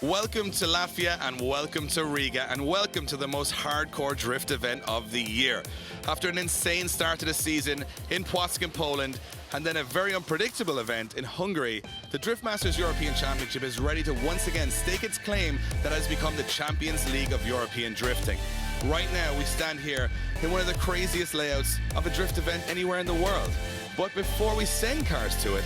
Welcome to Latvia and welcome to Riga and welcome to the most hardcore drift event of the year. After an insane start to the season in Płock in Poland and then a very unpredictable event in Hungary, the Drift Masters European Championship is ready to once again stake its claim that has become the Champions League of European drifting. Right now we stand here in one of the craziest layouts of a drift event anywhere in the world. But before we send cars to it,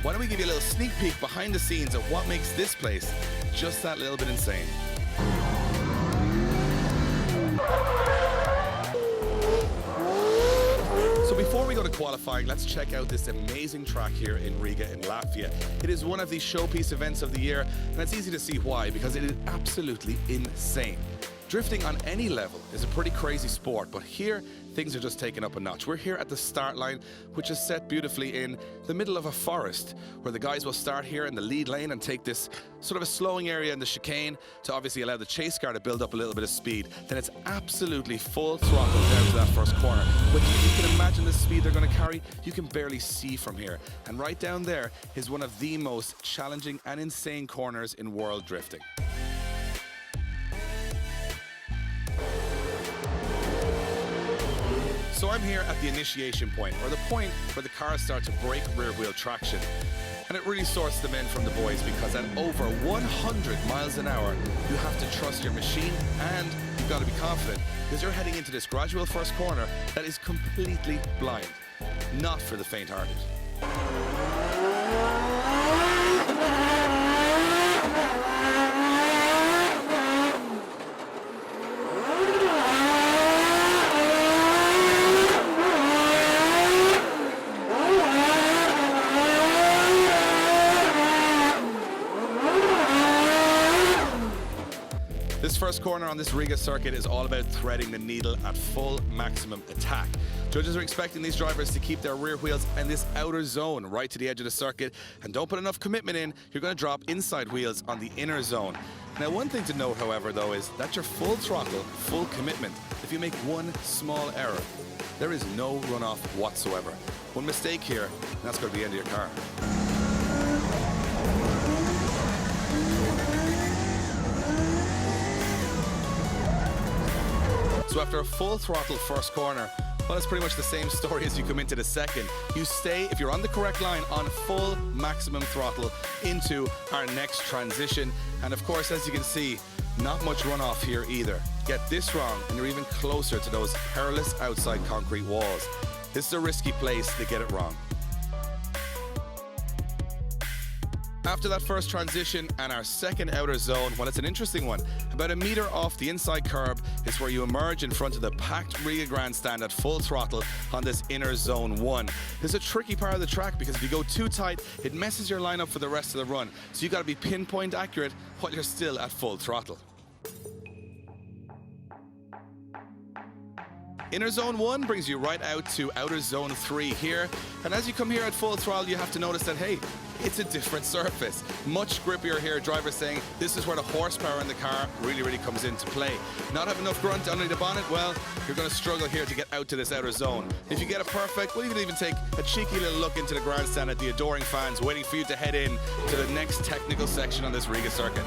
why don't we give you a little sneak peek behind the scenes of what makes this place just that little bit insane. So before we go to qualifying, let's check out this amazing track here in Riga in Latvia. It is one of the showpiece events of the year, and it's easy to see why, because it is absolutely insane. Drifting on any level is a pretty crazy sport, but here things are just taken up a notch. We're here at the start line, which is set beautifully in the middle of a forest, where the guys will start here in the lead lane and take this sort of a slowing area in the chicane to obviously allow the chase car to build up a little bit of speed. Then it's absolutely full throttle down to that first corner, which you can imagine the speed they're going to carry. You can barely see from here. And right down there is one of the most challenging and insane corners in world drifting. So I'm here at the initiation point, or the point where the cars start to break rear wheel traction. And it really sorts the men from the boys, because at over 100 miles an hour, you have to trust your machine and you've got to be confident, because you're heading into this gradual first corner that is completely blind. Not for the faint-hearted. This first corner on this Riga circuit is all about threading the needle at full maximum attack. Judges are expecting these drivers to keep their rear wheels in this outer zone right to the edge of the circuit, and don't put enough commitment in, you're going to drop inside wheels on the inner zone. Now, one thing to note, however, though, is that your full throttle, full commitment. If you make one small error, there is no runoff whatsoever. One mistake here, and that's going to be the end of your car. So after a full throttle first corner, well, it's pretty much the same story as you come into the second. You stay, if you're on the correct line, on full maximum throttle into our next transition. And of course, as you can see, not much runoff here either. Get this wrong and you're even closer to those perilous outside concrete walls. This is a risky place to get it wrong. After that first transition and our second outer zone, well, it's an interesting one. About a meter off the inside curb is where you emerge in front of the packed Riga grandstand at full throttle on this inner zone 1. This is a tricky part of the track, because if you go too tight, it messes your lineup for the rest of the run. So you got to be pinpoint accurate while you're still at full throttle. Inner zone 1 brings you right out to outer zone 3 here. And as you come here at full throttle, you have to notice that, hey, it's a different surface. Much grippier here. Drivers saying this is where the horsepower in the car really comes into play. Not have enough grunt under the bonnet, well, you're going to struggle here to get out to this outer zone. If you get it perfect, well, you can even take a cheeky little look into the grandstand at the adoring fans waiting for you to head in to the next technical section on this Riga circuit.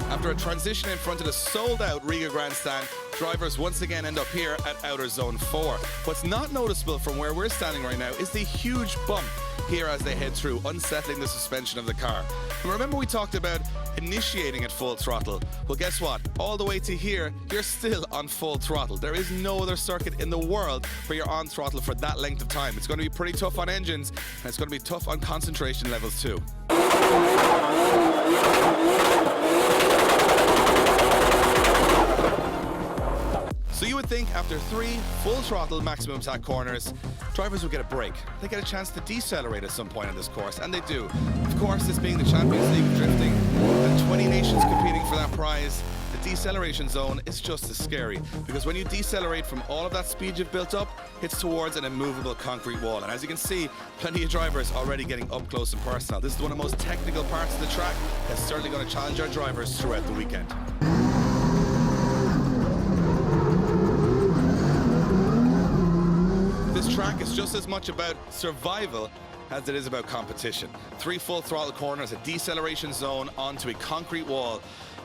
After a transition in front of the sold-out Riga grandstand, drivers once again end up here at outer zone 4. What's not noticeable from where we're standing right now is the huge bump here as they head through, unsettling the suspension of the car. And remember, we talked about initiating at full throttle. Well, guess what? All the way to here, you're still on full throttle. There is no other circuit in the world where you're on throttle for that length of time. It's going to be pretty tough on engines, and it's going to be tough on concentration levels too. So you would think after 3 full throttle maximum attack corners, drivers would get a break. They get a chance to decelerate at some point on this course, and they do. Of course, this being the Champions League of drifting, and 20 nations competing for that prize, the deceleration zone is just as scary, because when you decelerate from all of that speed you've built up, it's towards an immovable concrete wall. And as you can see, plenty of drivers already getting up close and personal. This is one of the most technical parts of the track that's certainly going to challenge our drivers throughout the weekend. This track is just as much about survival as it is about competition. 3 full throttle corners, a deceleration zone onto a concrete wall,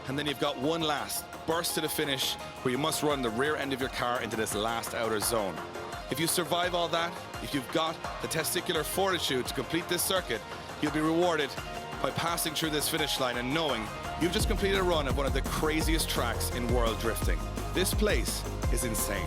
and then you've got one last burst to the finish where you must run the rear end of your car into this last outer zone. If you survive all that, if you've got the testicular fortitude to complete this circuit, you'll be rewarded by passing through this finish line and knowing you've just completed a run of one of the craziest tracks in world drifting. This place is insane.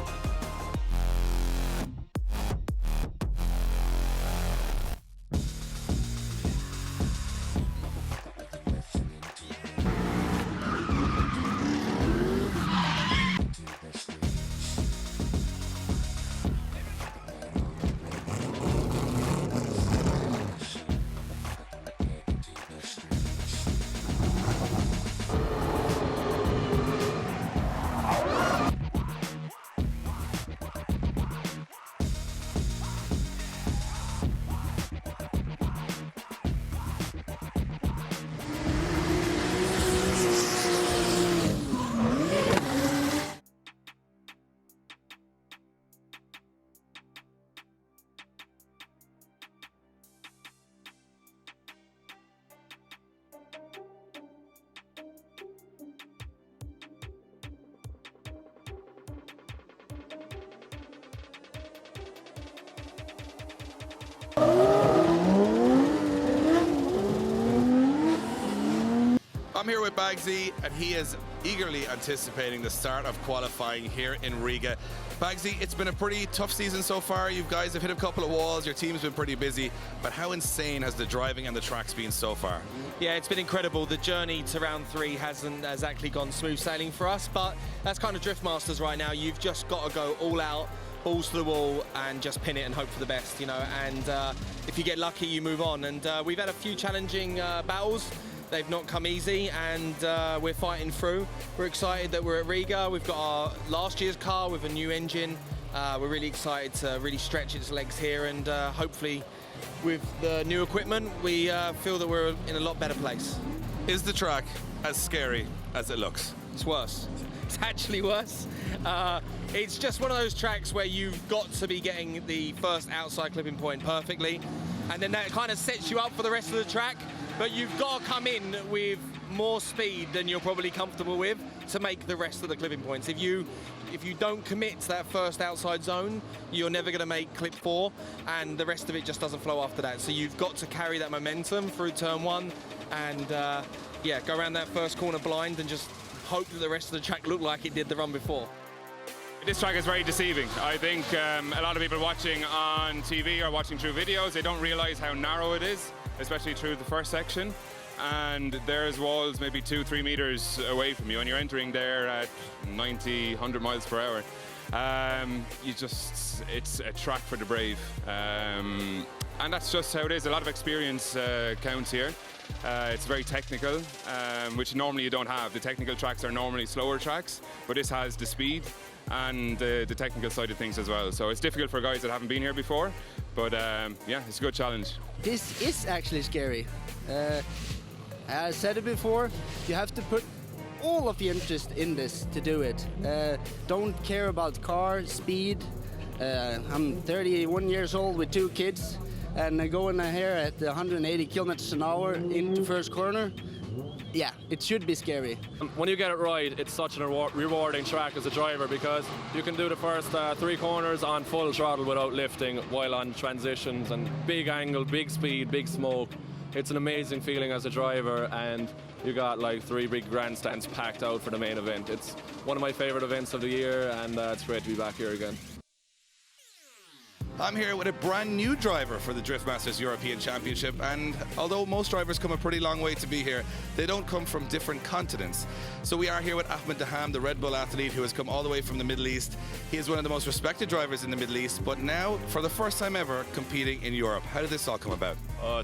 I'm here with Bagsy, and he is eagerly anticipating the start of qualifying here in Riga. Bagsy, it's been a pretty tough season so far. You guys have hit a couple of walls, your team's been pretty busy, but how insane has the driving and the tracks been so far? Yeah, it's been incredible. The journey to round 3 hasn't exactly gone smooth sailing for us, but that's kind of Drift Masters right now. You've just got to go all out, balls to the wall, and just pin it and hope for the best, you know, and if you get lucky, you move on. And we've had a few challenging battles. They've not come easy, and we're fighting through. We're excited that we're at Riga. We've got our last year's car with a new engine. We're really excited to really stretch its legs here, and hopefully with the new equipment, we feel that we're in a lot better place. Is the track as scary as it looks? It's worse. It's actually worse. It's just one of those tracks where you've got to be getting the first outside clipping point perfectly, and then that kind of sets you up for the rest of the track. But you've got to come in with more speed than you're probably comfortable with to make the rest of the clipping points. If you don't commit to that first outside zone, you're never going to make clip 4, and the rest of it just doesn't flow after that. So you've got to carry that momentum through turn 1, and yeah, go around that first corner blind and just hope that the rest of the track looked like it did the run before. This track is very deceiving. I think a lot of people watching on TV or watching through videos, they don't realize how narrow it is, especially through the first section. And there's walls maybe 2-3 meters away from you, and you're entering there at 90, 100 miles per hour. It's a track for the brave. And that's just how it is. A lot of experience counts here. It's very technical, which normally you don't have. The technical tracks are normally slower tracks, but this has the speed and the technical side of things as well. So it's difficult for guys that haven't been here before, but yeah, it's a good challenge. This is actually scary. I said it before, you have to put all of the interest in this to do it. Don't care about car, speed. I'm 31 years old with 2 kids, and going here at 180 kilometers an hour into first corner, yeah, it should be scary. When you get it right, it's such a rewarding track as a driver, because you can do the first 3 corners on full throttle without lifting while on transitions, and big angle, big speed, big smoke. It's an amazing feeling as a driver, and you got like 3 big grandstands packed out for the main event. It's one of my favorite events of the year, and it's great to be back here again. I'm here with a brand new driver for the Drift Masters European Championship, and although most drivers come a pretty long way to be here, they don't come from different continents. So we are here with Ahmed Daham, the Red Bull athlete who has come all the way from the Middle East. He is one of the most respected drivers in the Middle East, but now, for the first time ever, competing in Europe. How did this all come about?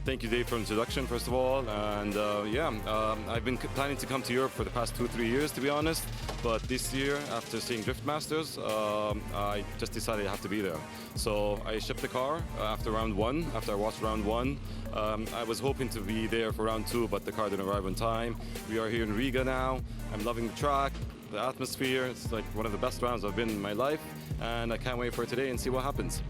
Thank you, Dave, for the introduction, first of all. And I've been planning to come to Europe for the past 2-3 years, to be honest. But this year, after seeing Drift Masters, I just decided I have to be there. So I shipped the car after round 1, after I watched round 1. I was hoping to be there for round 2, but the car didn't arrive on time. We are here in Riga now. I'm loving the track, the atmosphere. It's like one of the best rounds I've been in my life. And I can't wait for today and see what happens.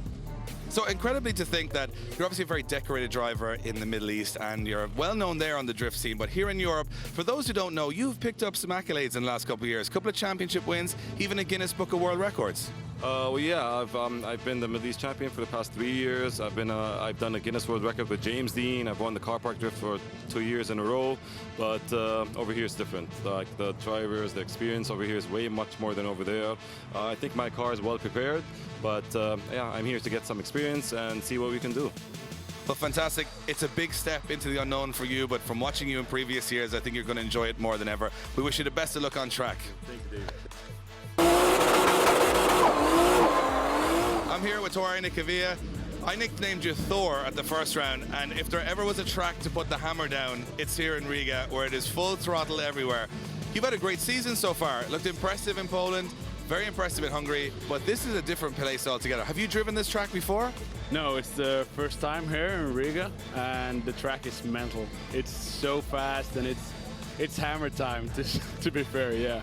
So incredibly to think that you're obviously a very decorated driver in the Middle East and you're well known there on the drift scene, but here in Europe, for those who don't know, you've picked up some accolades in the last couple of years, a couple of championship wins, even a Guinness Book of World Records. Well, yeah, I've been the Middle East champion for the past 3 years. I've done a Guinness World Record with James Dean. I've won the car park drift for 2 years in a row. But over here it's different. Like the drivers, the experience over here is way much more than over there. I think my car is well prepared, but yeah, I'm here to get some experience and see what we can do. Well, fantastic. It's a big step into the unknown for you, but from watching you in previous years, I think you're going to enjoy it more than ever. We wish you the best of luck on track. Thank you, David. I'm here with Thor Einik. I nicknamed you Thor at the first round, and if there ever was a track to put the hammer down, it's here in Riga, where it is full throttle everywhere. You've had a great season so far. It looked impressive in Poland, very impressive in Hungary, but this is a different place altogether. Have you driven this track before? No, it's the first time here in Riga, and the track is mental. It's so fast, and it's hammer time, to be fair, yeah.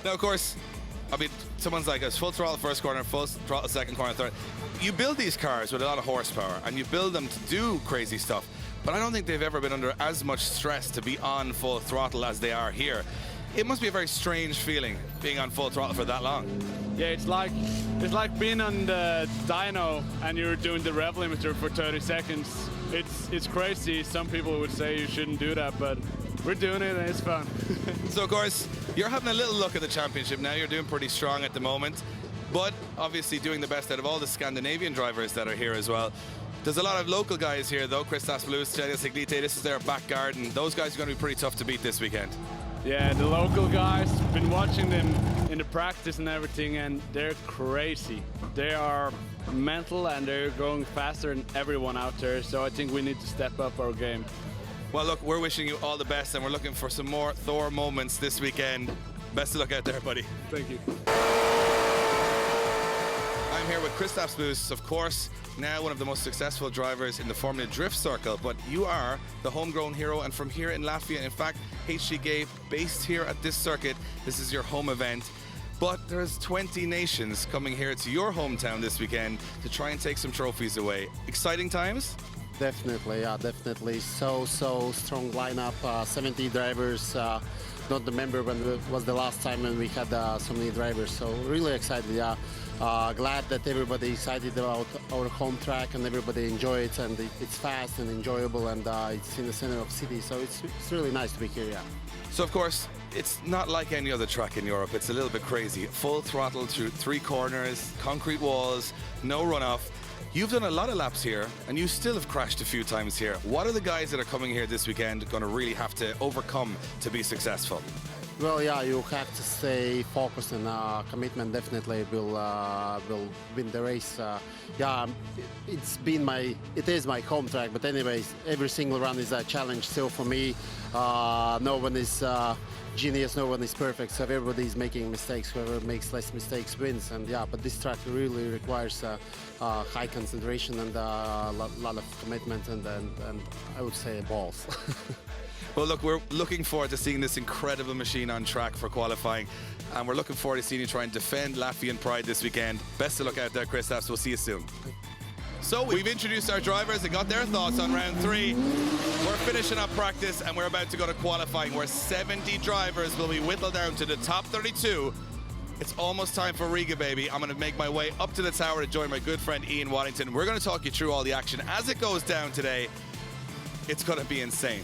Now, of course, I mean, someone's like us, full throttle first corner, full throttle second corner, third. You build these cars with a lot of horsepower, and you build them to do crazy stuff, but I don't think they've ever been under as much stress to be on full throttle as they are here. It must be a very strange feeling, being on full throttle for that long. Yeah, it's like being on the dyno and you're doing the rev limiter for 30 seconds. It's crazy. Some people would say you shouldn't do that, but we're doing it and it's fun. So, of course, you're having a little look at the championship now. You're doing pretty strong at the moment, but obviously doing the best out of all the Scandinavian drivers that are here as well. There's a lot of local guys here, though. Christos Blues, Celia Siglite, this is their back garden. Those guys are going to be pretty tough to beat this weekend. Yeah, the local guys, been watching them in the practice and everything, and they're crazy. They are mental and they're going faster than everyone out there, so I think we need to step up our game. Well, look, we're wishing you all the best, and we're looking for some more Thor moments this weekend. Best of luck out there, buddy. Thank you. I'm here with Christos Blues, of course, now one of the most successful drivers in the Formula Drift circle, but you are the homegrown hero, and from here in Latvia. In fact, HG Gave, based here at this circuit, this is your home event. But there's 20 nations coming here to your hometown this weekend to try and take some trophies away. Exciting times? Definitely, yeah, definitely. So strong lineup, 70 drivers. Don't remember when was the last time when we had so many drivers. So really excited, yeah. Glad that everybody excited about our home track and everybody enjoy it, and it's fast and enjoyable, and it's in the center of the city. So it's really nice to be here, yeah. So of course, it's not like any other track in Europe. It's a little bit crazy. Full throttle through 3 corners, concrete walls, no runoff. You've done a lot of laps here, and you still have crashed a few times here. What are the guys that are coming here this weekend going to really have to overcome to be successful? Well, yeah, you have to stay focused, and commitment definitely will win the race. Yeah, it is my home track, but anyways, every single run is a challenge still for me. No one is genius, no one is perfect, so everybody is making mistakes. Whoever makes less mistakes wins, and yeah, but this track really requires high concentration and a lot of commitment, and I would say balls. Well, look, we're looking forward to seeing this incredible machine on track for qualifying, and we're looking forward to seeing you try and defend Latvian pride this weekend. Best of luck out there, Christos. We'll see you soon. So we've introduced our drivers and got their thoughts on round 3. We're finishing up practice, and we're about to go to qualifying, where 70 drivers will be whittled down to the top 32. It's almost time for Riga, baby. I'm going to make my way up to the tower to join my good friend Ian Waddington. We're going to talk you through all the action as it goes down today. It's going to be insane.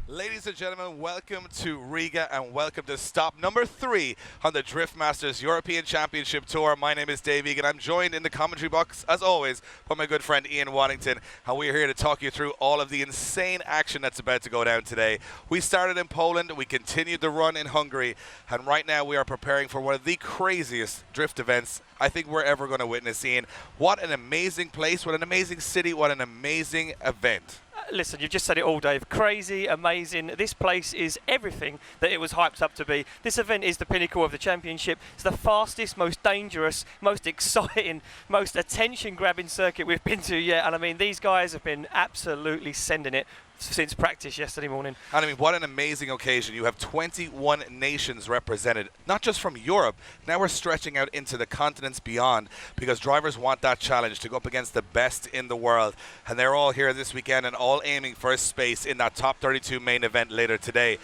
Ladies and gentlemen, welcome to Riga and welcome to stop number 3 on the Drift Masters European Championship Tour. My name is Dave Egan. I'm joined in the commentary box, as always, by my good friend Ian Waddington, and we're here to talk you through all of the insane action that's about to go down today. We started in Poland, we continued the run in Hungary, and right now we are preparing for one of the craziest drift events I think we're ever going to witness, Ian. What an amazing place, what an amazing city, what an amazing event. Listen, you've just said it all, Dave. Crazy, amazing. This place is everything that it was hyped up to be. This event is the pinnacle of the championship. It's the fastest, most dangerous, most exciting, most attention-grabbing circuit we've been to yet. And I mean, these guys have been absolutely sending it since practice yesterday morning. And I mean, what an amazing occasion. You have 21 nations represented, not just from Europe. Now we're stretching out into the continents beyond because drivers want that challenge to go up against the best in the world. And they're all here this weekend and all aiming for a space in that top 32 main event later today.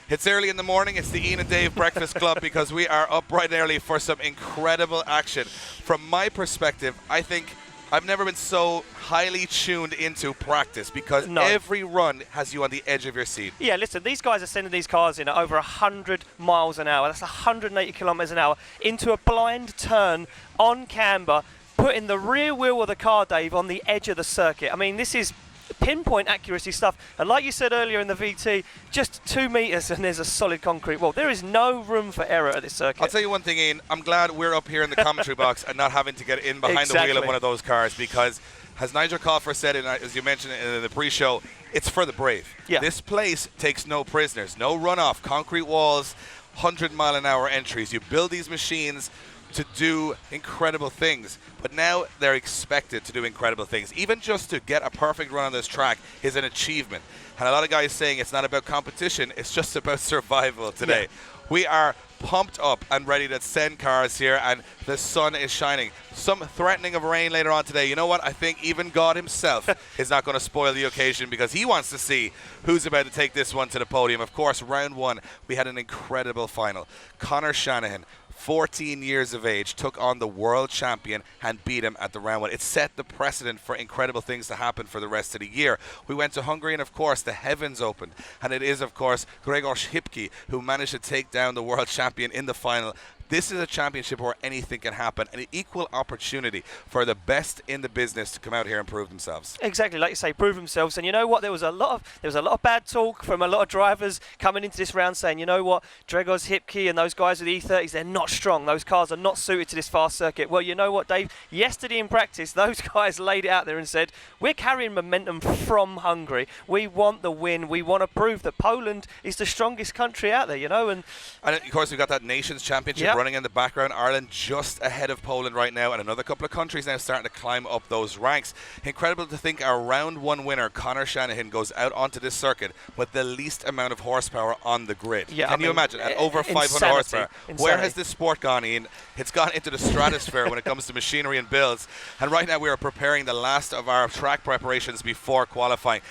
It's early in the morning. It's the Ian and Dave Breakfast Club because we are up bright and early for some incredible action. From my perspective, I think I've never been so highly tuned into practice because every run has you on the edge of your seat. Yeah, listen, these guys are sending these cars in at over 100 miles an hour. That's 180 kilometres an hour into a blind turn on camber, putting the rear wheel of the car, Dave, on the edge of the circuit. I mean, this is pinpoint accuracy stuff, and like you said earlier in the VT, just 2 meters and there's a solid concrete wall. There is no room for error at this circuit. I'll tell you one thing, Ian, I'm glad we're up here in the commentary box and not having to get in behind the wheel of one of those cars because, as Nigel Coffer said, and as you mentioned in the pre-show, it's for the brave. Yeah. This place takes no prisoners, no runoff, concrete walls, 100-mile-an-hour entries. You build these machines to do incredible things, but now they're expected to do incredible things. Even just to get a perfect run on this track is an achievement. And a lot of guys saying it's not about competition, it's just about survival today. Yeah. We are pumped up and ready to send cars here, and the sun is shining. Some threatening of rain later on today. You know what? I think even God himself is not going to spoil the occasion because he wants to see who's about to take this one to the podium. Of course, round 1, we had an incredible final. Conor Shanahan, 14 years of age, took on the world champion and beat him at the round 1. It set the precedent for incredible things to happen for the rest of the year. We went to Hungary and, of course, the heavens opened. And it is, of course, Gregor Szybki who managed to take down the world champion in the final. This is a championship where anything can happen, an equal opportunity for the best in the business to come out here and prove themselves. Exactly, like you say, prove themselves. And you know what? There was a lot of bad talk from a lot of drivers coming into this round saying, you know what, Gregor Szybki and those guys with E30s, they're not strong. Those cars are not suited to this fast circuit. Well, you know what, Dave? Yesterday in practice, those guys laid it out there and said, we're carrying momentum from Hungary. We want the win. We want to prove that Poland is the strongest country out there, you know. And of course, we've got that Nations Championship running in the background. Ireland just ahead of Poland right now, and another couple of countries now starting to climb up those ranks. Incredible to think our round 1 winner, Conor Shanahan, goes out onto this circuit with the least amount of horsepower on the grid. Yeah, Can you imagine? At over 500 horsepower. Where has this sport gone, Ian? It's gone into the stratosphere when it comes to machinery and builds. And right now we are preparing the last of our track preparations before qualifying.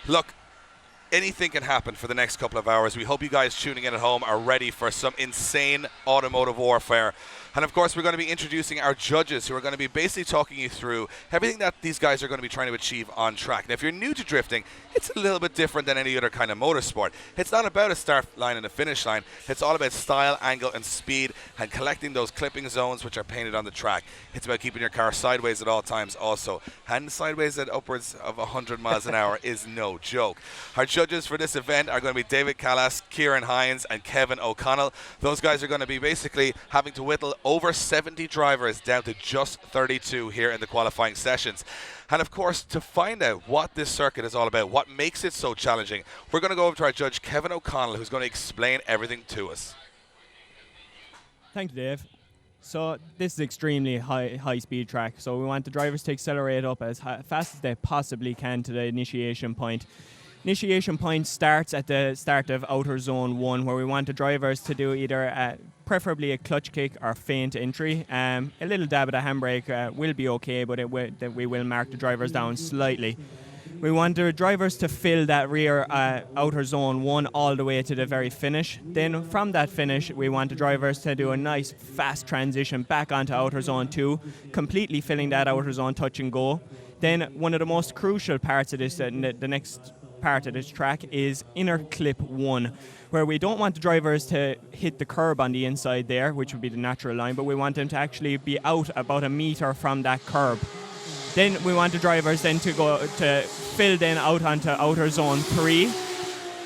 Look, anything can happen for the next couple of hours. We hope you guys tuning in at home are ready for some insane automotive warfare. And of course, we're going to be introducing our judges who are going to be basically talking you through everything that these guys are going to be trying to achieve on track. Now, if you're new to drifting, it's a little bit different than any other kind of motorsport. It's not about a start line and a finish line. It's all about style, angle, and speed, and collecting those clipping zones which are painted on the track. It's about keeping your car sideways at all times also. And sideways at upwards of 100 miles an hour is no joke. Our judges for this event are going to be David Callas, Kieran Hines, and Kevin O'Connell. Those guys are going to be basically having to whittle over 70 drivers down to just 32 here in the qualifying sessions. And of course, to find out what this circuit is all about, what makes it so challenging, we're going to go over to our judge, Kevin O'Connell, who's going to explain everything to us. Thank you, Dave. So this is extremely high speed track, so we want the drivers to accelerate up as fast as they possibly can to the initiation point. Initiation point starts at the start of outer zone 1, where we want the drivers to do either preferably a clutch kick or feint entry. A little dab of the handbrake will be okay, but we will mark the drivers down slightly. We want the drivers to fill that rear outer zone 1 all the way to the very finish. Then from that finish, we want the drivers to do a nice fast transition back onto outer zone 2, completely filling that outer zone touch and go. Then one of the most crucial parts of this, the next part of this track is inner clip 1, where we don't want the drivers to hit the curb on the inside there, which would be the natural line, but we want them to actually be out about a metre from that curb. Then we want the drivers then to go to fill then out onto outer zone 3.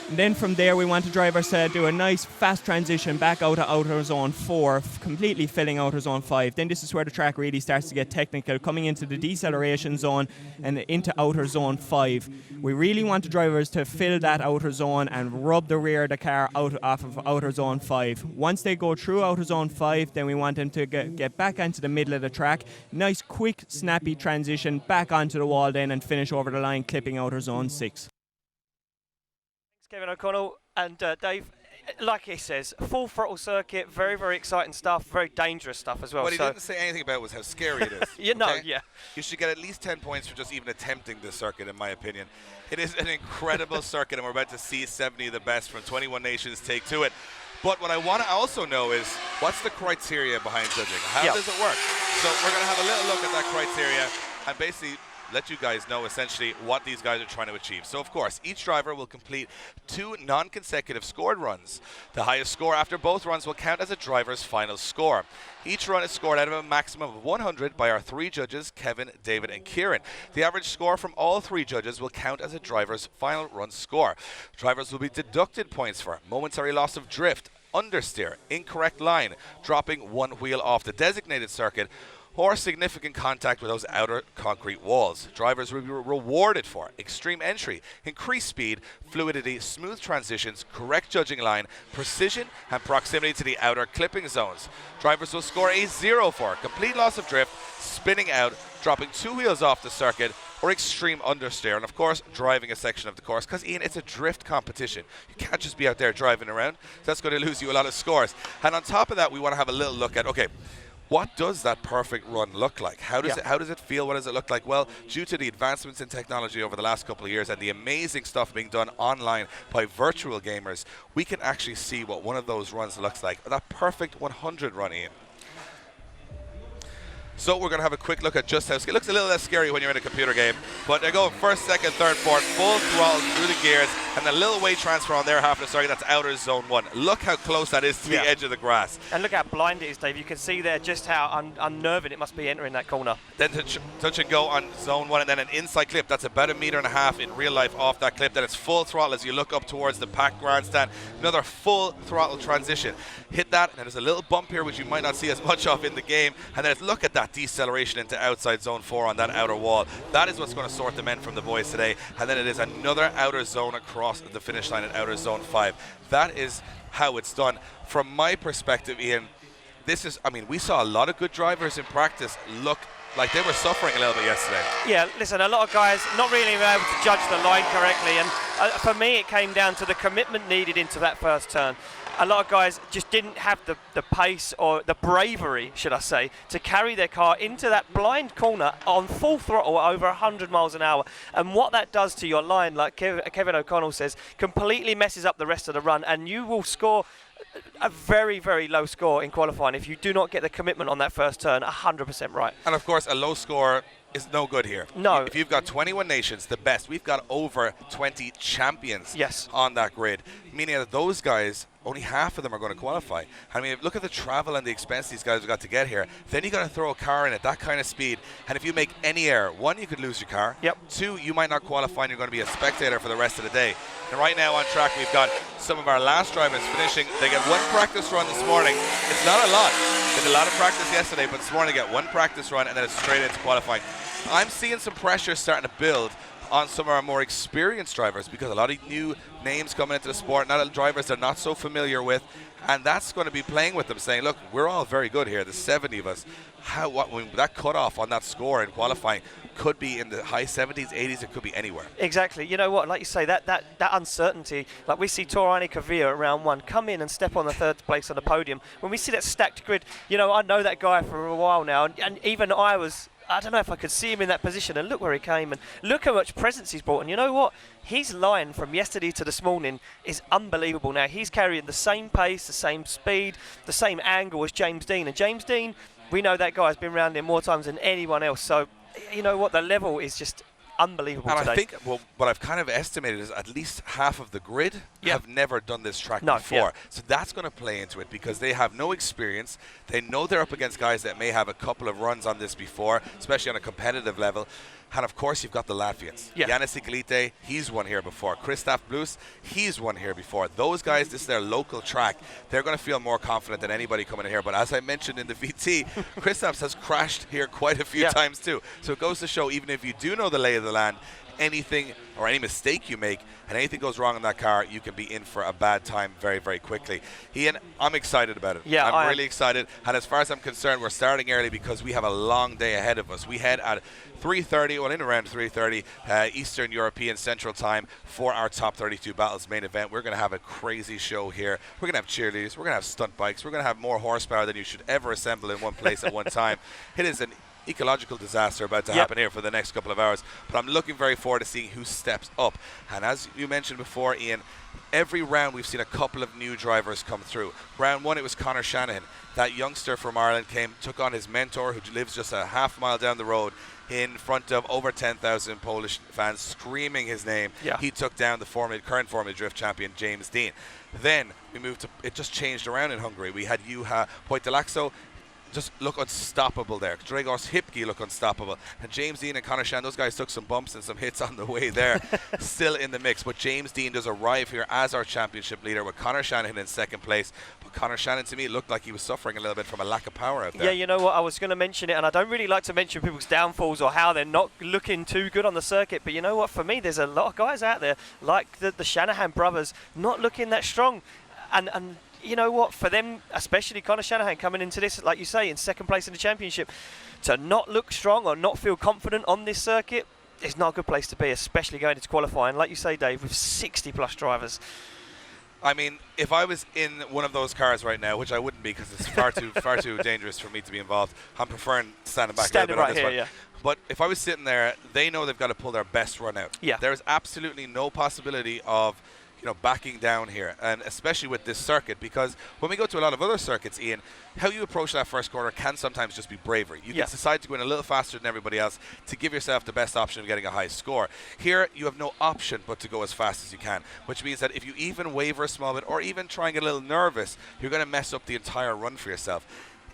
And then from there we want the drivers to do a nice fast transition back out of outer zone 4, completely filling outer zone 5. Then this is where the track really starts to get technical, coming into the deceleration zone and into outer zone 5. We really want the drivers to fill that outer zone and rub the rear of the car out off of outer zone 5. Once they go through outer zone 5, then we want them to get back into the middle of the track. Nice quick snappy transition back onto the wall then and finish over the line, clipping outer zone 6. Kevin O'Connell and Dave, like he says, full throttle circuit, very, very exciting stuff, very dangerous stuff as well. What he didn't say anything about was how scary it is. Yeah. You should get at least 10 points for just even attempting this circuit, in my opinion. It is an incredible circuit, and we're about to see 70 of the best from 21 nations take to it. But what I want to also know is, what's the criteria behind judging? How does it work? So we're going to have a little look at that criteria and basically let you guys know essentially what these guys are trying to achieve. So of course, each driver will complete 2 non-consecutive scored runs. The highest score after both runs will count as a driver's final score. Each run is scored out of a maximum of 100 by our 3 judges, Kevin, David and Kieran. The average score from all 3 judges will count as a driver's final run score. Drivers will be deducted points for momentary loss of drift, understeer, incorrect line, dropping 1 wheel off the designated circuit, or significant contact with those outer concrete walls. Drivers will be rewarded for extreme entry, increased speed, fluidity, smooth transitions, correct judging line, precision, and proximity to the outer clipping zones. Drivers will score a 0 for complete loss of drift, spinning out, dropping 2 wheels off the circuit, or extreme understeer, and of course driving a section of the course, because Ian, it's a drift competition. You can't just be out there driving around. That's going to lose you a lot of scores. And on top of that, we want to have a little look at, okay, what does that perfect run look like? How does it feel? What does it look like? Well, due to the advancements in technology over the last couple of years and the amazing stuff being done online by virtual gamers, we can actually see what one of those runs looks like. That perfect 100 run, Ian. So we're going to have a quick look at just how it looks a little less scary when you're in a computer game, but they're going first, second, third, fourth, full throttle through the gears, and a little weight transfer on their half of the circuit. That's outer zone 1. Look how close that is to the edge of the grass. And look how blind it is, Dave. You can see there just how unnerving it must be entering that corner. Then to touch and go on zone 1, and then an inside clip. That's about 1.5 meters in real life off that clip. Then it's full throttle as you look up towards the packed grandstand. Another full throttle transition. Hit that, and there's a little bump here which you might not see as much of in the game. And then look at that deceleration into outside zone 4 on that outer wall. That is what's going to sort the men from the boys today. And then it is another outer zone across the finish line in outer zone 5. That is how it's done. From my perspective, Ian, this is, I mean, we saw a lot of good drivers in practice look like they were suffering a little bit yesterday. Yeah, listen, a lot of guys not really able to judge the line correctly, and for me it came down to the commitment needed into that first turn. A lot of guys just didn't have the pace or the bravery, should I say, to carry their car into that blind corner on full throttle at over 100 miles an hour. And what that does to your line, like Kevin O'Connell says, completely messes up the rest of the run, and you will score a very, very low score in qualifying if you do not get the commitment on that first turn 100% right. And of course, a low score is no good here. No. If you've got 21 nations, the best, we've got over 20 champions on that grid, meaning that those guys, only half of them are going to qualify. I mean, look at the travel and the expense these guys have got to get here. Then you got to throw a car in at that kind of speed, and if you make any error, 1, you could lose your car. 2, you might not qualify and you're going to be a spectator for the rest of the day. And right now on track, we've got some of our last drivers finishing. They get 1 practice run this morning. It's not a lot. They did a lot of practice yesterday, but this morning they get 1 practice run and then it's straight into qualifying. I'm seeing some pressure starting to build on some of our more experienced drivers, because a lot of new names coming into the sport, not drivers they're not so familiar with, and that's going to be playing with them, saying, look, we're all very good here, the 70 of us. When that cutoff on that score in qualifying could be in the high 70s, 80s, it could be anywhere. Exactly. You know what, like you say, that uncertainty, like we see Torani Kavir at round 1 come in and step on the 3rd place on the podium. When we see that stacked grid, you know, I know that guy for a while now, and even I don't know if I could see him in that position, and look where he came, and look how much presence he's brought. And you know what? His line from yesterday to this morning is unbelievable. Now, he's carrying the same pace, the same speed, the same angle as James Dean. And James Dean, we know that guy's been around here more times than anyone else. So, you know what? The level is just unbelievable And today. I think what I've kind of estimated is at least half of the grid have never done this track before. So that's going to play into it because they have no experience. They know they're up against guys that may have a couple of runs on this before, especially on a competitive level. And of course, you've got the Latvians. Yanis Iglite, he's won here before. Christoph Blus, he's won here before. Those guys, this is their local track. They're going to feel more confident than anybody coming in here. But as I mentioned in the VT, Christoph has crashed here quite a few times too. So it goes to show, even if you do know the lay of the land, anything or any mistake you make and anything goes wrong in that car, you can be in for a bad time very, very quickly. Ian, I'm excited about it. Yeah, I'm really excited. And as far as I'm concerned, we're starting early because we have a long day ahead of us. We head at 3:30, well, in around 3:30 Eastern European Central Time for our Top 32 Battles main event. We're going to have a crazy show here. We're going to have cheerleaders. We're going to have stunt bikes. We're going to have more horsepower than you should ever assemble in one place at one time. It is an ecological disaster about to happen here for the next couple of hours, but I'm looking very forward to seeing who steps up. And as you mentioned before, Ian, every round we've seen a couple of new drivers come through. Round one, it was Conor Shanahan. That youngster from Ireland took on his mentor who lives just a half mile down the road in front of over 10,000 Polish fans screaming his name. He took down the current Formula Drift champion James Dean. Then we moved to, it just changed around in Hungary. We had Juha Poitalaxo just look unstoppable there. Dragos Hipki look unstoppable. And James Dean and Conor Shanahan, those guys took some bumps and some hits on the way there. Still in the mix. But James Dean does arrive here as our championship leader with Conor Shanahan in second place. But Conor Shanahan, to me, looked like he was suffering a little bit from a lack of power out there. Yeah, you know what? I was going to mention it, and I don't really like to mention people's downfalls or how they're not looking too good on the circuit. But you know what? For me, there's a lot of guys out there, like the Shanahan brothers, not looking that strong. And you know what, for them, especially Conor Shanahan coming into this, like you say, in second place in the championship, to not look strong or not feel confident on this circuit is not a good place to be, especially going into qualifying. Like you say, Dave, with 60 plus drivers. I mean, if I was in one of those cars right now, which I wouldn't be because it's far too dangerous for me to be involved, I'm preferring standing back a little bit on this one. But if I was sitting there, they know they've got to pull their best run out. There's absolutely no possibility of backing down here, and especially with this circuit, because when we go to a lot of other circuits, Ian, how you approach that first corner can sometimes just be bravery. You can decide to go in a little faster than everybody else to give yourself the best option of getting a high score. Here, you have no option but to go as fast as you can, which means that if you even waver a small bit or even try and get a little nervous, you're going to mess up the entire run for yourself.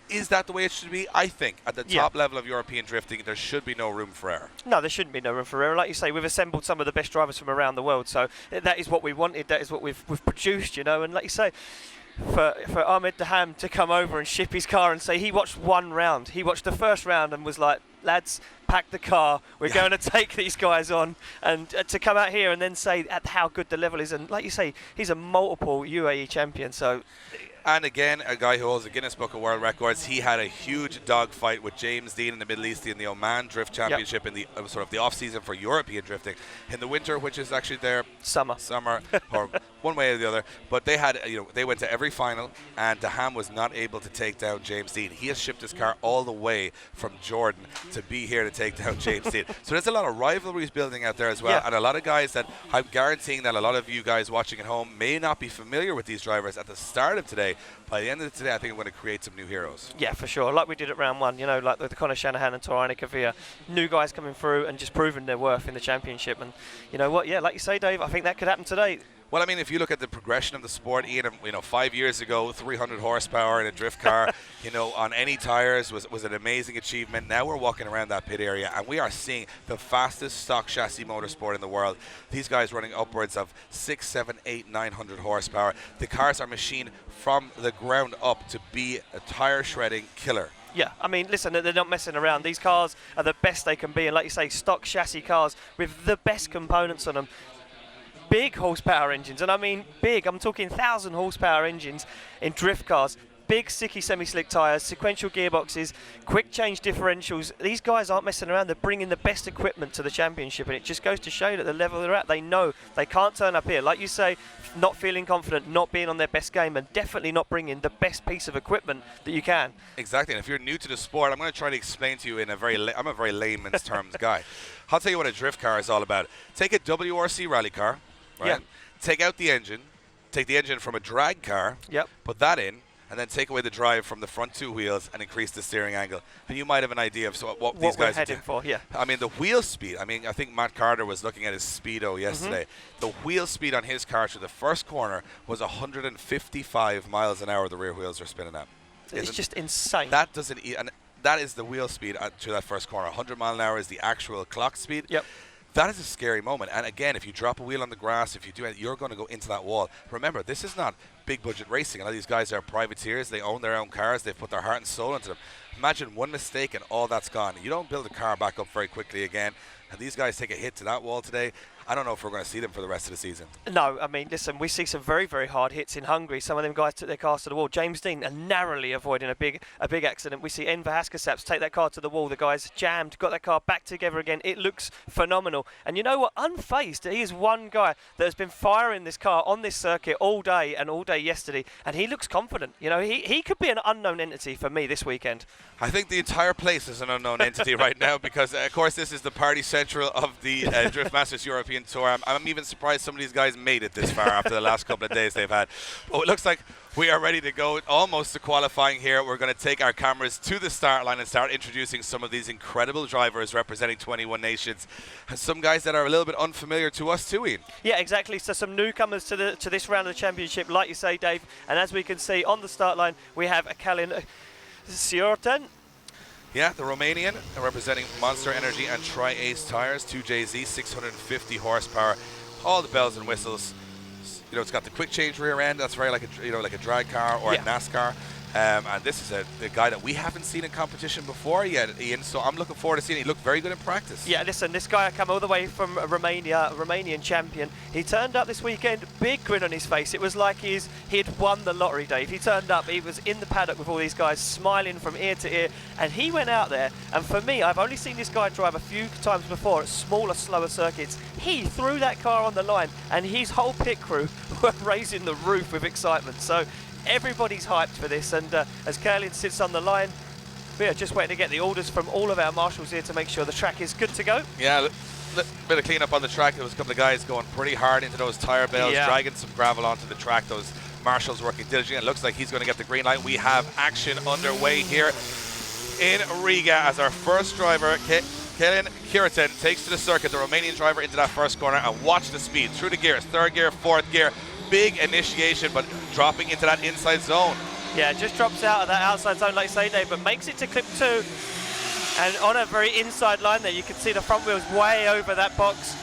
Is that the way it should be? I think at the top level of European drifting, there should be no room for error. No, there shouldn't be no room for error. Like you say, we've assembled some of the best drivers from around the world, so that is what we wanted. That is what we've produced, And like you say, for Ahmed Daham to come over and ship his car and say he watched one round. He watched the first round and was like, lads, pack the car. We're going to take these guys on. And to come out here and then say how good the level is. And like you say, he's a multiple UAE champion, so... And again, a guy who holds the Guinness Book of World Records. He had a huge dogfight with James Dean in the Middle East in the Oman Drift Championship in the sort of the off-season for European drifting. In the winter, which is actually their summer, or one way or the other. But they had, they went to every final, and Daham was not able to take down James Dean. He has shipped his car all the way from Jordan to be here to take down James Dean. So there's a lot of rivalries building out there as well, and a lot of guys that I'm guaranteeing that a lot of you guys watching at home may not be familiar with these drivers at the start of today. By the end of today, I think we're going to create some new heroes. Yeah, for sure. Like we did at round one, like the Conor Shanahan and Torani Kavir. New guys coming through and just proving their worth in the championship. And you know what? Yeah, like you say, Dave, I think that could happen today. Well, I mean, if you look at the progression of the sport, Ian, 5 years ago, 300 horsepower in a drift car, on any tires was an amazing achievement. Now we're walking around that pit area, and we are seeing the fastest stock chassis motorsport in the world. These guys running upwards of 600, 700, 800, 900 horsepower. The cars are machined from the ground up to be a tire shredding killer. Yeah, I mean, listen, they're not messing around. These cars are the best they can be, and like you say, stock chassis cars with the best components on them. Big horsepower engines, and I mean big, I'm talking 1,000 horsepower engines in drift cars. Big, sticky, semi-slick tyres, sequential gearboxes, quick change differentials. These guys aren't messing around. They're bringing the best equipment to the championship, and it just goes to show that the level they're at, they know they can't turn up here. Like you say, not feeling confident, not being on their best game, and definitely not bringing the best piece of equipment that you can. Exactly, and if you're new to the sport, I'm going to try to explain to you in I'm a very layman's terms guy. I'll tell you what a drift car is all about. Take a WRC rally car, right? Take out the engine, take the engine from a drag car, put that in, and then take away the drive from the front two wheels and increase the steering angle, then you might have an idea of what these guys we're heading for. Yeah. I mean, the wheel speed. I mean, I think Matt Carter was looking at his speedo yesterday. The wheel speed on his car through the first corner was 155 miles an hour. The rear wheels are spinning at. It's just insane. That doesn't. And that is the wheel speed through that first corner. 100 mile an hour is the actual clock speed. Yep. That is a scary moment. And again, if you drop a wheel on the grass, if you do it, you're going to go into that wall. Remember, this is not big budget racing. A lot of these guys are privateers. They own their own cars. They've put their heart and soul into them. Imagine one mistake and all that's gone. You don't build a car back up very quickly again. And these guys take a hit to that wall today. I don't know if we're going to see them for the rest of the season. No, I mean, listen, we see some very, very hard hits in Hungary. Some of them guys took their cars to the wall. James Dean narrowly avoiding a big accident. We see Enver Haskasaps take that car to the wall. The guys jammed, got that car back together again. It looks phenomenal. And you know what? Unfazed. He is one guy that has been firing this car on this circuit all day and all day yesterday. And he looks confident. You know, he could be an unknown entity for me this weekend. I think the entire place is an unknown entity right now because, of course, this is the party central of the Drift Masters European Tour. I'm even surprised some of these guys made it this far after the last couple of days they've had. But it looks like we are ready to go almost to qualifying here. We're going to take our cameras to the start line and start introducing some of these incredible drivers representing 21 nations. And some guys that are a little bit unfamiliar to us too, Ian. Yeah, exactly. So some newcomers to this round of the championship, like you say, Dave. And as we can see on the start line, we have Kalin Siortan. Yeah, the Romanian representing Monster Energy and Tri-Ace tires, 2JZ, 650 horsepower, all the bells and whistles. You know, it's got the quick change rear end. That's very like a drag car or a NASCAR. And this is a guy that we haven't seen in competition before yet, Ian. So I'm looking forward to seeing him. He looked very good in practice. Yeah, listen, this guy come all the way from Romania, Romanian champion. He turned up this weekend, big grin on his face. It was like he'd won the lottery, Dave. He turned up, he was in the paddock with all these guys, smiling from ear to ear. And he went out there, and for me, I've only seen this guy drive a few times before at smaller, slower circuits. He threw that car on the line, and his whole pit crew were raising the roof with excitement. So everybody's hyped for this, and as Kalin sits on the line, we are just waiting to get the orders from all of our marshals here to make sure the track is good to go. Yeah, bit of cleanup on the track. There was a couple of guys going pretty hard into those tire bales, dragging some gravel onto the track. Those marshals working diligently. It looks like he's going to get the green light. We have action underway here in Riga as our first driver, Kalin Siortan, takes to the circuit, the Romanian driver, into that first corner, and watch the speed through the gears, third gear, fourth gear. Big initiation, but dropping into that inside zone. Yeah, just drops out of that outside zone, like you say, Dave, but makes it to clip 2. And on a very inside line there, you can see the front wheels way over that box.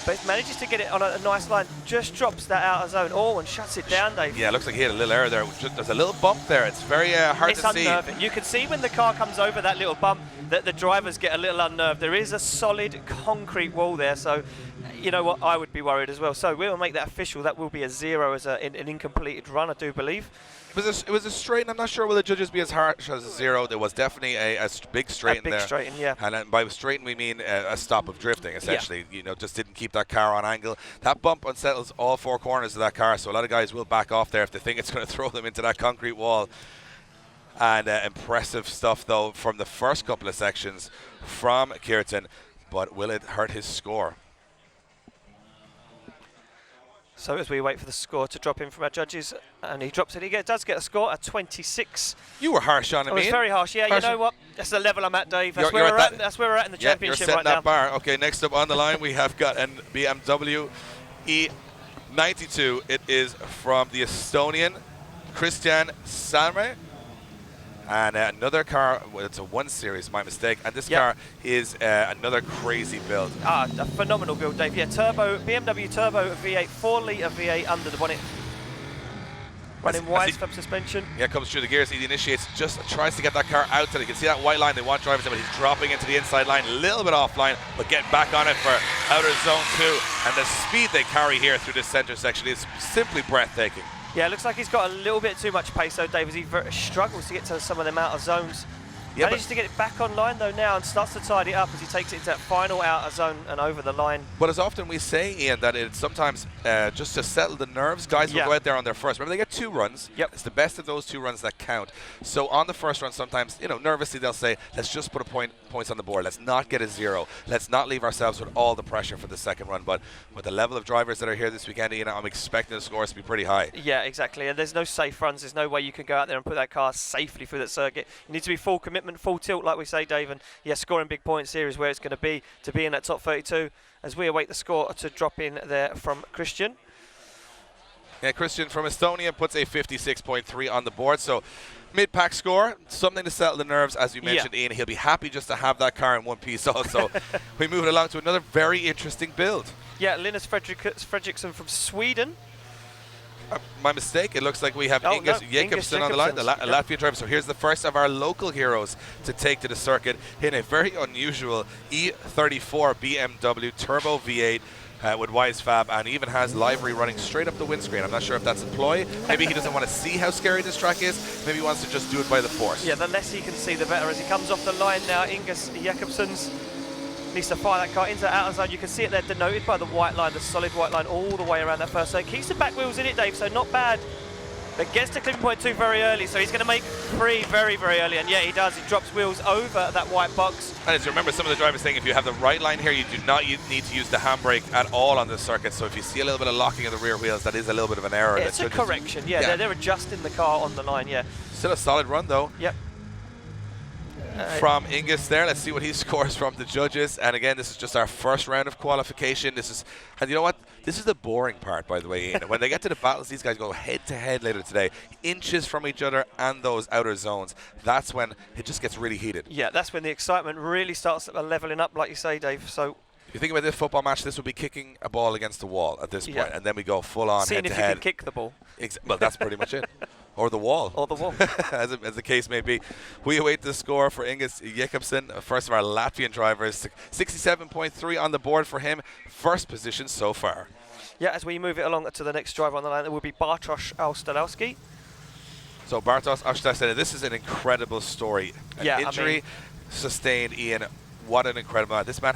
But it manages to get it on a nice line, just drops that outer zone. Oh, and shuts it down, Dave. Yeah, it looks like he had a little error there. There's a little bump there. It's very hard to see. It's unnerving. You can see when the car comes over that little bump that the drivers get a little unnerved. There is a solid concrete wall there, so you know what, I would be worried as well. So we will make that official. That will be a 0 as an incompleted run, I do believe. It was a straight, and I'm not sure will the judges be as harsh as a 0. There was definitely a big straight in there. A big straight in, yeah. And then by straight we mean a stop of drifting, essentially. You know, just didn't keep that car on angle. That bump unsettles all 4 corners of that car, so a lot of guys will back off there if they think it's going to throw them into that concrete wall. And impressive stuff, though, from the first couple of sections from Siortan, but will it hurt his score? So as we wait for the score to drop in from our judges, and he drops it, he does get a score at 26. You were harsh on him, I was very harsh, yeah. You know what? That's the level I'm at, Dave. That's where we're at. That's where we're at in the championship right now. You're setting that bar. Okay, next up on the line, we have got a BMW E92. It is from the Estonian Christian Salme. And another car, well, it's a 1 Series, my mistake. And this car is another crazy build. A phenomenal build, Dave. Yeah, BMW Turbo V8, 4-litre V8 under the bonnet. Running wide step suspension. Yeah, comes through the gears. He initiates, just tries to get that car out to it. You can see that white line. They want drivers, but he's dropping into the inside line, a little bit offline, but getting back on it for outer zone 2. And the speed they carry here through this center section is simply breathtaking. Yeah, it looks like he's got a little bit too much pace though, Dave, as he struggles to get to some of them outer zones. Yeah, Manages to get it back online though now and starts to tidy it up as he takes it into that final outer zone and over the line. but as often we say, Ian, that it's sometimes just to settle the nerves, guys will go out there on their first. Remember, they get 2 runs. Yep. It's the best of those 2 runs that count. So on the first run, sometimes, nervously they'll say, let's just put points on the board. Let's not get a 0. Let's not leave ourselves with all the pressure for the second run. But with the level of drivers that are here this weekend, Ian, I'm expecting the scores to be pretty high. Yeah, exactly. And there's no safe runs. There's no way you can go out there and put that car safely through that circuit. You need to be full commitment, full tilt, like we say, Dave. And yeah, scoring big points here is where it's going to be in that top 32 as we await the score to drop in there from Christian. Yeah, Christian from Estonia puts a 56.3 on the board. So mid-pack score, something to settle the nerves, as you mentioned, Ian. He'll be happy just to have that car in one piece also. We move it along to another very interesting build. Yeah, Linus Fredriksson from Sweden. My mistake. It looks like we have Ingus Jakobsen on the line, the Latvian driver. So here's the first of our local heroes to take to the circuit in a very unusual E34 BMW Turbo V8 with Wise Fab, and even has livery running straight up the windscreen. I'm not sure if that's a ploy. Maybe he doesn't want to see how scary this track is. Maybe he wants to just do it by the force. Yeah, the less he can see, the better. As he comes off the line now, Ingus Jakobsen's needs to fire that car into the outer zone. You can see it there denoted by the white line, the solid white line all the way around that first zone. Keeps the back wheels in it, Dave, so not bad. But gets to clipping point 2 very early, so he's going to make 3 very, very early. And yeah, he does. He drops wheels over that white box. And as you remember, some of the drivers saying if you have the right line here, you do not need to use the handbrake at all on this circuit. So if you see a little bit of locking of the rear wheels, that is a little bit of an error. It's a correction, yeah. They're adjusting the car on the line, yeah. Still a solid run, though. Yep. From Ingus there. Let's see what he scores from the judges. And again, this is just our first round of qualification. And you know what? This is the boring part, by the way, Ian. When they get to the battles, these guys go head to head later today, inches from each other and those outer zones. That's when it just gets really heated. Yeah, that's when the excitement really starts leveling up, like you say, Dave. So if you think about this football match, this would be kicking a ball against the wall at this point, and then we go full on seeing head to if head. you can kick the ball. Well, that's pretty much it. Or the wall. Or the wall. as the case may be. We await the score for Ingus Jakobsen, first of our Latvian drivers. 67.3 on the board for him. First position so far. Yeah, as we move it along to the next driver on the line, there will be Bartosz Austalowski. So Bartosz Austalowski, this is an incredible story. An injury sustained, Ian. What an incredible man. This man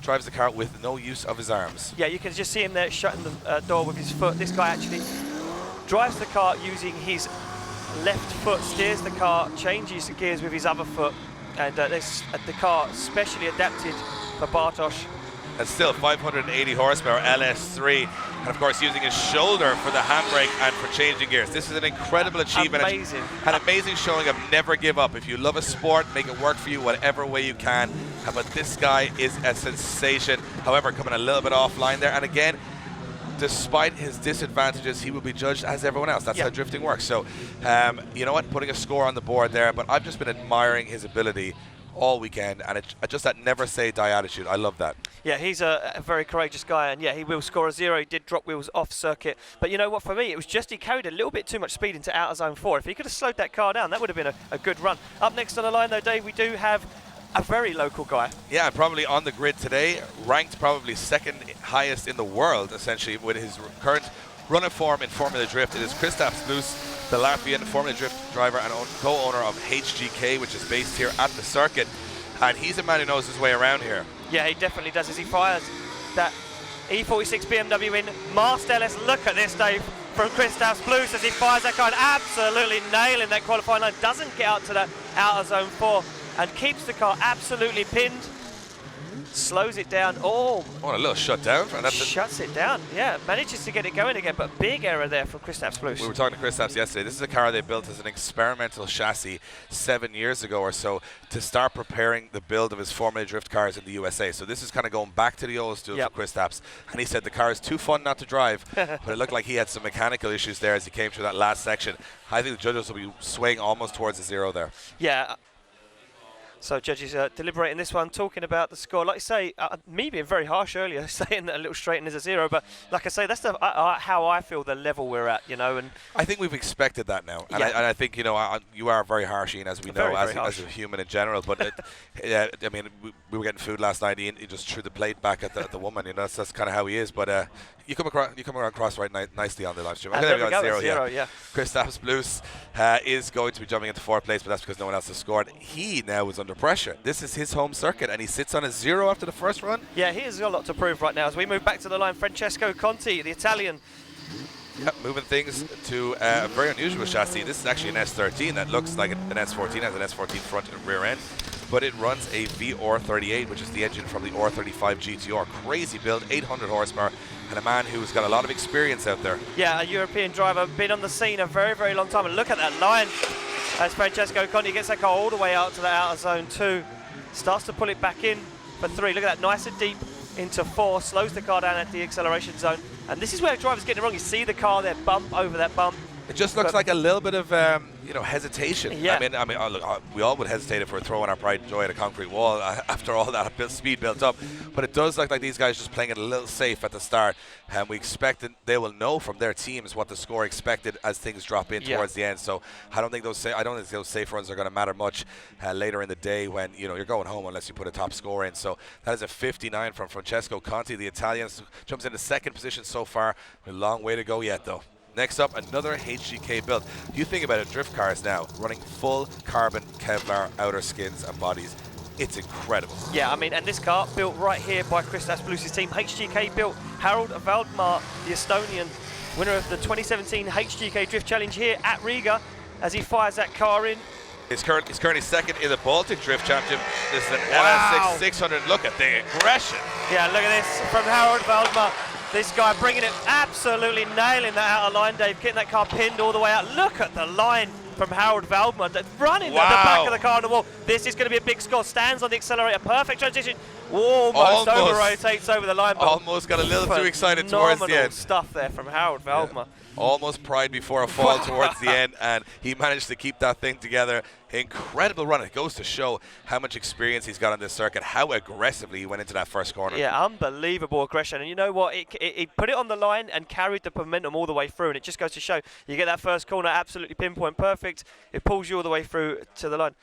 drives the car with no use of his arms. Yeah, you can just see him there shutting the door with his foot. This guy actually drives the car using his left foot, steers the car, changes the gears with his other foot, and the car specially adapted for Bartosz. And still 580 horsepower LS3, and of course using his shoulder for the handbrake and for changing gears. This is an incredible achievement. Amazing. An amazing showing of never give up. If you love a sport, make it work for you whatever way you can. But this guy is a sensation. However, coming a little bit offline there, and again, despite his disadvantages, he will be judged as everyone else. That's how drifting works. So, you know what? Putting a score on the board there, but I've just been admiring his ability all weekend, and just that never say die attitude. I love that. Yeah, he's a very courageous guy, and yeah, he will score a 0. He did drop wheels off circuit, but you know what, for me, it was just he carried a little bit too much speed into outer zone 4. If he could have slowed that car down, that would have been a good run. Up next on the line though, Dave, we do have a very local guy. Yeah, and probably on the grid today, ranked probably second highest in the world, essentially, with his current run of form in Formula Drift. It is Kristaps Lus, the Latvian Formula Drift driver and co-owner of HGK, which is based here at the circuit. And he's a man who knows his way around here. Yeah, he definitely does as he fires that E46 BMW in Master LS. Look at this, Dave, from Kristaps Lus as he fires that car and absolutely nailing that qualifying line. Doesn't get out to that outer zone 4 and keeps the car absolutely pinned. Slows it down. Oh, what a little shutdown. Shuts it down. Yeah, manages to get it going again, but big error there from Kristaps Lus. We were talking to Kristaps yesterday. This is a car they built as an experimental chassis 7 years ago or so to start preparing the build of his Formula Drift cars in the USA. So this is kind of going back to the old school for Kristaps. And he said the car is too fun not to drive, but it looked like he had some mechanical issues there as he came through that last section. I think the judges will be swaying almost towards a 0 there. Yeah. So judges are deliberating this one, talking about the score. Like I say, me being very harsh earlier, saying that a little straighten is a 0, but like I say, that's how I feel the level we're at, you know. And I think we've expected that now, and, Yeah. I think, you know, you are very harsh, Ian, as we know, Very, very as a human in general. But I mean, we were getting food last night. Ian, he just threw the plate back at the woman. You know, that's kind of how he is. But you come across right nicely on the live stream. And Okay, there we go, 0, 0, yeah. Kristaps Blues is going to be jumping into 4th place, but that's because no one else has scored. He now is under pressure. This is his home circuit, and he sits on a 0 after the first run. Yeah, he has got a lot to prove right now. As we move back to the line, Francesco Conti, the Italian. Yep, moving things to a very unusual chassis. This is actually an S13 that looks like an S14, has an S14 front and rear end, but it runs a VR38, which is the engine from the R35 GTR. Crazy build, 800 horsepower, and a man who's got a lot of experience out there. Yeah, a European driver, been on the scene a very, very long time. And look at that line as Francesco Conti gets that car all the way out to the outer zone 2. Starts to pull it back in for 3. Look at that, nice and deep into 4. Slows the car down at the acceleration zone. And this is where the driver's getting it wrong. You see the car there bump over that bump. It just looks like a little bit of hesitation. Yeah. I mean, look, we all would hesitate if we're throwing our pride and joy at a concrete wall after all that speed built up. But it does look like these guys just playing it a little safe at the start, and we expect that they will know from their teams what the score expected as things drop in towards the end. So I don't think those safe runs are going to matter much later in the day when you're going home unless you put a top score in. So that is a 59 from Francesco Conti, the Italian. Jumps into 2nd position so far. A long way to go yet, though. Next up, another HGK build. You think about it, drift cars now running full carbon Kevlar outer skins and bodies. It's incredible. Yeah, I mean, and this car built right here by Kristaps Blues' team. HGK built Harold Valdemar, the Estonian, winner of the 2017 HGK Drift Challenge here at Riga, as he fires that car in. He's currently 2nd in the Baltic Drift Championship. This is an LS6 600. Look at the aggression. Yeah, look at this from Harold Valdemar. This guy bringing it, absolutely nailing that outer line, Dave, getting that car pinned all the way out. Look at the line from Harold Valdemar, running at the back of the car on the wall. This is going to be a big score. Stands on the accelerator, perfect transition. Almost over-rotates over the line. But almost got a little too excited towards the end. Stuff there from Harold Valdemar. Yeah. Almost pride before a fall towards the end, and he managed to keep that thing together. Incredible run. It goes to show how much experience he's got on this circuit, how aggressively he went into that first corner. Yeah, unbelievable aggression. And you know what? It put it on the line and carried the momentum all the way through. And it just goes to show, you get that first corner absolutely pinpoint perfect. It pulls you all the way through to the line.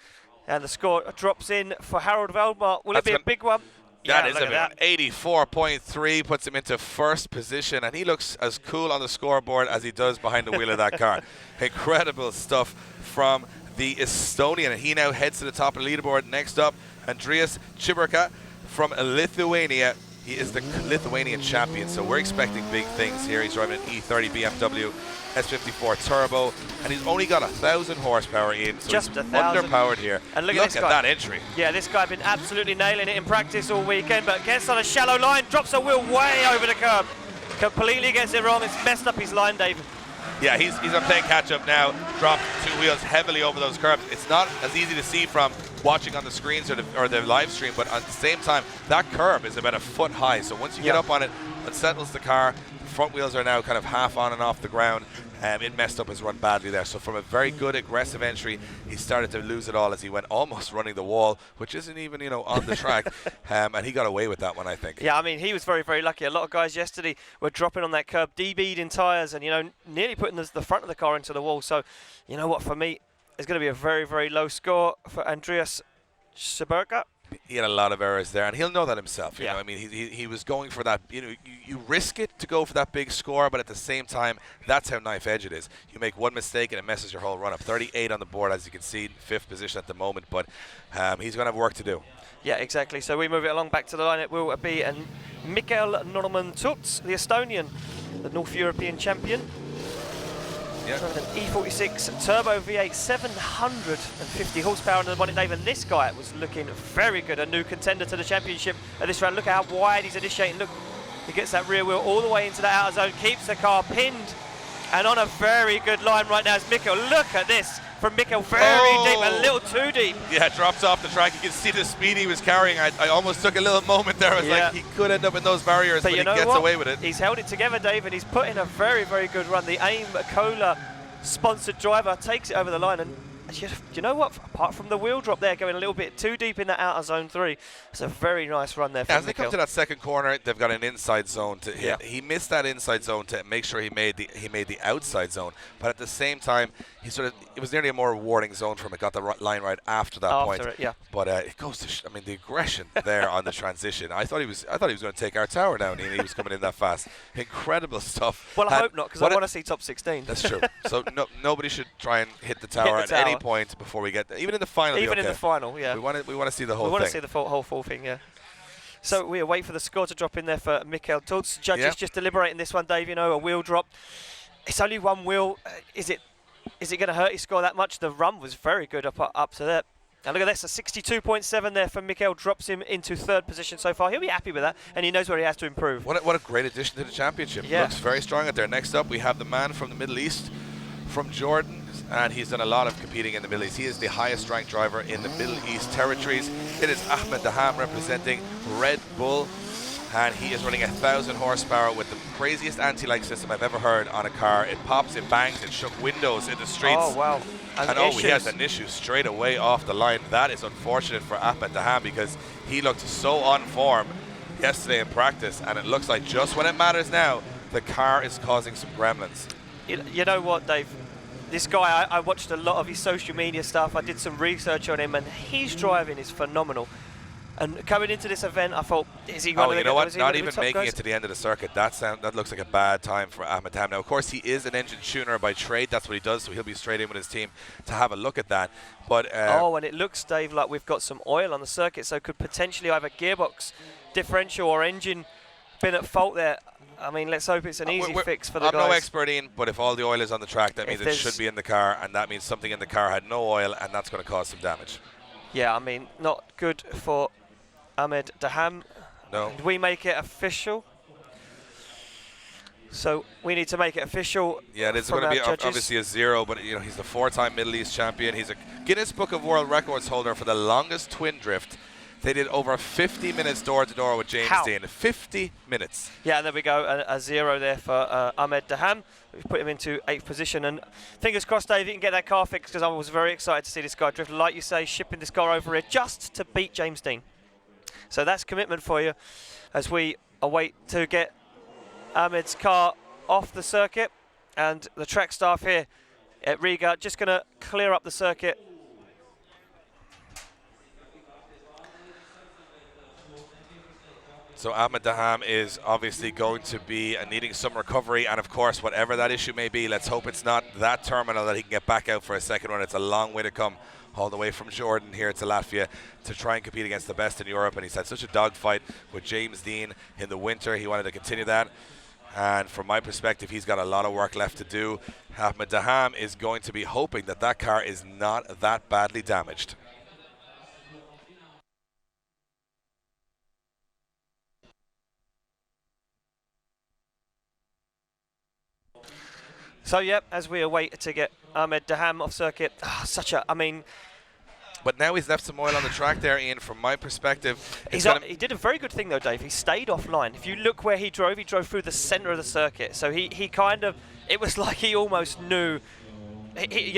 And the score drops in for Harold Valdemar. Will it be a big one? That is a 84.3, puts him into 1st position, and he looks as cool on the scoreboard as he does behind the wheel of that car. Incredible stuff from the Estonian, and he now heads to the top of the leaderboard. Next up, Andrius Chiberka from Lithuania. He is the Lithuanian champion, so we're expecting big things here. He's driving an E30 BMW S54 Turbo, and he's only got 1,000 horsepower in, so just he's 1,000. underpowered here. And look at that entry. Yeah, this guy been absolutely nailing it in practice all weekend, but gets on a shallow line, drops a wheel way over the curb. Completely gets it wrong. It's messed up his line, David. Yeah, he's on playing catch-up now. Dropped 2 wheels heavily over those curbs. It's not as easy to see from watching on the screens or the live stream, but at the same time, that curb is about a foot high. So once you get up on it, it settles the car. The front wheels are now kind of half on and off the ground. It messed up his run badly there. So from a very good aggressive entry, he started to lose it all as he went almost running the wall, which isn't even on the track. And he got away with that one, I think. Yeah, I mean, he was very, very lucky. A lot of guys yesterday were dropping on that curb, DB'd in tyres, and nearly putting the front of the car into the wall. So, you know what? For me, it's going to be a very, very low score for Andreas Schiberka. He had a lot of errors there, and he'll know that himself. You Yeah. know, I mean, he was going for that. You risk it to go for that big score, but at the same time, that's how knife edge it is. You make one mistake and it messes your whole run up. 38 on the board, as you can see, 5th position at the moment, but he's going to have work to do. Yeah, exactly. So we move it along back to the line. It will be Mikael Norman-Tuts, the Estonian, the North European champion. Yeah. Driving an E46 Turbo V8, 750 horsepower under the bonnet, Dave, and this guy was looking very good, a new contender to the championship at this round. Look at how wide he's initiating. Look, he gets that rear wheel all the way into that outer zone, keeps the car pinned, and on a very good line right now is Mikkel. Look at this from Mikkel, very deep, a little too deep. Yeah, drops off the track. You can see the speed he was carrying. I almost took a little moment there. I was like, he could end up in those barriers, but he gets away with it. He's held it together, Dave, and he's put in a very, very good run. The AIM Cola sponsored driver takes it over the line, and you know what? Apart from the wheel drop there, going a little bit too deep in that outer zone 3, it's a very nice run there. Yeah, From as they come to that second corner, they've got an inside zone to hit. Yeah. He missed that inside zone to make sure he made the outside zone. But at the same time, it was nearly a more rewarding zone for him. It got the line right after that point. It, yeah. But it goes to, the aggression there on the transition. I thought he was going to take our tower down, and he was coming in that fast. Incredible stuff. Well, I hope not, because I want to see top 16. That's true. So nobody should try and hit the tower at any point before we get there. Even in the final. Even in the final, yeah. We want to see the whole thing. We want to see the whole full thing, yeah. So we wait for the score to drop in there for Michael Tutz. Judges just deliberating this one, Dave. You know, a wheel drop. It's only one wheel. Is it going to hurt his score that much? The run was very good up to that. Now look at this, a 62.7 there for Michael, drops him into third position so far. He'll be happy with that, and he knows where he has to improve. What a great addition to the championship. Yeah. Looks very strong out there. Next up, we have the man from the Middle East, from Jordan, and he's done a lot of competing in the Middle East. He is the highest ranked driver in the Middle East territories. It is Ahmed Daham representing Red Bull, and he is running 1,000 horsepower with the craziest anti-lag system I've ever heard on a car. It pops, it bangs, it shook windows in the streets. Oh, wow. And he has an issue straight away off the line. That is unfortunate for Ahmed Daham, because he looked so on form yesterday in practice, and it looks like just when it matters now, the car is causing some gremlins. You know what, Dave? This guy, I watched a lot of his social media stuff. I did some research on him, and his driving is phenomenal. And coming into this event, I thought, is he going to you know what? Not even making guys? it to the end of the circuit. That looks like a bad time for Ahmed Daham. Now, of course, he is an engine tuner by trade. That's what he does, so he'll be straight in with his team to have a look at that. But and it looks, Dave, like we've got some oil on the circuit, so could potentially either gearbox, differential, or engine been at fault there. I mean, let's hope it's an easy fix for the guys. I'm no expert, Ian, but if all the oil is on the track, that means it should be in the car, and that means something in the car had no oil, and that's going to cause some damage. Yeah, I mean, not good for Ahmed Daham. No. Did we make it official? So we need to make it official. Yeah, it's going to be obviously a 0, but he's the 4-time Middle East champion. He's a Guinness Book of World Records holder for the longest twin drift. They did over 50 minutes door-to-door with James Dean. 50 minutes. Yeah, there we go. A 0 there for Ahmed Daham. We put him into 8th position. And fingers crossed, Dave, you can get that car fixed, because I was very excited to see this guy drift. Like you say, shipping this car over here just to beat James Dean. So that's commitment for you as we await to get Ahmed's car off the circuit. And the track staff here at Riga just going to clear up the circuit. So Ahmed Daham is obviously going to be needing some recovery, and of course, whatever that issue may be, let's hope it's not that terminal that he can get back out for a second run. It's a long way to come, all the way from Jordan here to Latvia to try and compete against the best in Europe. And he's had such a dogfight with James Dean in the winter. He wanted to continue that. And from my perspective, he's got a lot of work left to do. Ahmed Daham is going to be hoping that that car is not that badly damaged. So, yep, as we await to get Ahmed Daham off circuit, But now he's left some oil on the track there, Ian, from my perspective. He did a very good thing, though, Dave. He stayed offline. If you look where he drove through the centre of the circuit. So he kind of, it was like he almost knew.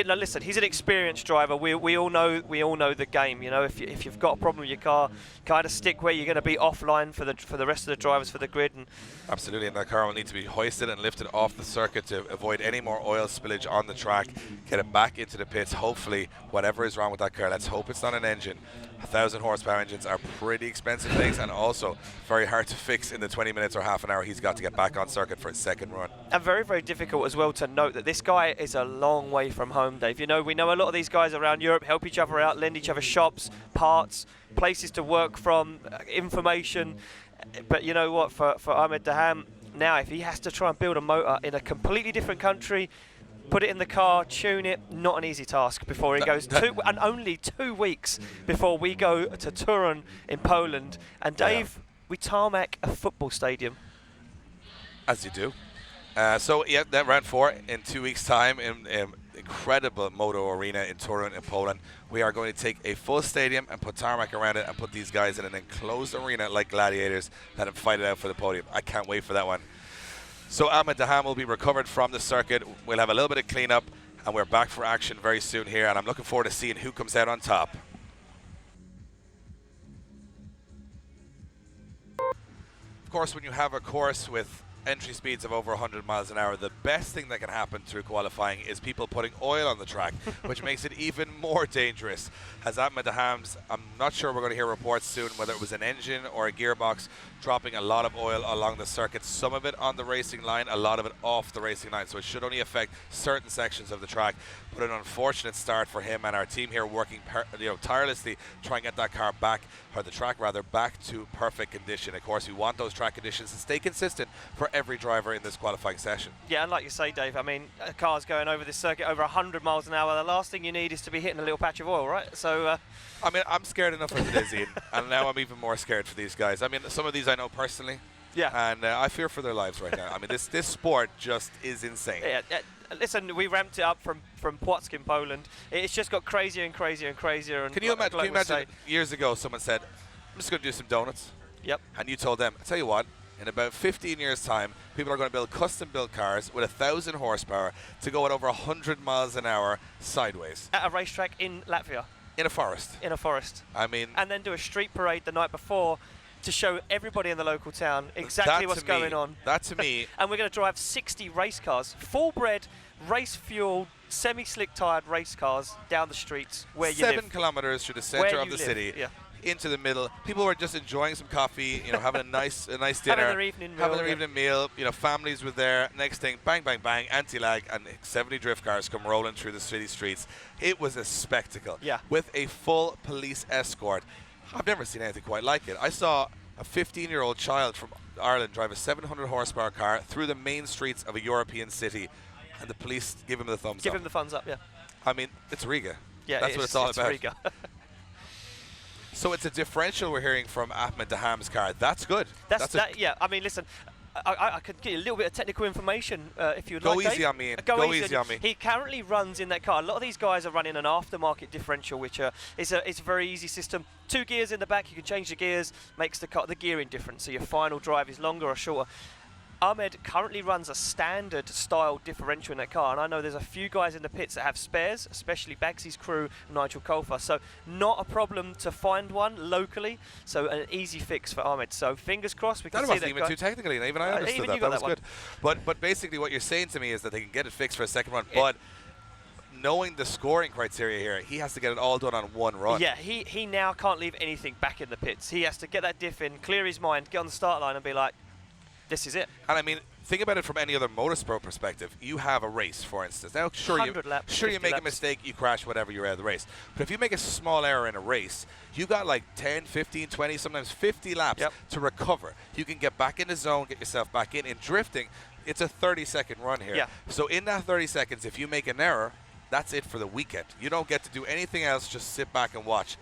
Listen, he's an experienced driver. We all know the game. If you've got a problem with your car, kind of stick where you're going to be offline for the rest of the drivers for the grid. And absolutely, and that car will need to be hoisted and lifted off the circuit to avoid any more oil spillage on the track. Get it back into the pits. Hopefully, whatever is wrong with that car, let's hope it's not an engine. 1,000 horsepower engines are pretty expensive things, and also very hard to fix in the 20 minutes or half an hour he's got to get back on circuit for his second run. And very, very difficult as well to note that this guy is a long way from home, Dave. We know a lot of these guys around Europe help each other out, lend each other shops, parts, places to work from, information. But you know what, for Ahmed Daham, now if he has to try and build a motor in a completely different country, put it in the car, tune it, not an easy task before he goes and only 2 weeks before we go to Turin in Poland. And Dave, we tarmac a football stadium. As you do. So yeah, that round 4 in 2 weeks' time in incredible moto arena in Turin in Poland. We are going to take a full stadium and put tarmac around it and put these guys in an enclosed arena like gladiators, let them fight it out for the podium. I can't wait for that one. So Ahmed Daham will be recovered from the circuit. We'll have a little bit of cleanup, and we're back for action very soon here, and I'm looking forward to seeing who comes out on top. Of course, when you have a course with entry speeds of over 100 miles an hour, the best thing that can happen through qualifying is people putting oil on the track, which makes it even more dangerous. As Ahmed Daham's, I'm not sure we're going to hear reports soon whether it was an engine or a gearbox dropping a lot of oil along the circuit, some of it on the racing line, a lot of it off the racing line, so it should only affect certain sections of the track. But an unfortunate start for him and our team here working tirelessly to try and get that car back, or the track rather, back to perfect condition. Of course, we want those track conditions to stay consistent for every driver in this qualifying session. Yeah, and like you say, Dave, I mean, a car's going over this circuit over 100 miles an hour. The last thing you need is to be hitting a little patch of oil, right? So, I mean, I'm scared enough as it is, Ian, and now I'm even more scared for these guys. I mean, some of these I know personally, and I fear for their lives right now. I mean, this sport just is insane. Yeah, listen, we ramped it up from Płock in Poland. It's just got crazier and crazier and crazier. And can you imagine years ago someone said, I'm just going to do some donuts? Yep. And you told them, I tell you what, in about 15 years' time, people are going to build custom-built cars with 1,000 horsepower to go at over 100 miles an hour sideways. At a racetrack in Latvia. In a forest. In a forest. I mean... And then do a street parade the night before to show everybody in the local town exactly what's going on. That to me... And we're going to drive 60 race cars, full-bred, race-fueled, semi-slick tired race cars down the streets where you live. 7 kilometers through the center of the city. Yeah. Into the middle. People were just enjoying some coffee, having a nice dinner, having their evening meal. Families were there. Next thing, bang, bang, bang, anti-lag, and 70 drift cars come rolling through the city streets. It was a spectacle. Yeah. With a full police escort. I've never seen anything quite like it. I saw a 15-year-old child from Ireland drive a 700 horsepower car through the main streets of a European city, and the police give him the thumbs up. Give him the thumbs up, yeah. I mean, it's Riga. Yeah, that's what it's all about. Riga. So it's a differential we're hearing from Ahmed Daham's car. That's good. Yeah, I mean, listen, I could get you a little bit of technical information if you'd like. Go easy on me. Go easy on me. He currently runs in that car. A lot of these guys are running an aftermarket differential, which is a very easy system. 2 gears in the back. You can change the gears, makes the gearing different, so your final drive is longer or shorter. Ahmed currently runs a standard style differential in that car, and I know there's a few guys in the pits that have spares, especially Bagsy's crew, Nigel Colfer, so not a problem to find one locally, so an easy fix for Ahmed. So fingers crossed we can see that. That wasn't even too technical, even I understood even that was good. But basically what you're saying to me is that they can get it fixed for a second run, but knowing the scoring criteria here, he has to get it all done on one run. Yeah, he now can't leave anything back in the pits. He has to get that diff in, clear his mind, get on the start line and be like, this is it. And I mean, think about it from any other motorsport perspective. You have a race, for instance. Now, sure, you make a mistake, you crash, whatever, you're out of the race. But if you make a small error in a race, you got like 10, 15, 20, sometimes 50 laps to recover. You can get back in the zone, get yourself back in. In drifting, it's a 30-second run here. Yeah. So in that 30 seconds, if you make an error, that's it for the weekend. You don't get to do anything else, just sit back and watch.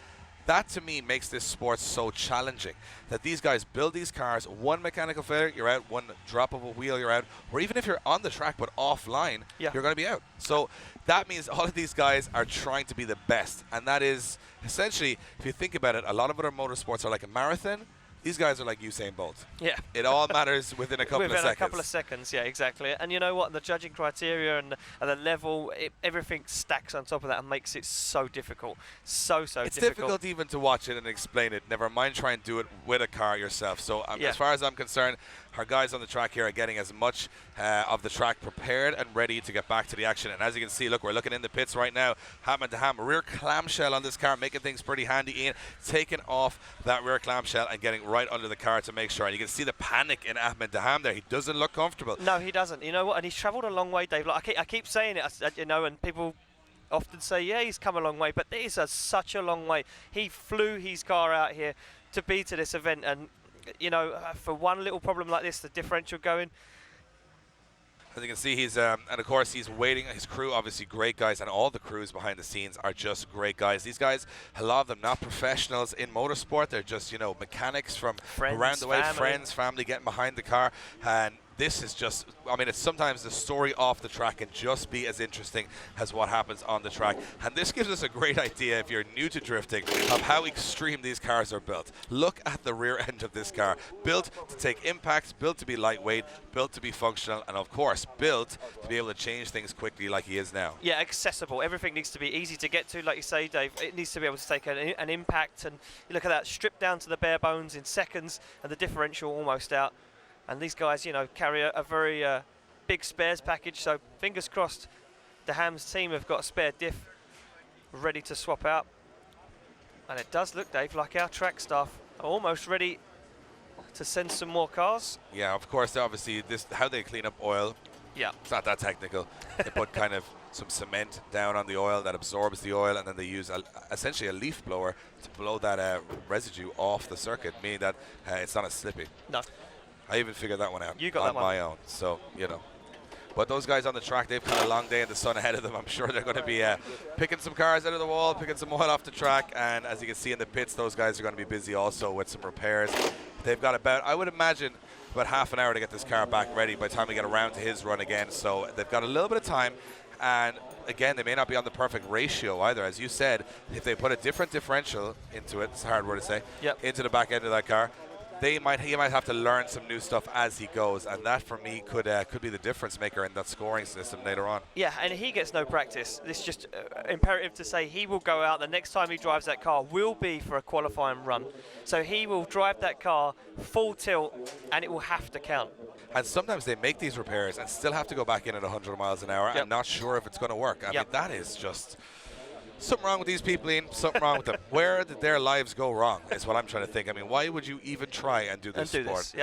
That, to me, makes this sport so challenging, that these guys build these cars, one mechanical failure, you're out, one drop of a wheel, you're out, or even if you're on the track but offline, you're going to be out. So that means all of these guys are trying to be the best, and that is essentially, if you think about it, a lot of other motorsports are like a marathon. These guys are like Usain Bolt. Yeah. It all matters within a couple of seconds. Within a couple of seconds, yeah, exactly. And you know what? The judging criteria and the level, everything stacks on top of that and makes it so difficult. So difficult. It's difficult even to watch it and explain it. Never mind try and do it with a car yourself. So as far as I'm concerned, our guys on the track here are getting as much of the track prepared and ready to get back to the action. And as you can see, look, we're looking in the pits right now. Ahmed Daham, rear clamshell on this car, making things pretty handy. Ian taking off that rear clamshell and getting right under the car to make sure. And you can see the panic in Ahmed Daham there. He doesn't look comfortable. No, he doesn't. You know what? And he's travelled a long way, Dave. Like I keep saying it, and people often say, yeah, he's come a long way, but it is such a long way. He flew his car out here to be to this event, and for one little problem like this, the differential going. As you can see, he's and of course he's waiting. His crew, obviously great guys, and all the crews behind the scenes are just great guys. These guys, a lot of them not professionals in motorsport. They're just mechanics from around the way, friends, family getting behind the car, and this is just, I mean, it's sometimes the story off the track can just be as interesting as what happens on the track. And this gives us a great idea, if you're new to drifting, of how extreme these cars are built. Look at the rear end of this car. Built to take impacts, built to be lightweight, built to be functional, and of course, built to be able to change things quickly like he is now. Yeah, accessible. Everything needs to be easy to get to, like you say, Dave. It needs to be able to take an impact, and you look at that, stripped down to the bare bones in seconds, and the differential almost out. And these guys, you know, carry a very big spares package, so fingers crossed the Hams team have got a spare diff ready to swap out. And it does look, Dave, like our track staff are almost ready to send some more cars. Yeah, of course, obviously, this how they clean up oil. Yeah. It's not that technical. They put kind of some cement down on the oil that absorbs the oil, and then they use essentially a leaf blower to blow that residue off the circuit, meaning that it's not as slippy. No. I even figured that one out You got on that one. my own, so, you know. But those guys on the track, they've got a long day in the sun ahead of them. I'm sure they're going to be picking some cars out of the wall, picking some oil off the track, and as you can see in the pits, those guys are going to be busy also with some repairs. They've got about, I would imagine, about half an hour to get this car back ready by the time we get around to his run again, so they've got a little bit of time. And again, they may not be on the perfect ratio either. As you said, if they put a different differential into it, it's a hard word to say, into the back end of that car, he might have to learn some new stuff as he goes, and that for me could be the difference maker in that scoring system later on. Yeah, and he gets no practice. This is just imperative to say he will go out. The next time he drives that car will be for a qualifying run. So he will drive that car full tilt, and it will have to count. And sometimes they make these repairs and still have to go back in at 100 miles an hour. I'm not sure if it's going to work. I mean, that is just something wrong with these people, Ian. Something wrong with them. Where did their lives go wrong is what I'm trying to think. I mean, why would you even try and do this sport?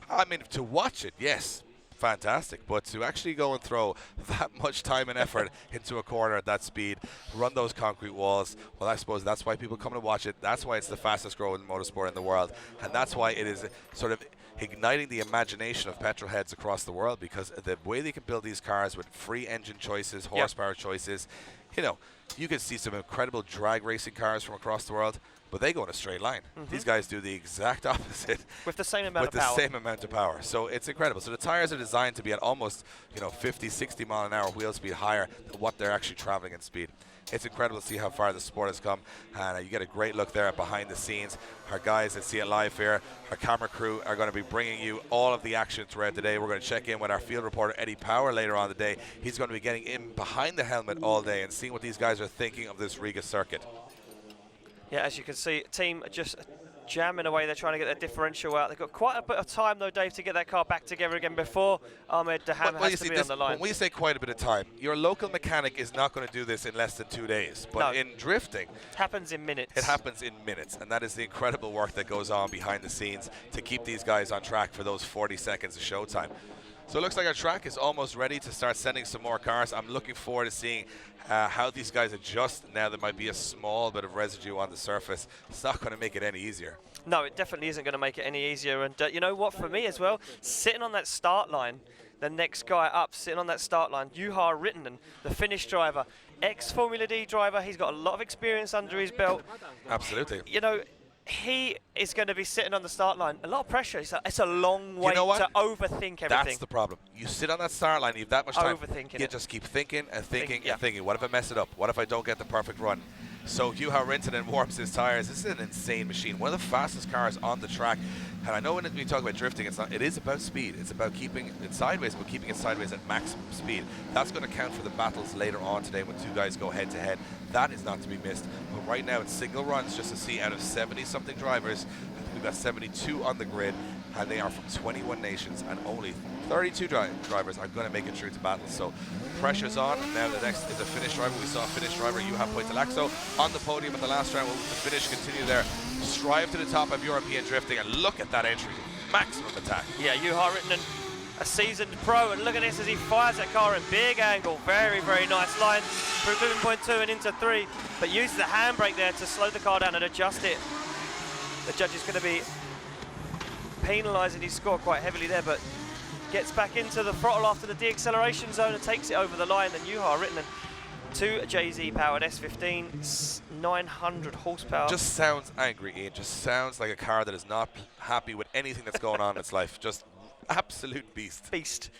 I mean, to watch it, yes, fantastic. But to actually go and throw that much time and effort into a corner at that speed, run those concrete walls, well, I suppose that's why people come to watch it. That's why it's the fastest growing motorsport in the world. And that's why it is sort of igniting the imagination of petrol heads across the world, because the way they can build these cars with free engine choices, horsepower choices, you know, you can see some incredible drag racing cars from across the world, but they go in a straight line. These guys do the exact opposite. With the same amount of power. With the same amount of power. So it's incredible. So the tires are designed to be at almost, 50, 60 mile an hour wheel speed higher than what they're actually traveling in speed. It's incredible to see how far the sport has come, and you get a great look there at behind the scenes. Our guys that see it live here, our camera crew, are going to be bringing you all of the action throughout the day. We're going to check in with our field reporter, Eddie Power, later on the day. He's going to be getting in behind the helmet all day and seeing what these guys are thinking of this Riga circuit. Yeah, as you can see, team just jamming away. They're trying to get their differential out. They've got quite a bit of time, though, Dave, to get that car back together again before Ahmed Daham has to be on the line. When we say quite a bit of time, your local mechanic is not going to do this in less than 2 days. But in drifting, it happens in minutes. It happens in minutes, and that is the incredible work that goes on behind the scenes to keep these guys on track for those 40 seconds of showtime. So it looks like our track is almost ready to start sending some more cars. I'm looking forward to seeing how these guys adjust now. There might be a small bit of residue on the surface. It's not going to make it any easier. No, it definitely isn't going to make it any easier. And you know what, for me as well, sitting on that start line, the next guy up sitting on that start line, Juha Rittinen, the Finnish driver, ex-Formula D driver. He's got a lot of experience under his belt. Absolutely. You know, he is going to be sitting on the start line. A lot of pressure. It's a long way to overthink everything. That's the problem. You sit on that start line, you have that much time. Overthinking you just keep thinking and thinking and thinking. What if I mess it up? What if I don't get the perfect run? So Juha Rintanen warms his tires. This is an insane machine. One of the fastest cars on the track. And I know when we talk about drifting, it is about speed. It's about keeping it sideways, but keeping it sideways at maximum speed. That's going to count for the battles later on today when two guys go head to head. That is not to be missed. But right now it's single runs just to see out of 70-something drivers. We've got 72 on the grid, and they are from 21 nations, and only 32 drivers are going to make it through to battle. So pressure's on. Now the next is a Finnish driver. We saw a Finnish driver, Juha Poitalaxo, on the podium at the last round. Will the Finnish continue their strive to the top of European drifting? And look at that entry. Maximum attack. Yeah, Juha Rittinen, a seasoned pro, and look at this as he fires that car in big angle. Very, very nice line through moving point 2 and into 3, but uses the handbrake there to slow the car down and adjust it. The judge is going to be penalising his score quite heavily there, but gets back into the throttle after the deacceleration zone and takes it over the line. And Juha Rittinen, 2 JZ powered S15, 900 horsepower. Just sounds angry, Ian. Just sounds like a car that is not happy with anything that's going on in its life. Just Absolute beast. Beast.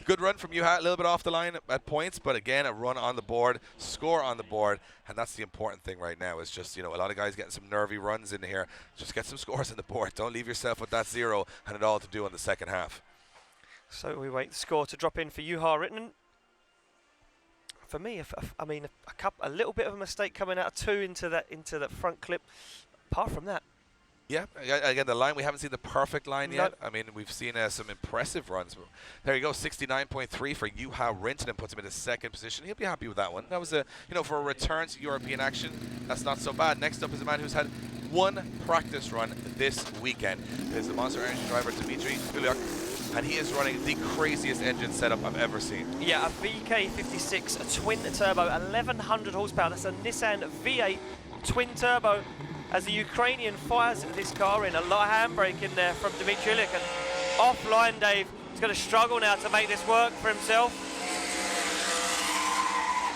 Good run from Juha, a little bit off the line at points, but again, a run on the board, score on the board, and that's the important thing right now is just, a lot of guys getting some nervy runs in here. Just get some scores on the board. Don't leave yourself with that 0 and it all to do in the second half. So we wait the score to drop in for Juha Rittinen. For me, a little bit of a mistake coming out of 2 into that front clip. Apart from that, yeah, again, the line, we haven't seen the perfect line yet. I mean, we've seen some impressive runs. There you go, 69.3 for Juha Rittinen, puts him in his second position. He'll be happy with that one. That was, for a return to European action, that's not so bad. Next up is a man who's had 1 practice run this weekend. It is the Monster Energy driver, Dmitry Uliak, and he is running the craziest engine setup I've ever seen. Yeah, a VK56, a twin turbo, 1100 horsepower. That's a Nissan V8 twin turbo. As the Ukrainian fires this car in, a lot of handbrake in there from Dmitry Uliak, and offline Dave is going to struggle now to make this work for himself.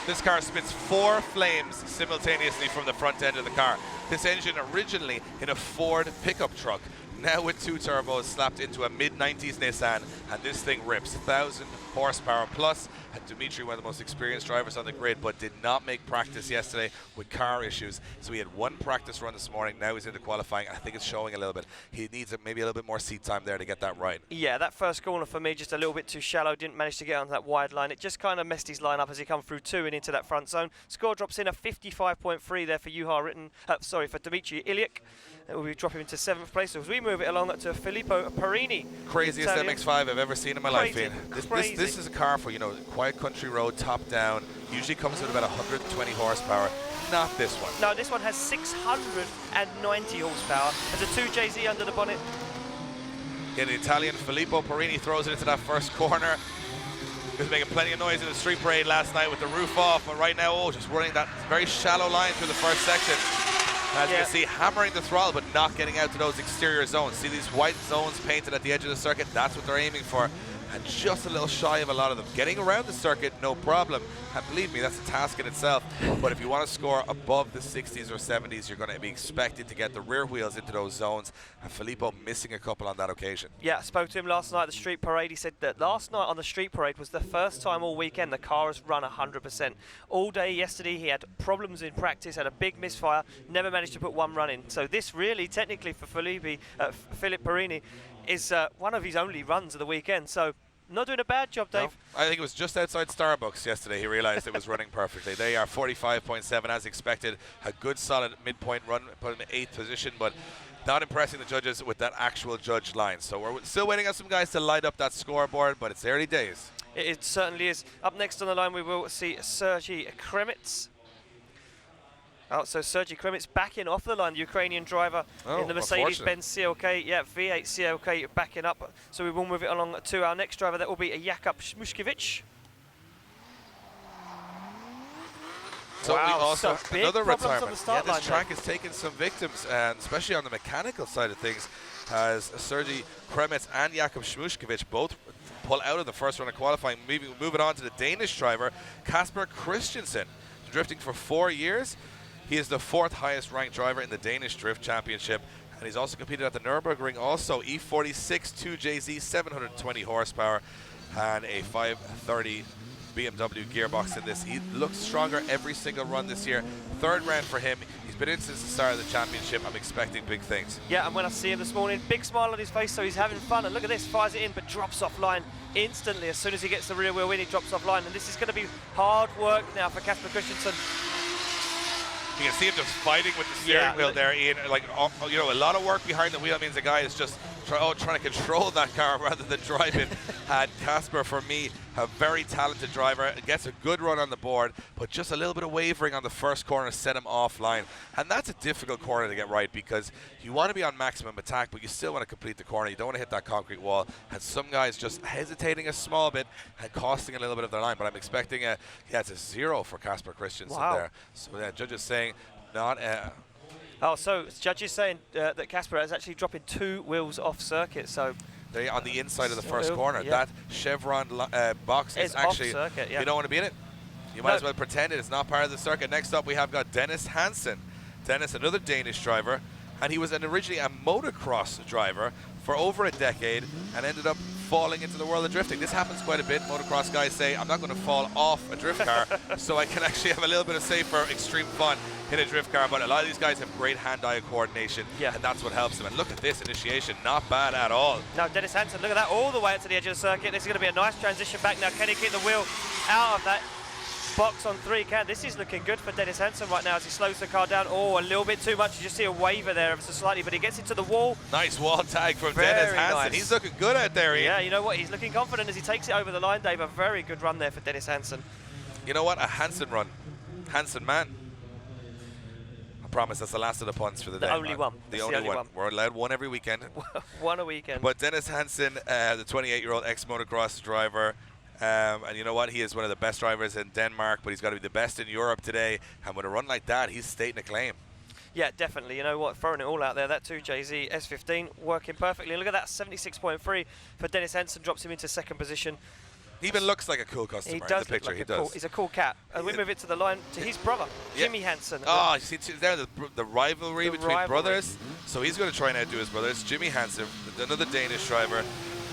This car spits 4 flames simultaneously from the front end of the car. This engine originally in a Ford pickup truck, now with 2 turbos slapped into a mid-90s Nissan, and this thing rips 1,000 horsepower plus. And Dmitry, one of the most experienced drivers on the grid, but did not make practice yesterday with car issues. So he had 1 practice run this morning. Now he's into qualifying. I think it's showing a little bit. He needs maybe a little bit more seat time there to get that right. Yeah, that first corner for me just a little bit too shallow. Didn't manage to get onto that wide line. It just kind of messed his line up as he come through 2 and into that front zone. Score drops in a 55.3 there for Juha Rittinen. For Dmitry Uliak. We'll be dropping into 7th place. So as we move it along to Filippo Perini. Craziest Italian. MX-5 I've ever seen in my life, Ian. This is a car for, quiet country road, top down. Usually comes with about 120 horsepower. Not this one. No, this one has 690 horsepower. There's a 2JZ under the bonnet. Yeah, the Italian Filippo Perini throws it into that first corner. He was making plenty of noise in the street parade last night with the roof off, but right now, just running that very shallow line through the first section. As you can see, hammering the throttle, but not getting out to those exterior zones. See these white zones painted at the edge of the circuit? That's what they're aiming for. And just a little shy of a lot of them. Getting around the circuit, no problem. And believe me, that's a task in itself. But if you want to score above the 60s or 70s, you're going to be expected to get the rear wheels into those zones. And Filippo missing a couple on that occasion. Yeah, I spoke to him last night at the street parade. He said that last night on the street parade was the first time all weekend the car has run 100%. All day yesterday he had problems in practice, had a big misfire, never managed to put 1 run in. So this really, technically for Philip Perini, is one of his only runs of the weekend. So not doing a bad job, Dave. No, I think it was just outside Starbucks yesterday. He realized it was running perfectly. They are 45.7 as expected. A good solid midpoint run, put in 8th position, but not impressing the judges with that actual judge line. So we're still waiting on some guys to light up that scoreboard, but it's early days. It certainly is. Up next on the line we will see Sergei Kremitz. Oh, so Sergei Kremitz backing off the line, the Ukrainian driver in the Mercedes-Benz CLK. Yeah, V8 CLK backing up. So we will move it along to our next driver. That will be Jakub Shmushkevich. So wow, we also another retirement. This track has taken some victims, and especially on the mechanical side of things, as Sergei Kremitz and Jakub Shmushkevich both pull out of the first round of qualifying, moving on to the Danish driver, Kasper Christensen, drifting for 4 years. He is the 4th highest ranked driver in the Danish Drift Championship, and he's also competed at the Nürburgring also. E46 2JZ, 720 horsepower, and a 530 BMW gearbox in this. He looks stronger every single run this year. 3rd round for him. He's been in since the start of the championship. I'm expecting big things. Yeah, and when I see him this morning, big smile on his face, so he's having fun. And look at this, fires it in, but drops off line instantly. As soon as he gets the rear wheel win, he drops off line. And this is going to be hard work now for Kasper Christensen. You can see him just fighting with the steering wheel there, Ian. Like, a lot of work behind the wheel means the guy is just trying to control that car rather than drive it. And Kasper, for me, a very talented driver, gets a good run on the board, but just a little bit of wavering on the first corner set him offline. And that's a difficult corner to get right, because you want to be on maximum attack, but you still want to complete the corner. You don't want to hit that concrete wall. And some guys just hesitating a small bit and costing a little bit of their line. But I'm expecting it's a 0 for Kasper Christensen there. So judges saying not. Oh, so judges saying that Kasper is actually dropping 2 wheels off circuit. So they on the inside of the first corner. That chevron box is actually off circuit. You don't want to be in it. You might as well pretend it's not part of the circuit. Next up, we have got Dennis Hansen. Dennis, another Danish driver, and he was originally a motocross driver for over a decade and ended up falling into the world of drifting. This happens quite a bit. Motocross guys say, I'm not going to fall off a drift car, so I can actually have a little bit of safer, extreme fun in a drift car. But a lot of these guys have great hand-eye coordination, and that's what helps them. And look at this initiation, not bad at all. Now Dennis Hansen, look at that, all the way up to the edge of the circuit. This is going to be a nice transition back now. Can he keep the wheel out of that box on 3? This is looking good for Dennis Hansen right now as he slows the car down. Oh, a little bit too much. You just see a waver there ever so slightly, but he gets into the wall. Nice wall tag from Dennis Hansen. Nice. He's looking good out there, Ian. Yeah, you know what? He's looking confident as he takes it over the line, Dave. A very good run there for Dennis Hansen. You know what? A Hansen run. Hansen man. I promise that's the last of the puns for the day. The only one. The only one. We're allowed one every weekend. One a weekend. But Dennis Hansen, the 28-year-old ex-motocross driver, and you know what? He is one of the best drivers in Denmark, but he's got to be the best in Europe today. And with a run like that, he's stating a claim. Yeah, definitely. You know what? Throwing it all out there. That 2JZ S15 working perfectly. And look at that, 76.3 for Dennis Hansen. Drops him into second position. He even looks like a cool customer He in does the picture. Look like He does. He's a cool cat. And we move it to the line to his brother, Jimmy Hansen. Oh, you see there the rivalry between brothers. So he's going to try and outdo his brothers. Jimmy Hansen, another Danish driver,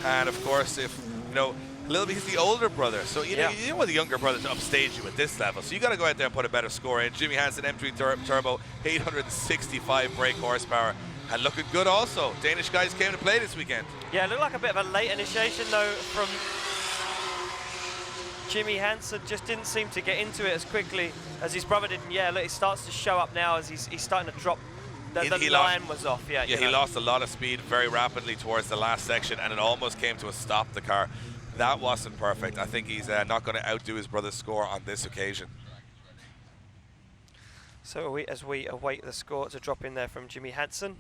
and of course, if you know, a little bit, he's the older brother. So you know what the younger brother to upstage you at this level. So you got to go out there and put a better score in. Jimmy Hansen M3 Turbo, 865 brake horsepower. And looking good also. Danish guys came to play this weekend. Yeah, it looked like a bit of a late initiation though from Jimmy Hansen. Just didn't seem to get into it as quickly as his brother did. And yeah, look, it starts to show up now as he's starting to drop. The line was off, Yeah, he lost a lot of speed very rapidly towards the last section, and it almost came to a stop the car. That wasn't perfect. I think he's not going to outdo his brother's score on this occasion. So as we await the score to drop in there from Jimmy Hansen.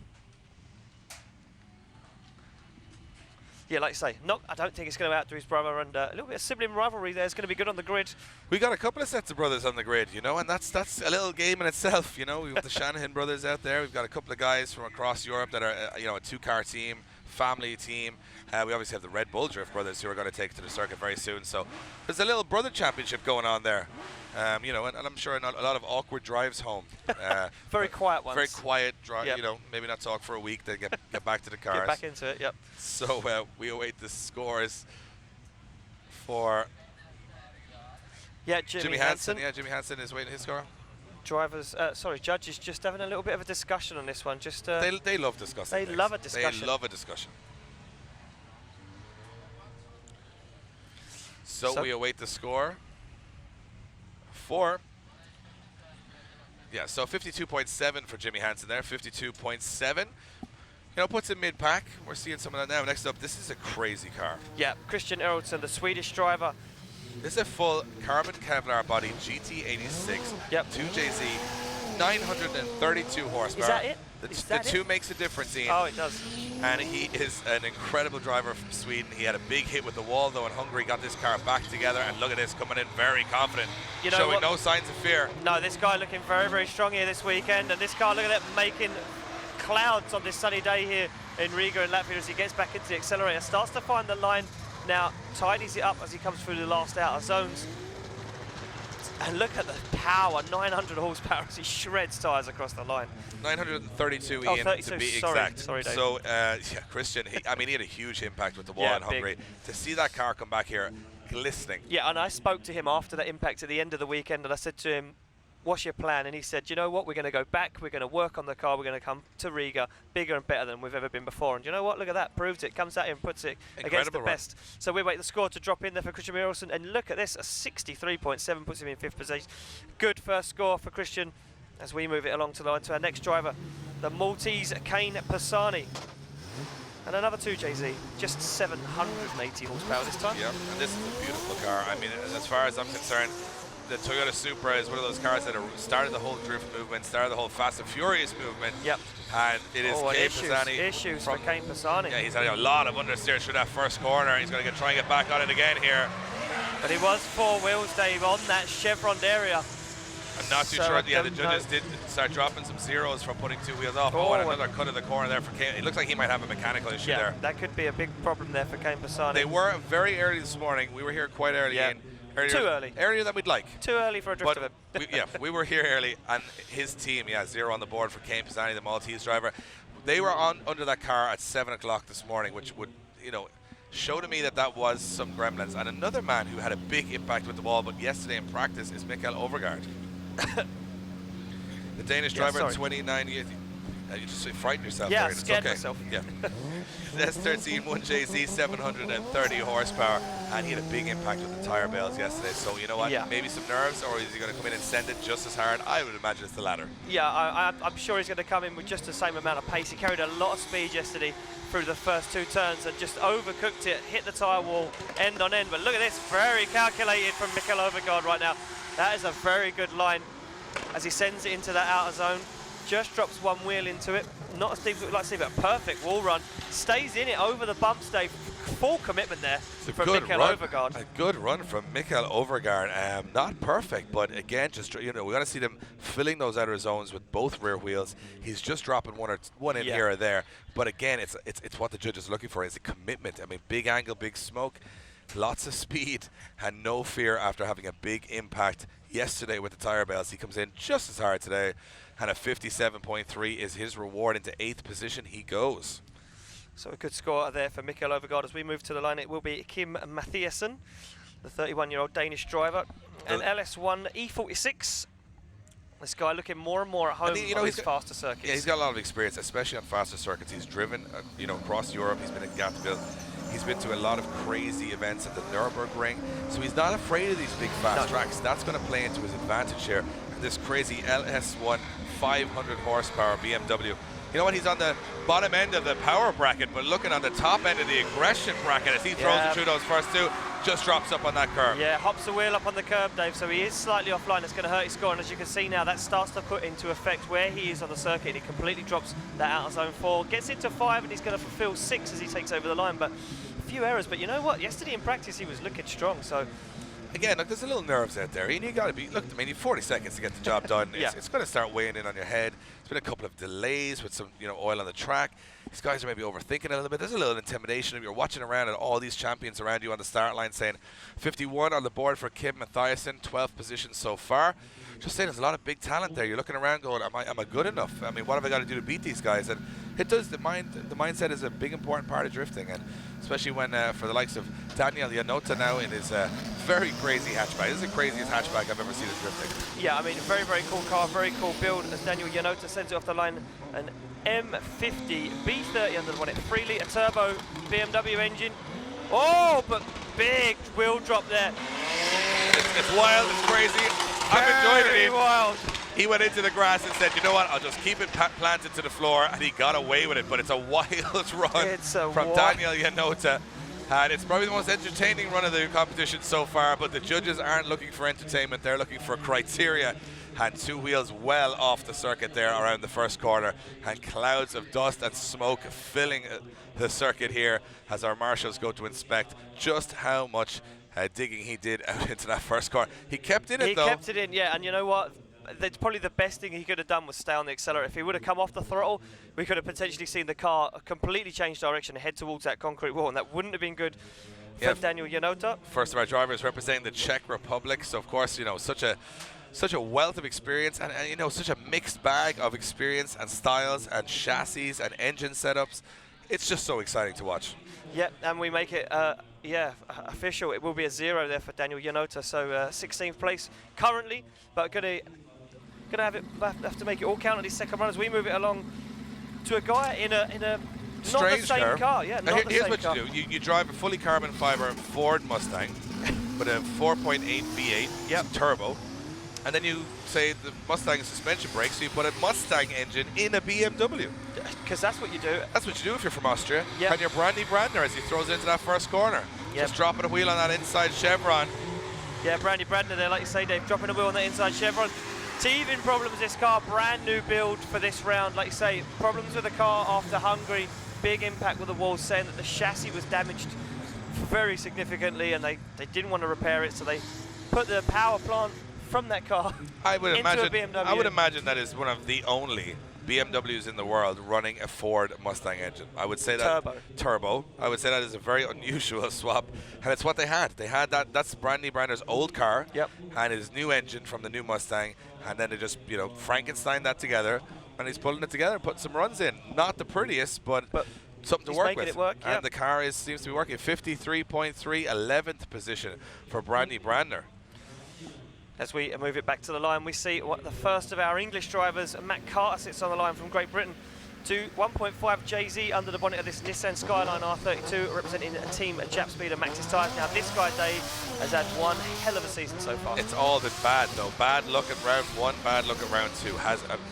Yeah, like I say, I don't think it's going to outdo his brother, and a little bit of sibling rivalry there is going to be good on the grid. We got a couple of sets of brothers on the grid, you know, and that's a little game in itself, you know. We've got the Shanahan brothers out there. We've got a couple of guys from across Europe that are, you know, a two-car team, family team. We obviously have the Red Bull Drift brothers who are going to take to the circuit very soon. So there's a little brother championship going on there, you know, and I'm sure a lot of awkward drives home. Very quiet ones. Very quiet drive, you know, maybe not talk for a week, then get back to the cars. Get back into it, yep. So we await the scores for Jimmy Hansen. Yeah, Jimmy Hansen is waiting his score. Judges just having a little bit of a discussion on this one. Just they love discussing. They love a discussion. They love a discussion. So we await the score for, so 52.7 for Jimmy Hansen there, 52.7. You know, puts him mid-pack. We're seeing some of that now. Next up, this is a crazy car. Yeah, Christian Eriksen, the Swedish driver. This is a full carbon Kevlar body GT86 2JZ, 932 horsepower. Is that it? The two makes a difference, Ian. Oh, it does. And he is an incredible driver from Sweden. He had a big hit with the wall, though, in Hungary, got this car back together, and look at this, coming in very confident, showing no signs of fear. No, this guy looking very, very strong here this weekend, and this car, look at that, making clouds on this sunny day here in Riga in Latvia as he gets back into the accelerator, starts to find the line now, tidies it up as he comes through the last outer zones. And look at the power, 900 horsepower as he shreds tyres across the line. 932, Ian, 32, to be sorry, exact. sorry, Dave. So, Christian, he had a huge impact with the wall in Hungary. To see that car come back here glistening. Yeah, and I spoke to him after that impact at the end of the weekend, and I said to him, what's your plan? And he said, you know what, we're going to go back, we're going to work on the car, we're going to come to Riga bigger and better than we've ever been before. And you know what, look at that, proves it, comes out here and puts it against the best. So we wait the score to drop in there for Christian Eriksen, and look at this, a 63.7 puts him in 5th position. Good first score for Christian as we move it along to the line to our next driver, the Maltese Kane Pisani. And another 2JZ, just 780 horsepower this time. Yep, and this is a beautiful car. I mean, as far as I'm concerned, the Toyota Supra is one of those cars that started the whole drift movement, started the whole Fast and Furious movement. Yep. And it is Kane Pisani. Issues for Kane Pisani. Yeah, he's had a lot of understeer through that first corner. He's going to try and get back on it again here. But he was 4 wheels, Dave, on that chevron area. I'm not too sure. Yeah, the judges did start dropping some zeros from putting 2 wheels off. Oh, and another cut of the corner there for Kane. It looks like he might have a mechanical issue there. That could be a big problem there for Kane Pisani. They were very early this morning. We were here quite early. Too early. Earlier than we'd like. Too early for a drift of him. we were here early, and his team, 0 on the board for Kane Pisani, the Maltese driver. They were under that car at 7 o'clock this morning, which would, you know, show to me that that was some gremlins. And another man who had a big impact with the wall, but yesterday in practice, is Mikael Overgaard. The Danish driver, 29 years. You just frightened yourself there. It's scared okay. myself. Yeah. S13 1JZ, 730 horsepower, and he had a big impact with the tire bales yesterday. So you know what? Maybe some nerves, or is he going to come in and send it just as hard? I would imagine it's the latter. Yeah, I'm sure he's going to come in with just the same amount of pace. He carried a lot of speed yesterday through the first 2 turns and just overcooked it, hit the tyre wall end on end. But look at this, very calculated from Mikael Overgaard right now. That is a very good line as he sends it into that outer zone. Just drops one wheel into it. Not as deep as we'd like to see, but a perfect wall run. Stays in it over the bumps, Dave. Full commitment there from Mikael Overgaard. A good run from Mikael Overgaard. Not perfect, but again, just we got to see them filling those outer zones with both rear wheels. He's just dropping one in here or there. But again, it's what the judge is looking for. Is a commitment. I mean, big angle, big smoke, lots of speed, and no fear after having a big impact yesterday with the tire bales. He comes in just as hard today. And a 57.3 is his reward. Into 8th position he goes. So a good score there for Mikael Overgaard. As we move to the line, it will be Kim Mathiasen, the 31-year-old Danish driver. And LS1 E46. This guy looking more and more at home on these faster circuits. Yeah, he's got a lot of experience, especially on faster circuits. He's driven, across Europe. He's been at Gatwick. He's been to a lot of crazy events at the Nürburgring. So he's not afraid of these big fast tracks. That's going to play into his advantage here. This crazy LS1 500 horsepower BMW. You know what? He's on the bottom end of the power bracket, but looking on the top end of the aggression bracket as he throws it through those first 2, just drops up on that curve. Yeah, hops the wheel up on the curb, Dave, so he is slightly offline. It's going to hurt his score, and as you can see now, that starts to put into effect where he is on the circuit. He completely drops that out of zone 4, gets into 5, and he's going to fulfill 6 as he takes over the line, but a few errors. But you know what? Yesterday in practice, he was looking strong, so... Again, look, there's a little nerves out there. You got to be, look, I mean, you have 40 seconds to get the job done. It's going to start weighing in on your head. There's been a couple of delays with some, oil on the track. These guys are maybe overthinking a little bit. There's a little intimidation. If you're watching around at all these champions around you on the start line saying 51 on the board for Kim Mathiasen, 12th position so far. Just saying there's a lot of big talent there. You're looking around going, am I good enough? I mean, what have I got to do to beat these guys? And it does, the mindset is a big important part of drifting, and especially when for the likes of Daniel Janota now in his very crazy hatchback. This is the craziest hatchback I've ever seen in drifting. Yeah, I mean, very, very cool car, very cool build as Daniel Janota sends it off the line. An M50 B30 under the bonnet, 3-litre turbo BMW engine. Oh, but big wheel drop there. It's wild, it's crazy. I've enjoyed it. Wild. He went into the grass and said, you know what, I'll just keep it planted to the floor, and he got away with it. But it's a wild run from Daniel Janota. And it's probably the most entertaining run of the competition so far, but the judges aren't looking for entertainment, they're looking for criteria. And 2 wheels well off the circuit there around the first corner, and clouds of dust and smoke filling the circuit here as our marshals go to inspect just how much digging he did out into that first corner. He kept it in though. He kept it in, yeah, and you know what? That's probably the best thing he could have done was stay on the accelerator. If he would have come off the throttle, we could have potentially seen the car completely change direction and head towards that concrete wall, and that wouldn't have been good for Daniel Janota. First of our drivers representing the Czech Republic, so of course, such a wealth of experience and such a mixed bag of experience and styles and chassis and engine setups. It's just so exciting to watch. Yeah, and we make it official. It will be a 0 there for Daniel Janota, so 16th place currently, but gonna have to make it all count on his second run as we move it along to a guy in a not the same car. Yeah, not the here's same what car. you do. You drive a fully carbon fiber Ford Mustang with a 4.8 V8 turbo, and then you say the Mustang suspension brakes, so you put a Mustang engine in a BMW. Because that's what you do. That's what you do if you're from Austria. Yep. And your Brandy Brandner as he throws into that first corner. Yep. Just dropping a wheel on that inside chevron. Yeah, Brandy Brandner there, like you say, Dave, dropping a wheel on that inside chevron. Teething problems this car, brand new build for this round. Like you say, problems with the car after Hungary, big impact with the walls, saying that the chassis was damaged very significantly and they didn't want to repair it, so they put the power plant from that car into a BMW. I would imagine that is one of the only BMWs in the world running a Ford Mustang engine. I would say that turbo. I would say that is a very unusual swap, and it's what they had. They had that. That's Brandy Brander's old car and his new engine from the new Mustang, and then they just Frankenstein that together, and he's pulling it together, putting some runs in. Not the prettiest, but something to He's work making with. it work, And yep. the car seems to be working. 53.3, 11th position for Brandy Brandner. As we move it back to the line, we see what the first of our English drivers, Matt Carter, sits on the line from Great Britain. To 1.5 JZ under the bonnet of this Nissan Skyline R32, representing a team Jap Speed and Maxxis tyres. Now this guy, Dave, has had one hell of a season so far. It's all been bad though. Bad luck at round 1, bad luck at round 2.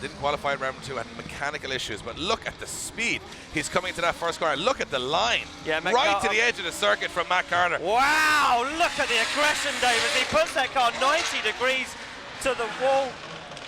Didn't qualify in round 2, had mechanical issues, but look at the speed. He's coming to that first corner. Look at the line. Yeah, Matt right Carter. to the edge of the circuit from Matt Carter. Wow, look at the aggression, Dave, as he puts that car 90 degrees to the wall.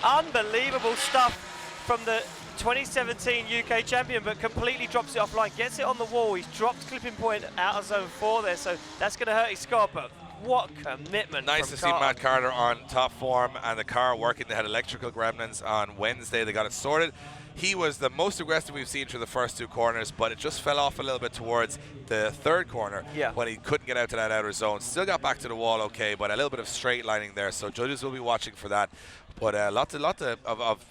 Unbelievable stuff from the 2017 UK champion, but completely drops it offline, gets it on the wall. He's dropped clipping point out of zone 4 there, so that's going to hurt his score, but what commitment. Nice from to Carter. see Matt Carter on top form and the car working. They had electrical gremlins on Wednesday. They got it sorted. He was the most aggressive we've seen through the first 2 corners, but it just fell off a little bit towards the 3rd corner when he couldn't get out to that outer zone. Still got back to the wall okay, but a little bit of straight lining there, so judges will be watching for that. But lots of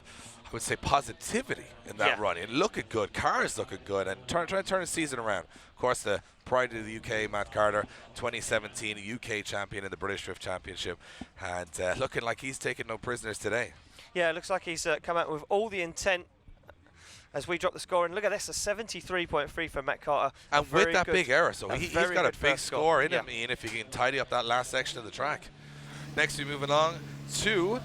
I would say positivity in that run. It looked good. Car is looking good, and trying to turn the season around. Of course, the pride of the UK, Matt Carter, 2017 UK champion in the British Drift Championship, and looking like he's taking no prisoners today. Yeah, it looks like he's come out with all the intent as we drop the score. And look at this, a 73.3 for Matt Carter. And with that big error, so he's got a big score in him, Ian, if he can tidy up that last section of the track. Next, we move along to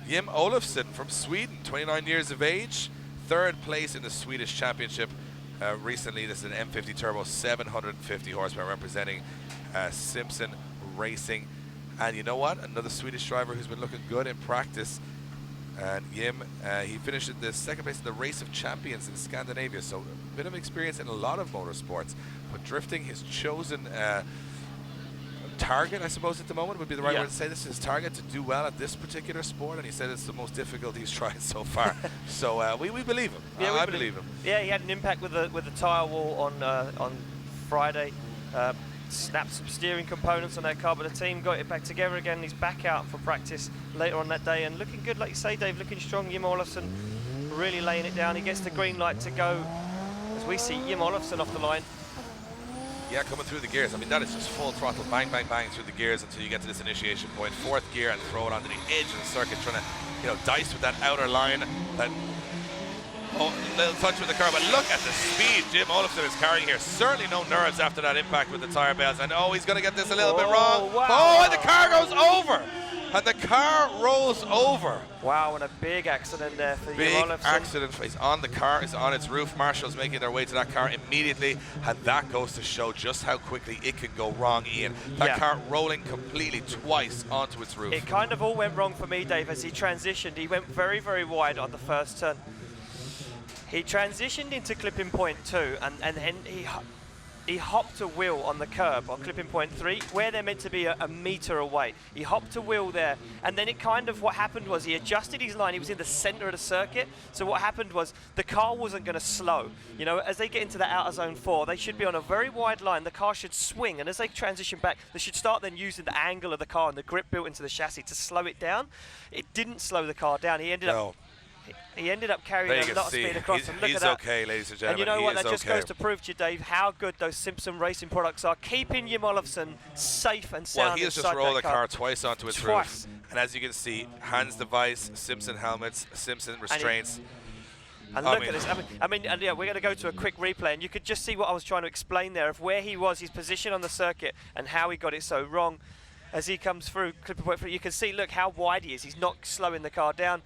Jim Olofsson from Sweden, 29 years of age, 3rd place in the Swedish Championship recently. This is an M50 Turbo, 750 horsepower, representing Simpson Racing. And you know what? Another Swedish driver who's been looking good in practice. And Jim, he finished in the 2nd place in the Race of Champions in Scandinavia, so a bit of experience in a lot of motorsports. But drifting, his chosen target, I suppose, at the moment would be the right word to say. This is his target, to do well at this particular sport, and he said it's the most difficult he's tried so far. So we believe him. Yeah, I believe him. Yeah, he had an impact with the tyre wall on Friday. Snapped some steering components on that car, but the team got it back together again. He's back out for practice later on that day, and looking good, like you say, Dave, looking strong. Jim Olofsson really laying it down. He gets the green light to go as we see Jim Olofsson off the line. Yeah, coming through the gears. I mean, that is just full throttle, bang, bang, bang through the gears until you get to this initiation point. 4th gear and throw it onto the edge of the circuit, trying to, dice with that outer line. That little touch with the car, but look at the speed Jim Olofsson is carrying here. Certainly no nerves after that impact with the tire bells. And he's going to get this a little bit wrong. Wow. And the car goes over. And the car rolls over. Wow, and a big accident there for Big Jim Olofsson. accident. He's on the car, is on its roof. Marshall's making their way to that car immediately, and that goes to show just how quickly it can go wrong, Ian. That car rolling completely twice onto its roof. It kind of all went wrong for me, Dave, as he transitioned. He went very, very wide on the first turn. He transitioned into clipping point 2, and then he hopped a wheel on the curb on clipping point 3, where they're meant to be a metre away. He hopped a wheel there, and then what happened was he adjusted his line. He was in the centre of the circuit, so what happened was the car wasn't going to slow. As they get into the outer zone 4, they should be on a very wide line. The car should swing, and as they transition back, they should start then using the angle of the car and the grip built into the chassis to slow it down. It didn't slow the car down. He ended up carrying a lot of speed across. And look he's at that. okay, ladies and gentlemen. And you know what? That just okay. goes to prove to you, Dave, how good those Simpson Racing products are, keeping Jim Olofsson safe and sound. Well, he has just rolled the car twice onto its roof. And as you can see, Hans device, Simpson helmets, Simpson restraints. And look at this. And yeah, we're going to go to a quick replay, and you could just see what I was trying to explain there of where he was, his position on the circuit, and how he got it so wrong. As he comes through, you can see, look how wide he is. He's not slowing the car down.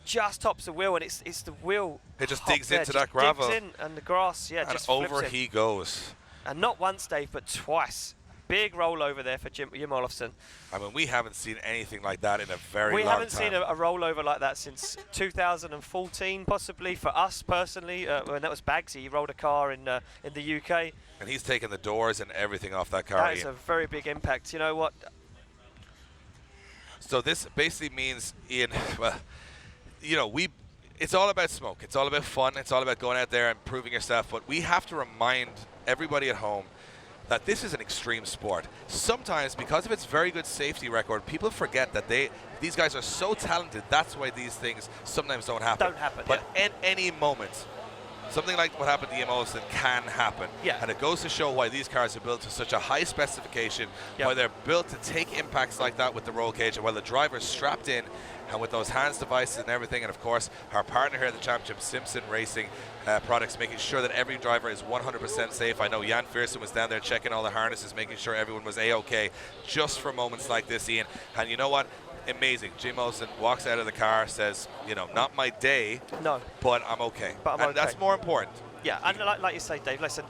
Just tops the wheel, and it's the wheel. It just digs into that gravel. Digs in, and the grass, and just over flips he goes. And not once, Dave, but twice. Big rollover there for Jim Olofsson. I mean, we haven't seen anything like that in a very long time. We haven't seen a rollover like that since 2014, possibly, for us personally. When that was Bagsy, he rolled a car in the UK. And he's taken the doors and everything off that car. That is a very big impact. You know what? So this basically means, Ian, well, it's all about smoke. It's all about fun. It's all about going out there and proving yourself. But we have to remind everybody at home that this is an extreme sport. Sometimes, because of its very good safety record, people forget that these guys are so talented. That's why these things sometimes don't happen. Don't happen. But at any moment, something like what happened to Jim Olsen can happen. Yeah. And it goes to show why these cars are built to such a high specification, why they're built to take impacts like that with the roll cage, and while the driver's strapped in and with those hands devices and everything, and of course our partner here at the championship, Simpson Racing Products, making sure that every driver is 100% safe. I know Jan Fearson was down there checking all the harnesses, making sure everyone was A-OK just for moments like this, Ian. And you know what? Amazing. Jim Olsen walks out of the car, says, you know, not my day, No. but I'm okay. But I'm and okay. that's more important. Yeah, and like you say, Dave, listen,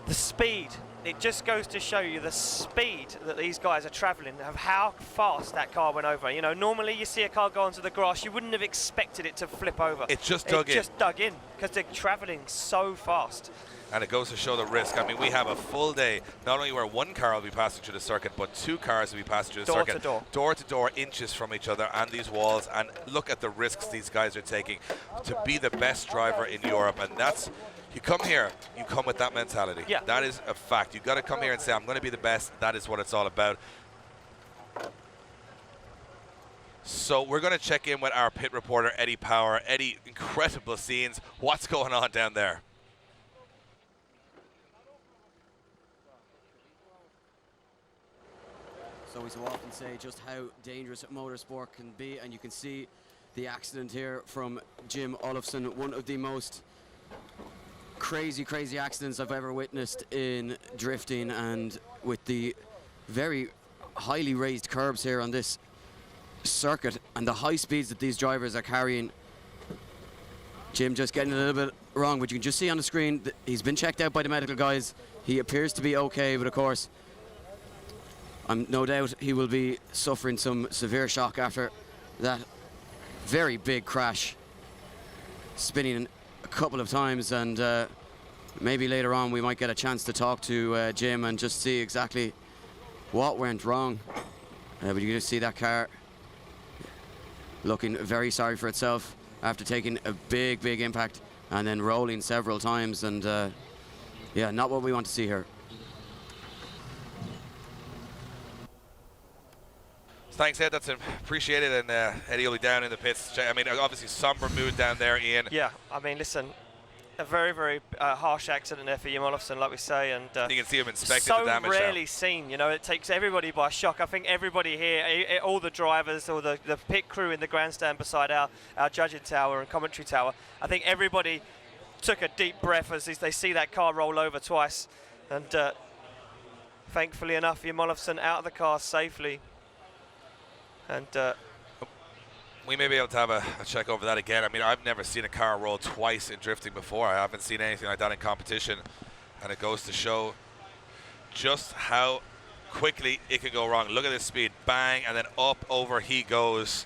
the speed, it just goes to show you the speed that these guys are travelling, of how fast that car went over. You know, normally you see a car go onto the grass, you wouldn't have expected it to flip over. It just dug in. It just dug in, because they're travelling so fast. And it goes to show the risk. I mean, we have a full day, not only where one car will be passing through the circuit, but two cars will be passing through the Door circuit. to door. Door to door, inches from each other and these walls. And look at the risks these guys are taking to be the best driver in Europe. And that's, you come here, you come with that mentality. Yeah. That is a fact. You've got to come here and say, I'm going to be the best. That is what it's all about. So we're going to check in with our pit reporter, Eddie Power. Eddie, incredible scenes. What's going on down there? So we so often say just how dangerous motorsport can be, and you can see the accident here from Jim Olofsson, one of the most crazy accidents I've ever witnessed in drifting, and with the very highly raised curbs here on this circuit and the high speeds that these drivers are carrying. Jim just getting a little bit wrong, but you can just see on the screen that he's been checked out by the medical guys. He appears to be okay, but of course no doubt he will be suffering some severe shock after that very big crash, spinning a couple of times, and maybe later on we might get a chance to talk to Jim and just see exactly what went wrong. But you can just see that car looking very sorry for itself after taking a big impact and then rolling several times, and yeah, not what we want to see here. Thanks, Ed. That's appreciated. And Eddie will be down in the pits. I mean, obviously somber mood down there, Ian. Yeah, I mean, listen, a very harsh accident there for Jim Olofsson, like we say, and you can see him inspecting so the damage. rarely seen. You know, it takes everybody by shock. I think everybody here, all the drivers, or the pit crew in the grandstand beside our judging tower and commentary tower, I think everybody took a deep breath as they see that car roll over twice, and thankfully enough, Jim Olofsson out of the car safely. And we may be able to have a check over that again. I mean, I've never seen a car roll twice in drifting before. I haven't seen anything like that in competition, and it goes to show just how quickly it can go wrong. Look at this speed, bang, and then up over he goes.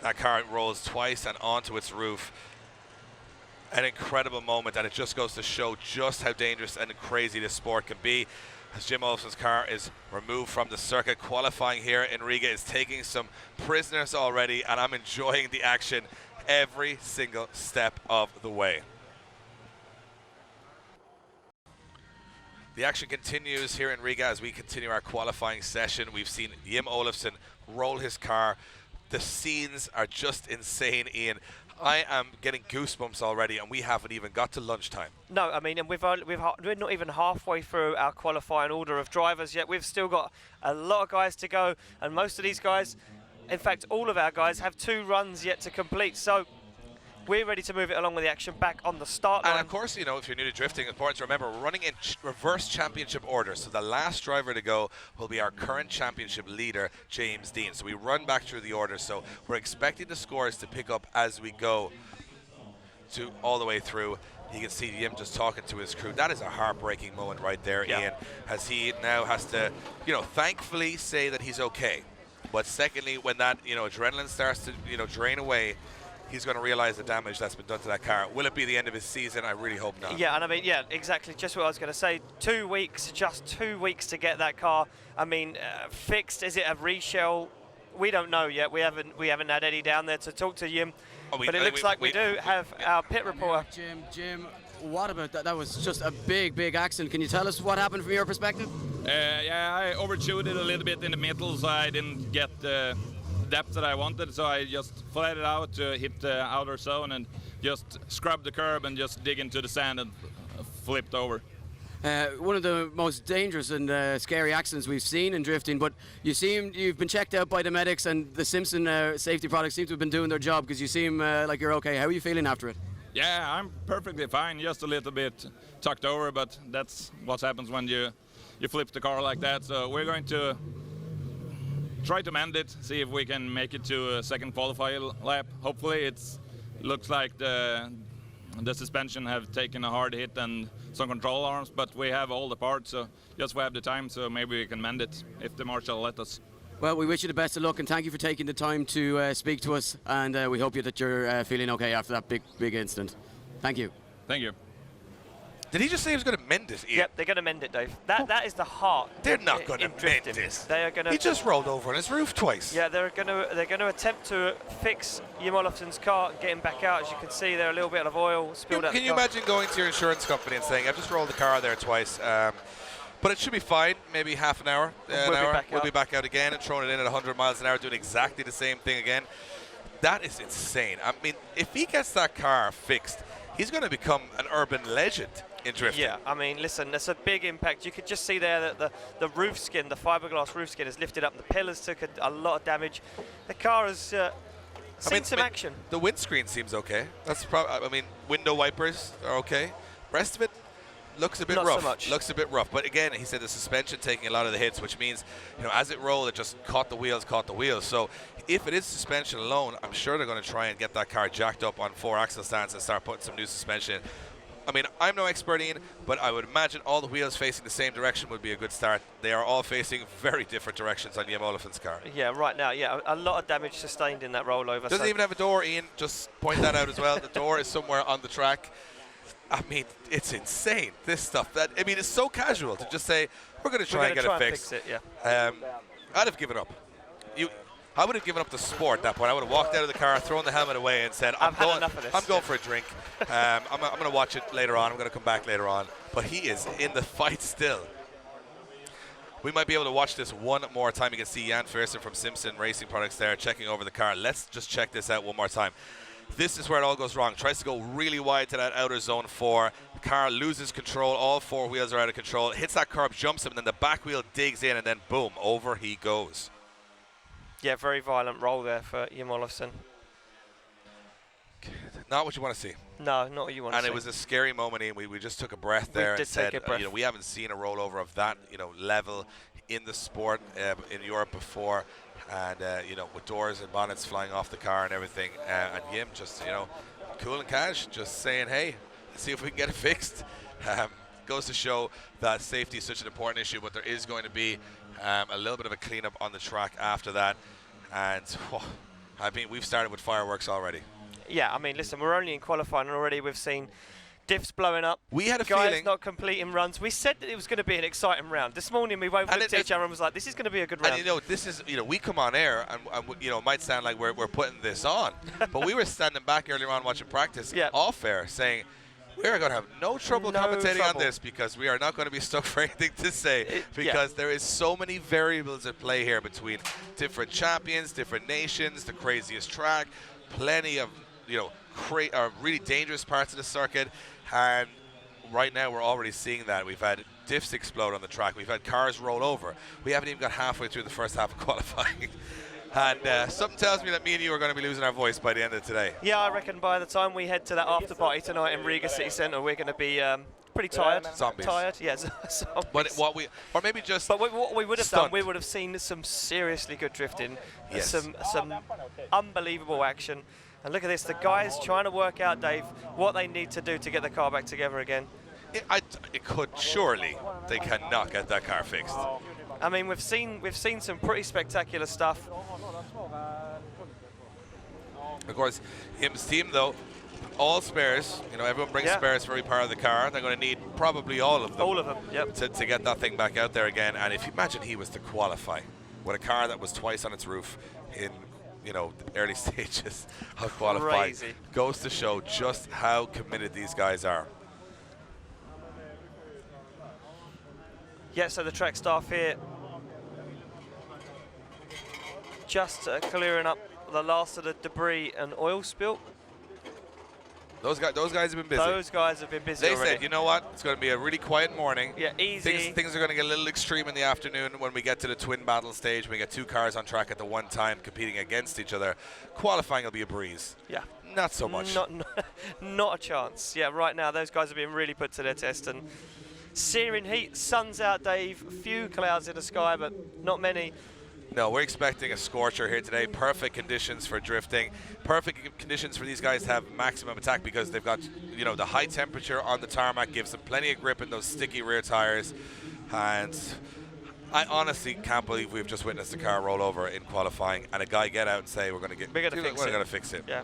That car rolls twice and onto its roof. An incredible moment, and it just goes to show just how dangerous and crazy this sport can be. As Jim Olofsson's car is removed from the circuit, qualifying here in Riga is taking some prisoners already, and I'm enjoying the action every single step of the way. The action continues here in Riga as we continue our qualifying session. We've seen Jim Olofsson roll his car. The scenes are just insane, Ian. I am getting goosebumps already, and we haven't even got to lunchtime. no, I mean, and we're not even halfway through our qualifying order of drivers yet. We've still got a lot of guys to go, and most of these guys, in fact, all of our guys have 2 runs yet to complete. So we're ready to move it along with the action back on the start line. And of course, you know, if you're new to drifting, it's important to remember we're running in reverse championship order. So the last driver to go will be our current championship leader, James Dean. So we run back through the order. So we're expecting the scores to pick up as we go to all the way through. You can see Jim just talking to his crew. That is a heartbreaking moment right there, Ian, as he now has to, you know, thankfully say that he's okay. But secondly, when that, you know, adrenaline starts to, you know, drain away, he's going to realize the damage that's been done to that car. Will it be the end of his season? I really hope not. Yeah, and I mean, yeah, exactly. Just what I was going to say. 2 weeks, just 2 weeks to get that car. I mean, fixed. Is it a reshell? We don't know yet. We haven't had Eddie down there to talk to Jim. But it looks like we do have our pit reporter. Jim, what about that? That was just a big accident. Can you tell us what happened from your perspective? Yeah, I overshot it a little bit in the middle, so I didn't get depth that I wanted, so I just flat it out to hit the outer zone and just scrub the curb and just dig into the sand and flipped over. One of the most dangerous and scary accidents we've seen in drifting, but you've been checked out by the medics, and the Simpson safety products seem to have been doing their job, because you seem like you're okay. How are you feeling after it? Yeah, I'm perfectly fine, just a little bit tucked over, but that's what happens when you flip the car like that. So we're going to try to mend it, see if we can make it to a second qualifying lap. Hopefully it looks like the suspension have taken a hard hit and some control arms, but we have all the parts, so just we have the time, so maybe we can mend it if the marshal let us. Well, we wish you the best of luck, and thank you for taking the time to speak to us, and we hope that you're feeling okay after that big incident. Thank you. Thank you. Did he just say he was going to mend it, Ian? Yep, they're going to mend it, Dave. That is the heart. They're not going to mend drifting. it. They are going to. He just rolled over on his roof twice. Yeah, they're going to attempt to fix Jim Olofsson's car and get him back out. As you can see, there a little bit of oil spilled out. Can you imagine going to your insurance company and saying, "I've just rolled the car there twice, but it should be fine. Maybe half an hour, we'll be back out again," and throwing it in at 100 miles an hour, doing exactly the same thing again. That is insane. I mean, if he gets that car fixed, he's going to become an urban legend in drifting. Yeah, I mean, listen, that's a big impact. You could just see there that the roof skin, the fiberglass roof skin, has lifted up. The pillars took a lot of damage. The car has seen some action. The windscreen seems okay. That's probably. I mean, window wipers are okay. Rest of it looks a bit Not rough. so much. Looks a bit rough. But again, he said the suspension taking a lot of the hits, which means, as it rolled, it just caught the wheels. So if it is suspension alone, I'm sure they're going to try and get that car jacked up on 4 axle stands and start putting some new suspension in. I mean, I'm no expert, Ian, but I would imagine all the wheels facing the same direction would be a good start. They are all facing very different directions on Jim Olofsson's car. Yeah, right now, a lot of damage sustained in that rollover. Doesn't even have a door, Ian. Just point that out as well. The door is somewhere on the track. I mean, it's insane, this stuff. It's so casual to just say, we're going to try and get it fixed. Fix it, yeah. I'd have given up. I would have given up the sport at that point. I would have walked out of the car, thrown the helmet away, and said, I'm going for a drink. I'm going to watch it later on. I'm going to come back later on. But he is in the fight still. We might be able to watch this one more time. You can see Jan Fearson from Simpson Racing Products there checking over the car. Let's just check this out one more time. This is where it all goes wrong. Tries to go really wide to that outer zone 4. The car loses control. All 4 wheels are out of control. Hits that curb, jumps him, and then the back wheel digs in, and then boom, over he goes. Yeah, very violent roll there for Jim Olofsson. Not what you want to see. No, not what you want to see. And it was a scary moment, Ian. We just took a breath there and said, we haven't seen a rollover of that, level in the sport in Europe before. And, with doors and bonnets flying off the car and everything. And Jim just, cool and cash, just saying, hey, let's see if we can get it fixed. Goes to show that safety is such an important issue, but there is going to be a little bit of a cleanup on the track after that. And, we've started with fireworks already. Yeah, I mean, listen, we're only in qualifying and already we've seen diffs blowing up. We had a guys feeling not completing runs. We said that it was going to be an exciting round. This morning we both looked at each other and was like, this is going to be a good round. And this is, we come on air and it might sound like we're putting this on, but we were standing back earlier on watching practice off air saying, we're going to have no trouble commentating on this because we are not going to be stuck for anything to say because there is so many variables at play here between different champions, different nations, the craziest track, plenty of, really dangerous parts of the circuit. And right now we're already seeing that. We've had diffs explode on the track. We've had cars roll over. We haven't even got halfway through the first half of qualifying. And something tells me that me and you are going to be losing our voice by the end of today. Yeah, I reckon by the time we head to that after party tonight in Riga City Centre, we're going to be pretty tired. Zombies. Tired, yeah, zombies. But what we would have done, we would have seen some seriously good drifting, some unbelievable action. And look at this, the guys trying to work out, Dave, what they need to do to get the car back together again. They cannot get that car fixed. I mean, we've seen some pretty spectacular stuff. Of course, Jim's team, though, all spares. Everyone brings spares for every part of the car. They're going to need probably all of them. All of them, yep. To get that thing back out there again. And if you imagine he was to qualify with a car that was twice on its roof in, the early stages of qualifying, goes to show just how committed these guys are. Yeah, so the track staff here just clearing up the last of the debris and oil spill. Those guys have been busy. Those guys have been busy They already. said, you know what? It's going to be a really quiet morning. Yeah, easy. Things are going to get a little extreme in the afternoon when we get to the twin battle stage. We get 2 cars on track at the one time competing against each other. Qualifying will be a breeze. Yeah. Not so much. Not a chance. Yeah, right now those guys are being really put to their test, and searing heat, sun's out, Dave. Few clouds in the sky, but not many. No, we're expecting a scorcher here today. Perfect conditions for drifting. Perfect conditions for these guys to have maximum attack because they've got, you know, the high temperature on the tarmac gives them plenty of grip in those sticky rear tires. And I honestly can't believe we've just witnessed a car roll over in qualifying and a guy get out and say we're going to fix it. Yeah.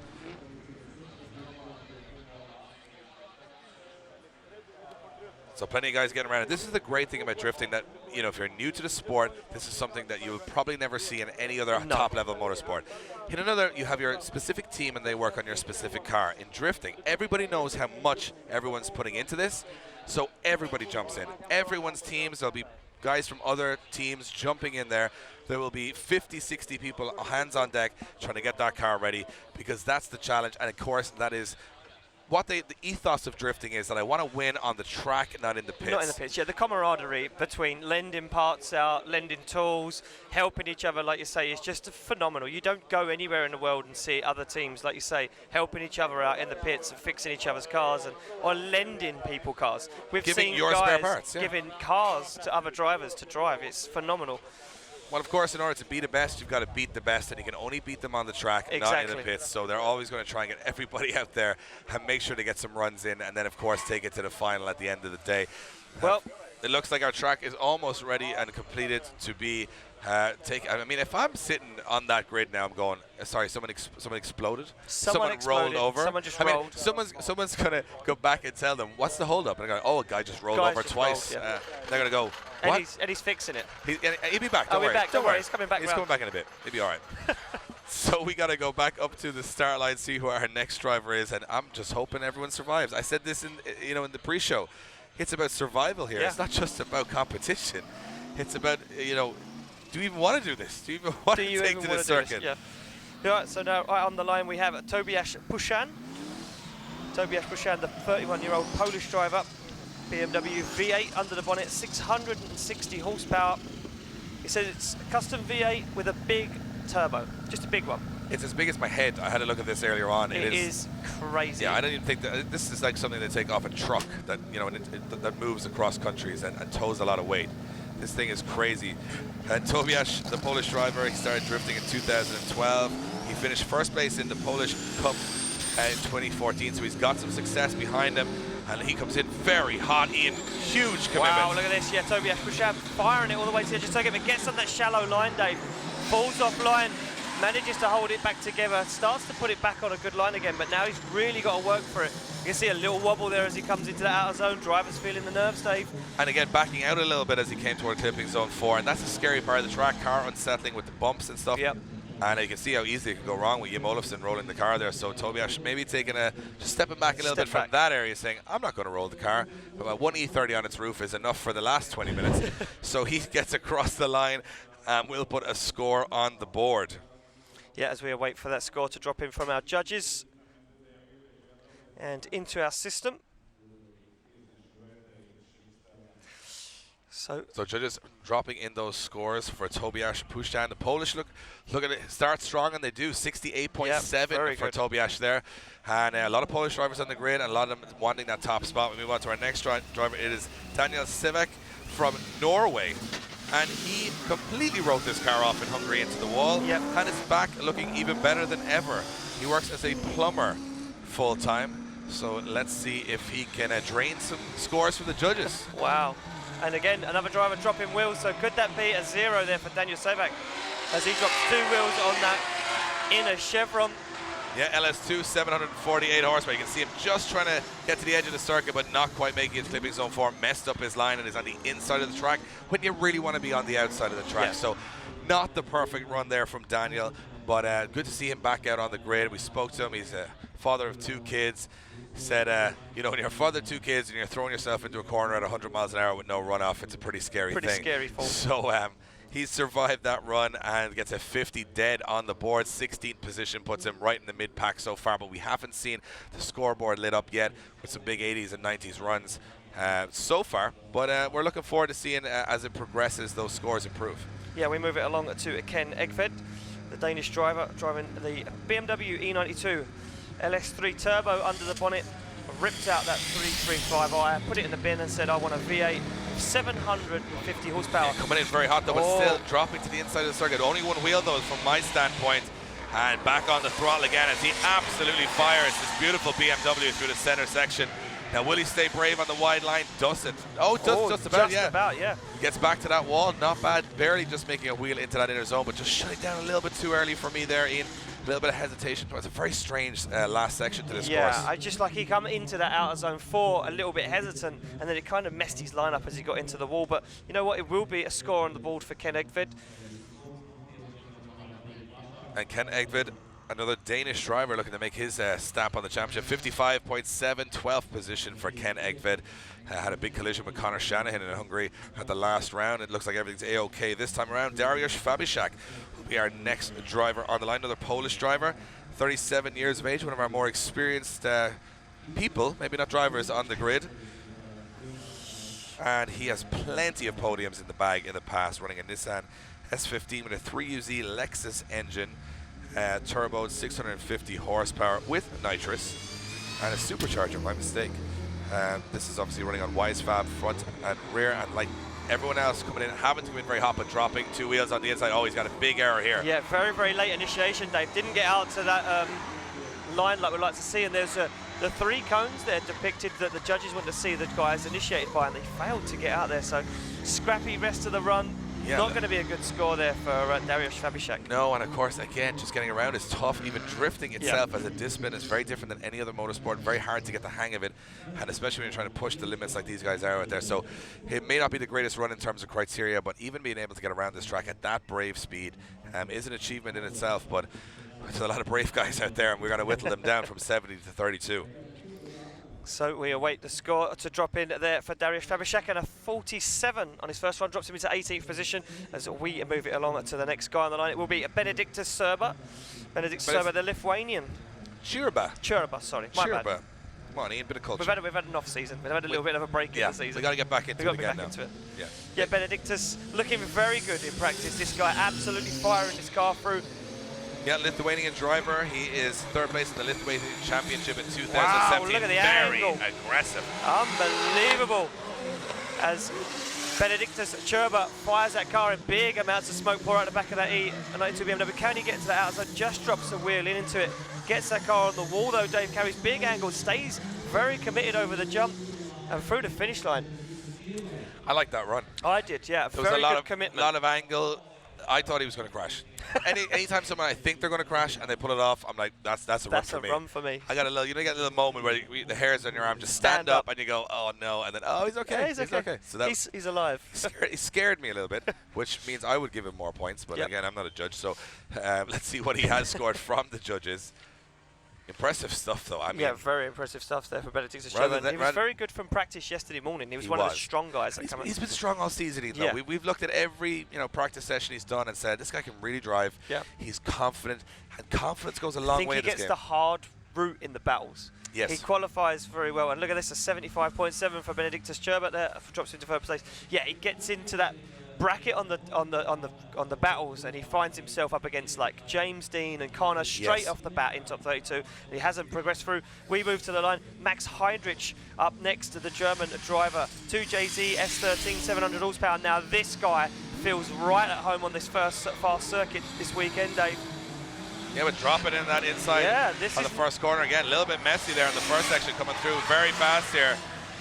So plenty of guys getting around it. This is the great thing about drifting, that, you know, if you're new to the sport, this is something that you will probably never see in any other top-level motorsport. In another, you have your specific team and they work on your specific car. In drifting, everybody knows how much everyone's putting into this, so everybody jumps in. Everyone's teams, there'll be guys from other teams jumping in there. There will be 50, 60 people hands on deck trying to get that car ready, because that's the challenge. And of course, that is what the ethos of drifting is, that I want to win on the track, not in the pits. Not in the pits, yeah. The camaraderie between lending parts out, lending tools, helping each other, like you say, is just phenomenal. You don't go anywhere in the world and see other teams, like you say, helping each other out in the pits and fixing each other's cars, or lending people cars. We've Giving seen your guys spare parts, yeah. giving cars to other drivers to drive. It's phenomenal. Well, of course, in order to be the best, you've got to beat the best, and you can only beat them on the track, not in the pits. So they're always going to try and get everybody out there and make sure they get some runs in, and then, of course, take it to the final at the end of the day. Well, it looks like our track is almost ready and completed to be taken. I mean, if I'm sitting on that grid now, I'm going, sorry, someone exploded? Someone rolled over? Someone just rolled. Someone's going to go back and tell them, what's the hold-up? And they're going, oh, a guy just rolled over twice. Rolled, yeah. They're going to go, what? And he's fixing it. He'll be back, don't worry. Don't worry, he's coming back. He's coming back in a bit. He'll be all right. So we got to go back up to the start line, see who our next driver is, and I'm just hoping everyone survives. I said this in the pre-show. It's about survival here. Yeah. It's not just about competition. It's about, do you even want to do this? Do you even want to take to the circuit? Yeah. Right, so now on the line we have Tobiasz Pushan. Tobiasz Pushan, the 31-year-old Polish driver. BMW V8 under the bonnet, 660 horsepower. He said it's a custom V8 with a big turbo, just a big one. It's as big as my head. I had a look at this earlier on. It is crazy. Yeah, I don't even think that this is like something they take off a truck that that moves across countries and tows a lot of weight. This thing is crazy. And Tobiasz, the Polish driver, he started drifting in 2012. He finished first place in the Polish Cup in 2014, so he's got some success behind him. And he comes in very hot, Ian. Huge commitment. Wow, look at this. Yeah, Tobiasz Pushan firing it all the way to the edge. Just take him. It gets on that shallow line, Dave. Falls off line, manages to hold it back together, starts to put it back on a good line again, but now he's really got to work for it. You can see a little wobble there as he comes into the outer zone. Driver's feeling the nerves, Dave. And again, backing out a little bit as he came toward clipping zone 4, and that's the scary part of the track. Car unsettling with the bumps and stuff. Yep. And you can see how easy it can go wrong with Jim Olofsson rolling the car there. So Tobiasz maybe just stepping back a little bit from that area, saying, I'm not going to roll the car. But one E30 on its roof is enough for the last 20 minutes. So he gets across the line and we'll put a score on the board. Yeah, as we await for that score to drop in from our judges and into our system. So judges dropping in those scores for Tobiasz Pushan. The Polish look at it, start strong, and they do 68.7 for Tobiasz there. And a lot of Polish drivers on the grid, and a lot of them wanting that top spot. We move on to our next driver. It is Daniel Sivek from Norway. And he completely wrote this car off in Hungary into the wall. Yep. And it's back looking even better than ever. He works as a plumber full-time. So let's see if he can drain some scores from the judges. Wow. And again, another driver dropping wheels, so could that be a 0 there for Daniel Sivek as he drops 2 wheels on that inner chevron? Yeah, LS2, 748 horsepower. You can see him just trying to get to the edge of the circuit, but not quite making it. Clipping zone 4, messed up his line and is on the inside of the track when you really want to be on the outside of the track. Yeah. So not the perfect run there from Daniel, but good to see him back out on the grid. We spoke to him. He's a father of 2 kids. Said, when you're a father of 2 kids and you're throwing yourself into a corner at 100 miles an hour with no runoff, it's a pretty scary thing. Scary fall. So He's survived that run and gets a 50 dead on the board. 16th position puts him right in the mid-pack so far, but we haven't seen the scoreboard lit up yet with some big 80s and 90s runs so far. But we're looking forward to seeing as it progresses those scores improve. Yeah, we move it along to Ken Egved, the Danish driver, driving the BMW E92 LS3 Turbo under the bonnet. Ripped out that 335i, put it in the bin and said, I want a V8 750 horsepower. Yeah, coming in very hot though, but still dropping to the inside of the circuit. Only one wheel though from my standpoint. And back on the throttle again as he absolutely fires this beautiful BMW through the center section. Now will he stay brave on the wide line? Doesn't. Oh, just about, yeah. Gets back to that wall, not bad. Barely just making a wheel into that inner zone, but just shut it down a little bit too early for me there, Ian. A little bit of hesitation. It's a very strange last section to this course. Yeah, I just like he come into that outer zone 4 a little bit hesitant, and then it kind of messed his lineup as he got into the wall. But you know what? It will be a score on the board for Ken Egved. And Ken Egved, another Danish driver looking to make his stamp on the championship. 55.7, 12th position for Ken Egved. Had a big collision with Conor Shanahan in Hungary at the last round. It looks like everything's A-OK this time around. Dariusz Fabishak will be our next driver on the line, another Polish driver, 37 years of age, one of our more experienced people, maybe not drivers, on the grid. And he has plenty of podiums in the bag in the past, running a Nissan S15 with a 3UZ Lexus engine, turbo, 650 horsepower with nitrous, and a supercharger, my mistake. This is obviously running on Wisefab front and rear, and like everyone else coming in, having to come in very hot, but dropping 2 wheels on the inside. Oh, he's got a big error here. Yeah, very, very late initiation, Dave. Didn't get out to that line like we'd like to see, and there's the 3 cones there depicted that the judges want to see the guys initiated by, and they failed to get out there, so scrappy rest of the run. Yeah, not going to be a good score there for Dariusz Fabishak. No, and of course, again, just getting around is tough. Even drifting itself as a discipline is very different than any other motorsport. Very hard to get the hang of it, and especially when you're trying to push the limits like these guys are out there. So it may not be the greatest run in terms of criteria, but even being able to get around this track at that brave speed is an achievement in itself. But there's a lot of brave guys out there, and we're going to whittle them down from 70 to 32. So we await the score to drop in there for Dariusz Fabishak, and a 47 on his first run drops him into 18th position as we move it along to the next guy on the line. It will be Benediktas Serba. Benediktas Serba, the Lithuanian. Churba, sorry. My bad. Come on, Ian, bit of culture. We've had an off season. We've had a little bit of a break in the season. We've got to get back into it again now. Yeah, Benediktas looking very good in practice. This guy absolutely firing his car through. Yeah, Lithuanian driver. He is 3rd place in the Lithuanian Championship in 2017. Wow, look at the very angle. aggressive. Unbelievable. As Benediktas Churba fires that car in big amounts of smoke pour out the back of that E92 BMW. Can he get to that outside? Just drops the wheel into it. Gets that car on the wall though, Dave. Carries big angle, stays very committed over the jump and through the finish line. I like that run. I did, yeah. There was a lot commitment. A lot of angle. I thought he was going to crash. Anytime someone I think they're going to crash and they pull it off, I'm like, that's a run for me. That's a run for me. I got a little, you get a little moment where the hairs on your arm just stand up and you go, oh no, and then he's okay. Yeah, he's okay. So that he's alive. He scared me a little bit, which means I would give him more points. But again, I'm not a judge, so let's see what he has scored from the judges. Impressive stuff, though. I mean, yeah, very impressive stuff there for Benediktas Churba. He was very good from practice yesterday morning. He was one of the strong guys that come. He's been strong all season, though. We've looked at every practice session he's done and said this guy can really drive. Yeah. He's confident, and confidence goes a long way. I think he gets the hard route in the battles. Yes. He qualifies very well, and look at this, a 75.7 for Benediktas Churba there, drops into 3rd place. Yeah, he gets into that bracket on the battles, and he finds himself up against like James Dean and Connor straight off the bat in top 32. He hasn't progressed through. We move to the line. Max Heidrich up next to the German driver. 2JZ S13 700 horsepower. Now this guy feels right at home on this first fast circuit this weekend, Dave. Yeah, but dropping in that inside on the first corner again. A little bit messy there in the first section, coming through very fast here.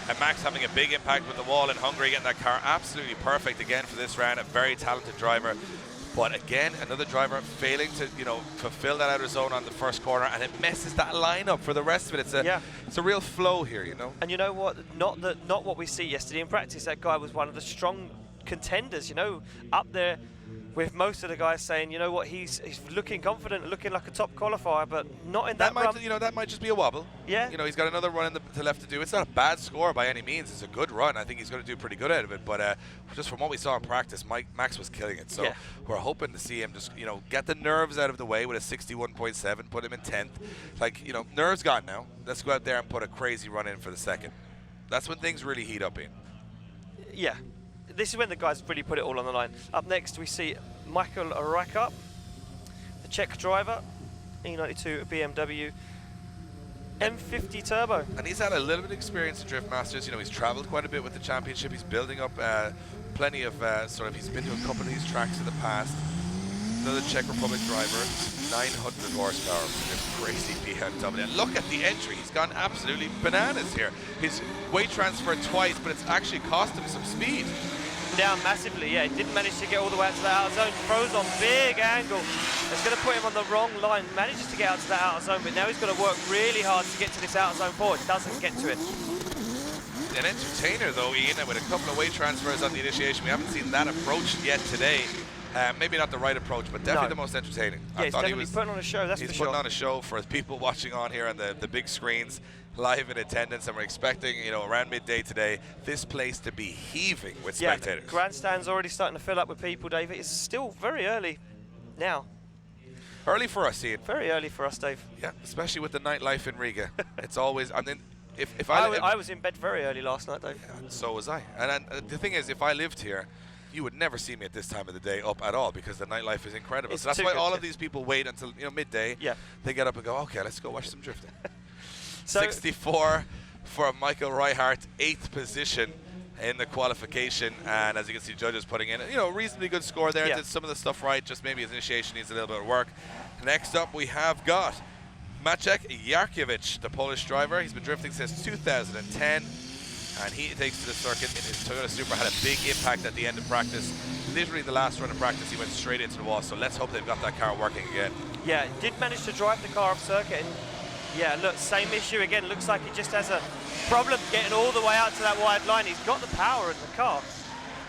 And Max having a big impact with the wall in Hungary, getting that car absolutely perfect again for this round. A very talented driver. But again, another driver failing to, fulfill that outer zone on the first corner, and it messes that line up for the rest of it. It's a real flow here, And you know what? Not what we see yesterday in practice. That guy was one of the strong contenders, up there with most of the guys saying, you know what, he's looking confident, looking like a top qualifier, but not in that run. That might just be a wobble. Yeah. You know, he's got another run to left to do. It's not a bad score by any means. It's a good run. I think he's going to do pretty good out of it. But just from what we saw in practice, Max was killing it. So we're hoping to see him just, you know, get the nerves out of the way with a 61.7, put him in 10th. Like, you know, nerves gone now. Let's go out there and put a crazy run in for the second. That's when things really heat up in. Yeah. This is when the guys really put it all on the line. Up next, we see Michael Rajka, the Czech driver, E92 BMW M50 Turbo. And he's had a little bit of experience in Drift Masters. You know, he's traveled quite a bit with the championship. He's building up plenty of he's been to a couple of these tracks in the past. Another Czech Republic driver, 900 horsepower, a crazy BMW. And look at the entry. He's gone absolutely bananas here. He's weight transferred twice, but it's actually cost him some speed. Down massively, yeah. He didn't manage to get all the way out to the outer zone. Throws on big angle. It's going to put him on the wrong line. Manages to get out to the outer zone, but now he's got to work really hard to get to this outer zone forward. Doesn't get to it. An entertainer though, Ian, with a couple of weight transfers on the initiation. We haven't seen that approach yet today. Maybe not the right approach, but definitely the most entertaining. Yeah, he's definitely putting on a show, that's for sure. He's putting on a show for people watching on here on the big screens, live in attendance, and we're expecting, you know, around midday today, this place to be heaving with spectators. The grandstand's already starting to fill up with people, Dave. It's still very early now. Early for us, Ian. Very early for us, Dave. Yeah, especially with the nightlife in Riga. It's always, I mean, if I was in bed very early last night, Dave. Yeah, so was I. And the thing is, if I lived here, you would never see me at this time of the day up at all because the nightlife is incredible. So that's why all of these people wait until, you know, midday. Yeah. They get up and go, okay, let's go watch some drifting. So 64 for Michael Reichardt, 8th position in the qualification. And as you can see, judges putting in, you know, reasonably good score there. Did some of the stuff right, just maybe his initiation needs a little bit of work. Next up, we have got Maciek Jarkiewicz, the Polish driver. He's been drifting since 2010. And he takes to the circuit in his Toyota Supra, had a big impact at the end of practice. Literally the last run of practice, he went straight into the wall. So let's hope they've got that car working again. Yeah, did manage to drive the car off circuit. And yeah, look, same issue again. Looks like he just has a problem getting all the way out to that wide line. He's got the power in the car,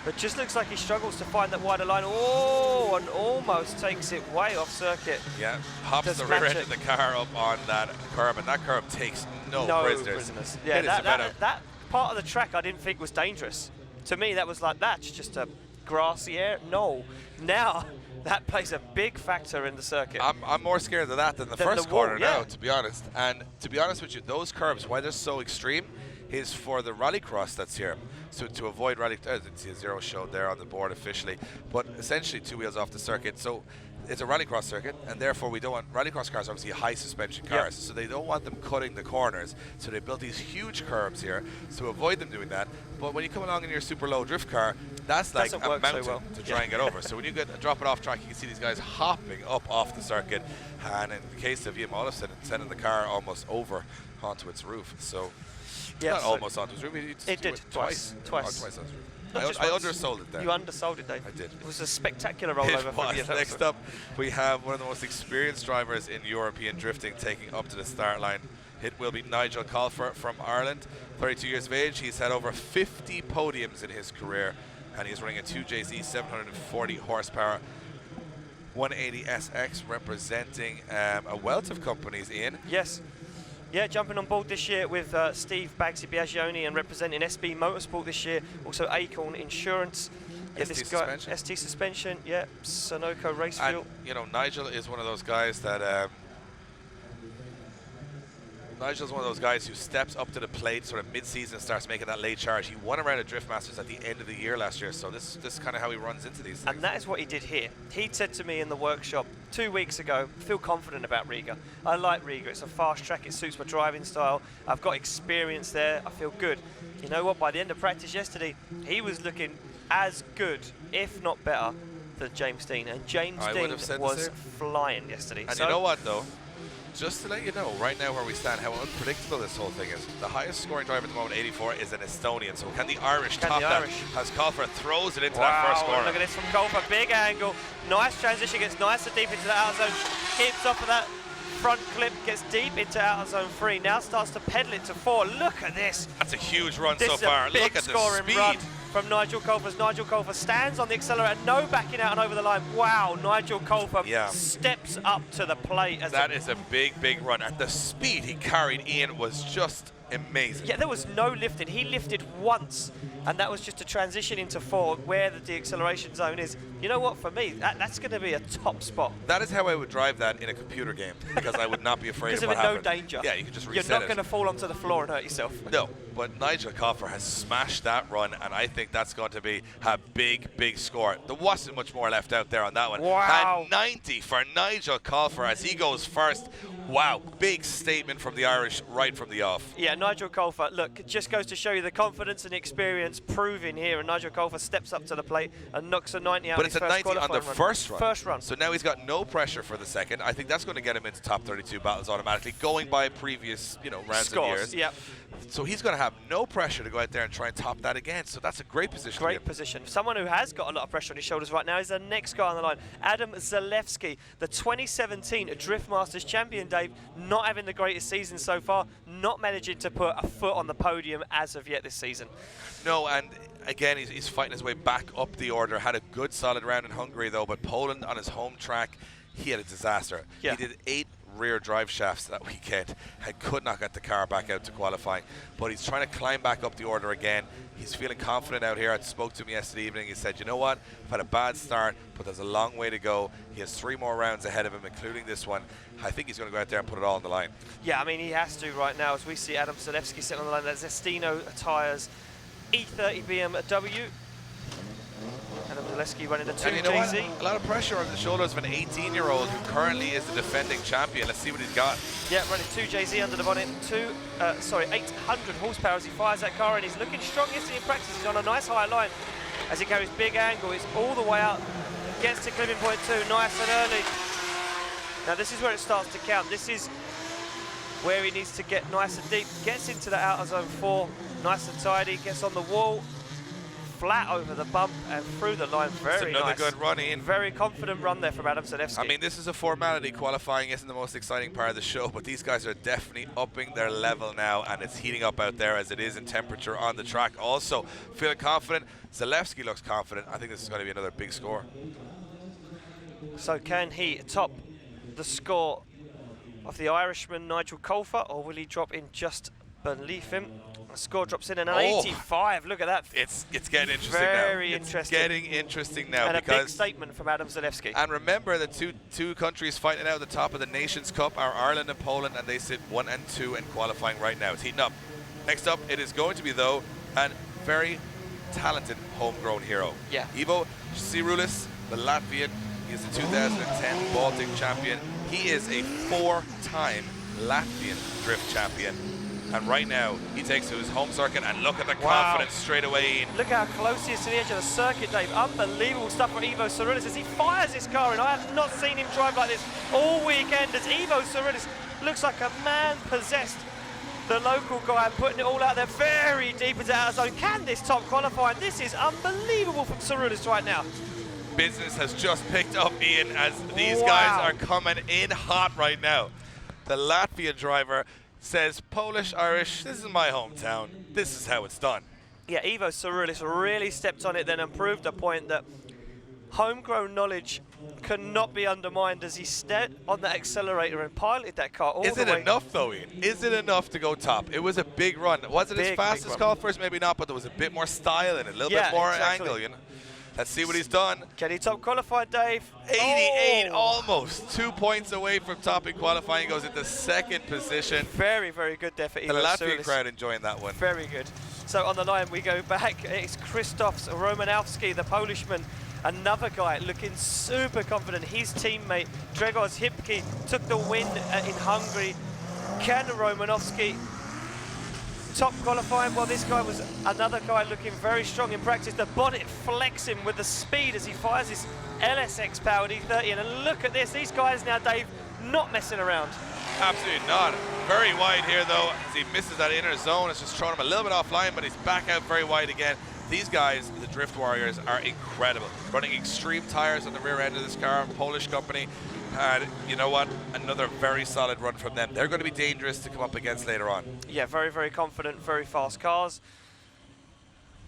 but just looks like he struggles to find that wider line. Oh, and almost takes it way off circuit. Yeah, hops the rear end of the car up on that curb, and that curb takes no prisoners. Yeah, that part of the track I didn't think was dangerous. To me, that was like, that's just a grassy area. No, now that plays a big factor in the circuit. I'm more scared of that than the first corner now, to be honest. And to be honest with you, those curbs, why they're so extreme, is for the rallycross that's here. So to avoid rally, I didn't see a zero showed there on the board officially, but essentially 2 wheels off the circuit. So it's a rallycross circuit, and therefore we don't want, rallycross cars are obviously high suspension cars, so they don't want them cutting the corners. So they built these huge curbs here to avoid them doing that. But when you come along in your super low drift car, that's like a mountain to try and get over. So when you drop it off track, you can see these guys hopping up off the circuit. And in the case of Jim Olofsson, sending the car almost over onto its roof. So not almost onto its roof. It did twice. Twice onto its roof. I undersold it there. You undersold it, Dave. I did. It was a spectacular rollover from you. Next up, we have one of the most experienced drivers in European drifting taking up to the start line. It will be Nigel Colfer from Ireland, 32 years of age. He's had over 50 podiums in his career, and he's running a 2JZ 740 horsepower 180 SX, representing a wealth of companies, Ian. Yes. Yeah, jumping on board this year with Steve Bagsy Biagioni and representing SB Motorsport this year. Also Acorn Insurance. Yeah, ST Suspension. ST Suspension, yeah. Sunoco Race Fuel. You know, Nigel is one of those guys that Nigel's one of those guys who steps up to the plate sort of mid-season, starts making that late charge. He won a round of Drift Masters at the end of the year last year, so this is kind of how he runs into these things. And that is what he did here. He said to me in the workshop 2 weeks ago, I feel confident about Riga. I like Riga. It's a fast track. It suits my driving style. I've got experience there. I feel good. You know what? By the end of practice yesterday, he was looking as good, if not better, than James Dean. And James Dean was flying yesterday. And you know what, though? Just to let you know, right now where we stand, how unpredictable this whole thing is. The highest scoring driver at the moment, 84, is an Estonian. So can the Irish top that? As Colfer throws it into that first corner. Look at this from Colfer, big angle. Nice transition, gets nice and deep into the outer zone. Keeps off of that front clip, gets deep into outer zone 3. Now starts to pedal it to 4. Look at this. That's a huge run so far. Look at the speed. from Nigel Colfer as Nigel Colfer stands on the accelerator, no backing out and over the line. Wow, Nigel Colfer steps up to the plate. That is a big, big run. And the speed he carried Ian was just amazing. Yeah, there was no lifting. He lifted once, and that was just a transition into 4 where the deceleration zone is. You know what, for me, that's going to be a top spot. That is how I would drive that in a computer game, because I would not be afraid of what happened. no danger. Yeah, you can just reset You're not going to fall onto the floor and hurt yourself. No, but Nigel Colfer has smashed that run, and I think that's going to be a big, big score. There wasn't much more left out there on that one. Wow. And 90 for Nigel Colfer as he goes first. Wow, big statement from the Irish right from the off. Yeah, Nigel Colfer, look, it just goes to show you the confidence and experience proving here, and Nigel Colfer steps up to the plate and knocks a 90 out. But it's a 90 on the first run. First run. So now he's got no pressure for the second. I think that's going to get him into top 32 battles automatically, going by previous, rounds Scores, and years. yep. So he's going to have no pressure to go out there and try and top that again. So that's a great position. Great position. Someone who has got a lot of pressure on his shoulders right now is the next guy on the line, Adam Zalewski, the 2017 Drift Masters champion, Dave, not having the greatest season so far, not managing to put a foot on the podium as of yet this season. No, and again, he's fighting his way back up the order. Had a good solid round in Hungary though, but Poland on his home track, he had a disaster. Yeah. He did 8 rear drive shafts that weekend and could not get the car back out to qualifying, but he's trying to climb back up the order again. He's feeling confident out here. I spoke to him yesterday evening. He said, you know what, I've had a bad start, but there's a long way to go. He has 3 more rounds ahead of him, including this one. I think he's going to go out there and put it all on the line. Yeah, I mean, he has to right now, as we see Adam Zalewski sitting on the line. That's Zestino Tyres E30 BMW. Adam Zalewski running a 2 And you know what? JZ. A lot of pressure on the shoulders of an 18-year-old who currently is the defending champion. Let's see what he's got. Yeah, running 2 JZ under the bonnet, 800 horsepower as he fires that car, and he's looking strong yesterday in practice. He's on a nice high line as he carries big angle. It's all the way out, gets to clipping point 2, nice and early. Now this is where it starts to count. This is where he needs to get nice and deep. Gets into the outer zone 4, nice and tidy, gets on the wall, flat over the bump and through the line. Very another nice. good run in. Very confident run there from Adam Zalewski. I mean, this is a formality. Qualifying isn't the most exciting part of the show, but these guys are definitely upping their level now, and it's heating up out there as it is in temperature on the track. Also, feeling confident. Zalewski looks confident. I think this is going to be another big score. So can he top the score of the Irishman Nigel Colfer, or will he drop in just beneath him? The score drops in an 85. Look at that. It's getting interesting now. Very interesting. It's getting interesting now. And because a big statement from Adam Zalewski. And remember, the two countries fighting out at the top of the Nations Cup are Ireland and Poland, and they sit 1 and 2 in qualifying right now. It's heating up. Next up, it is going to be, though, a very talented homegrown hero. Yeah. Ivo Sirulis, the Latvian. He is the 2010 Baltic champion. He is a 4-time Latvian drift champion. And right now, he takes to his home circuit, and look at the confidence straight away. Look how close he is to the edge of the circuit, Dave. Unbelievable stuff from Ivo Sirulis as he fires this car in. I have not seen him drive like this all weekend, as Ivo Sirulis looks like a man possessed. The local guy putting it all out there very deep into outer zone. Can this top qualify? And this is unbelievable from Sirulis right now. Business has just picked up, Ian, as these guys are coming in hot right now. The Latvian driver says, Polish, Irish, this is my hometown. This is how it's done. Yeah, Ivo Sirulis really stepped on it then and proved the point that homegrown knowledge cannot be undermined as he stepped on that accelerator and piloted that car all the way. Is it enough, though, Ian? Is it enough to go top? It was a big run. Was it as fast as called first? Maybe not, but there was a bit more style in it, a little bit more angle, you know. Let's see what he's done. Can he top qualify, Dave? 88, almost. 2 points away from topping qualifying. Goes into second position. Very, very good there for Ivo The Latvian Sirulis. crowd enjoying that one. Very good. So on the line we go back. It's Krzysztof Romanowski, the Polishman. Another guy looking super confident. His teammate, Grzegorz Hipki, took the win in Hungary. Can Romanowski top qualifying? Well, this guy was another guy looking very strong in practice. The bonnet flexing with the speed as he fires his LSX powered E30. And look at this, these guys now, Dave, not messing around. Absolutely not. Very wide here, though, as he misses that inner zone. It's just thrown him a little bit offline, but he's back out very wide again. These guys, the Drift Warriors, are incredible. Running extreme tires on the rear end of this car, Polish company. And you know what? Another very solid run from them. They're going to be dangerous to come up against later on. Yeah, very, very confident, very fast cars.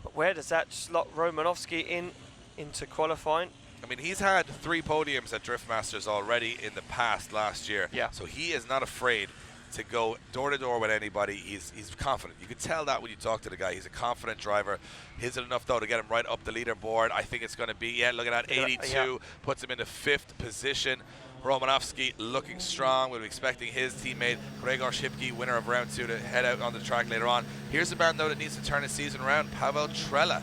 But where does that slot Romanovsky into qualifying? I mean, he's had 3 podiums at Drift Masters already in the past last year. Yeah. So he is not afraid to go door to door with anybody. He's confident. You can tell that when you talk to the guy. He's a confident driver. Is it enough though to get him right up the leaderboard? I think it's going to be. Yeah, look at that, 82 puts him into 5th position. Romanovsky looking strong. We'll be expecting his teammate Gregor Shipke, winner of round 2, to head out on the track later on. Here's a man though that needs to turn his season around. Pavel Trela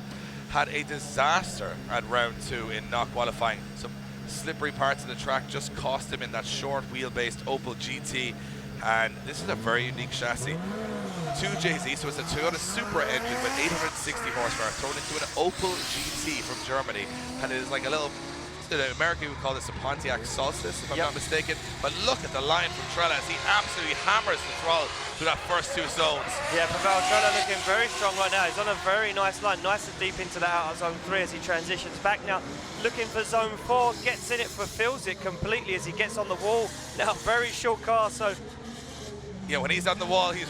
had a disaster at round 2 in not qualifying. Some slippery parts of the track just cost him in that short wheel-based Opel GT. And this is a very unique chassis. 2JZ, so it's a Toyota Supra engine with 860 horsepower thrown into an Opel GT from Germany. And it is like a little, in America we would call this a Pontiac Solstice, if I'm not mistaken. But look at the line from Trela as he absolutely hammers the throttle through that first 2 zones. Yeah, Pavel Trela looking very strong right now. He's on a very nice line, nice and deep into that outer zone 3 as he transitions back now. Looking for zone 4, gets in it, fulfills it completely as he gets on the wall. Now, very short car, so... Yeah, when he's on the wall, he's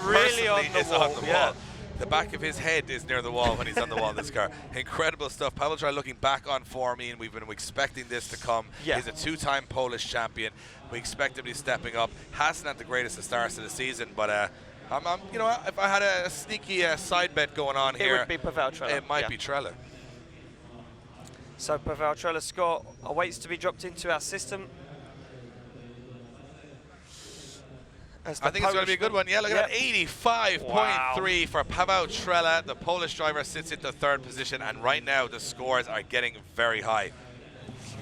really on the wall. Wall. The back of his head is near the wall when he's on the wall in this car. Incredible stuff. Pavel Trela looking back on form, Ian. We've been expecting this to come. Yeah. He's a 2-time Polish champion. We expect him to be stepping up. Hasn't had the greatest of starts of the season, but you know, if I had a sneaky side bet going on here, it would be Pavel Trela. It might be Trela. So Pavel Trela's score awaits to be dropped into our system. I think it's going to be a good one. Yeah, look at that, 85.3 for Pavel Trela. The Polish driver sits into 3rd position, and right now the scores are getting very high.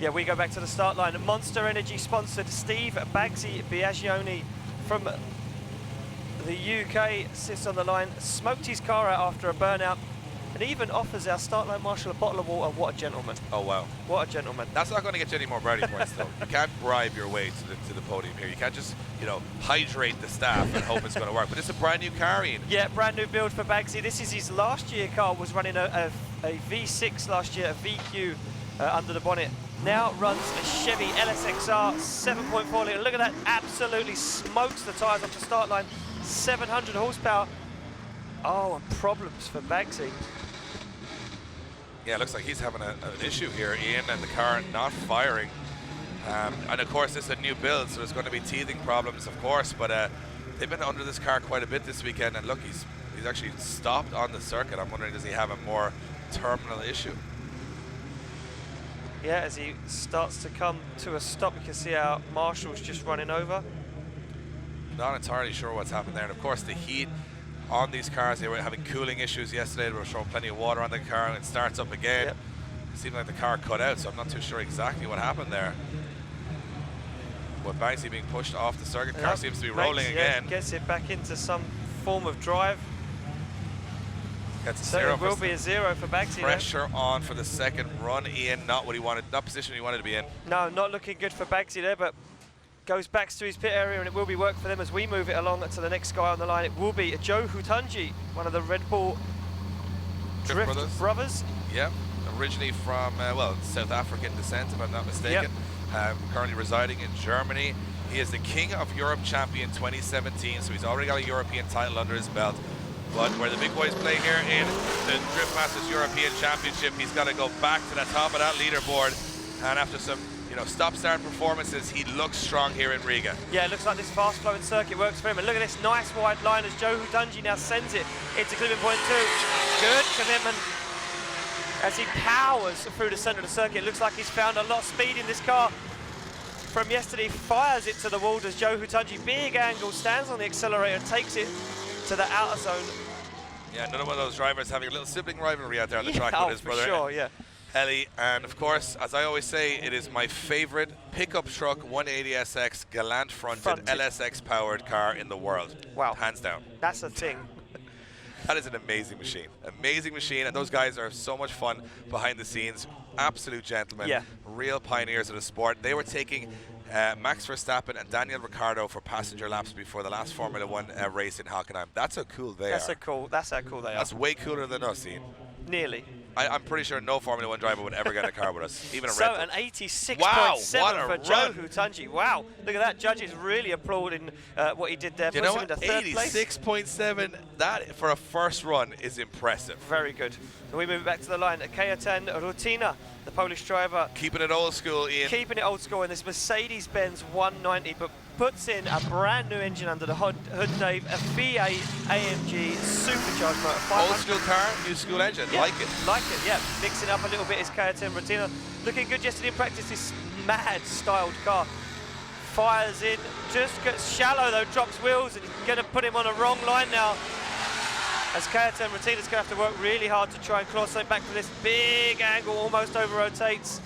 Yeah, we go back to the start line. Monster Energy sponsored Steve Bagsi Biagioni from the UK sits on the line, smoked his car out after a burnout, and even offers our start line marshal a bottle of water. What a gentleman. Oh, wow. What a gentleman. That's not going to get you any more brownie points, though. You can't bribe your way to the podium here. You can't just, you know, hydrate the staff and hope it's going to work. But it's a brand new car, Ian. Yeah, brand new build for Bagsi. This is his last year car, was running a V6 last year, a VQ under the bonnet. Now runs a Chevy LSXR 7.4 litre. Look at that, absolutely smokes the tyres off the start line. 700 horsepower. Oh, and problems for Bagsi. Yeah, it looks like he's having an issue here, Ian, and the car not firing. And of course, this is a new build, so there's going to be teething problems, of course, but they've been under this car quite a bit this weekend, and look, he's actually stopped on the circuit. I'm wondering, does he have a more terminal issue? Yeah, as he starts to come to a stop, you can see our marshal's just running over. Not entirely sure what's happened there, and of course the heat on these cars, they were having cooling issues yesterday. They were showing plenty of water on the car, and it starts up again. Yep. It seemed like the car cut out, so I'm not too sure exactly what happened there. But Bagsi being pushed off the circuit, car seems to be rolling again. Gets it back into some form of drive. Gets a so zero. It will be a 0 for Bagsi. Pressure on for the second run, Ian. Not what he wanted, not position he wanted to be in. No, not looking good for Bagsi there, but goes back to his pit area, and it will be work for them as we move it along to the next guy on the line. It will be Joe Hutunji, one of the Red Bull Drift brothers. Yeah, originally from, well, South African descent, if I'm not mistaken. Currently residing in Germany. He is the King of Europe champion 2017, so he's already got a European title under his belt. But where the big boys play here in the Drift Masters European Championship, he's got to go back to the top of that leaderboard. And after some stop-start performances, he looks strong here in Riga. Yeah, it looks like this fast-flowing circuit works for him. And look at this nice wide line as Joe Hutunji now sends it into clipping point 2. Good commitment as he powers through the centre of the circuit. It looks like he's found a lot of speed in this car from yesterday. Fires it to the wall as Joe Hutunji, big angle, stands on the accelerator and takes it to the outer zone. Yeah, another one of those drivers having a little sibling rivalry out there on the track with his brother. Sure, yeah. Heli, and of course, as I always say, it is my favorite pickup truck 180SX Galant fronted LSX powered car in the world. Wow. Hands down. That's a thing. That is an amazing machine. Amazing machine, and those guys are so much fun behind the scenes. Absolute gentlemen. Yeah. Real pioneers of the sport. They were taking Max Verstappen and Daniel Ricciardo for passenger laps before the last Formula One race in Hockenheim. That's how cool they are. That's how cool they are. That's way cooler than us, Ian. Nearly. I'm pretty sure no Formula 1 driver would ever get in a car with us, even a So Red Bull. an 86.7 Wow, for Joe Hutunji. Wow, look at that. Judges really applauding what he did there. You know Puts him what? into third place. 86.7, that for a first run is impressive. Very good. So we move back to the line. Kajetan Rutina, the Polish driver. Keeping it old school, Ian. Keeping it old school in this Mercedes-Benz 190, but puts in a brand new engine under the hood, Dave, a V8 AMG supercharged motor. Old school car, new school engine, Yeah, like it. Like it, yeah. Mixing up a little bit is Kajetan Rutina. Looking good yesterday in practice, this mad styled car. Fires in, just gets shallow though, drops wheels, and going to put him on a wrong line now. As Kajetan Rutina's going to have to work really hard to try and claw something back from this big angle, almost over-rotates.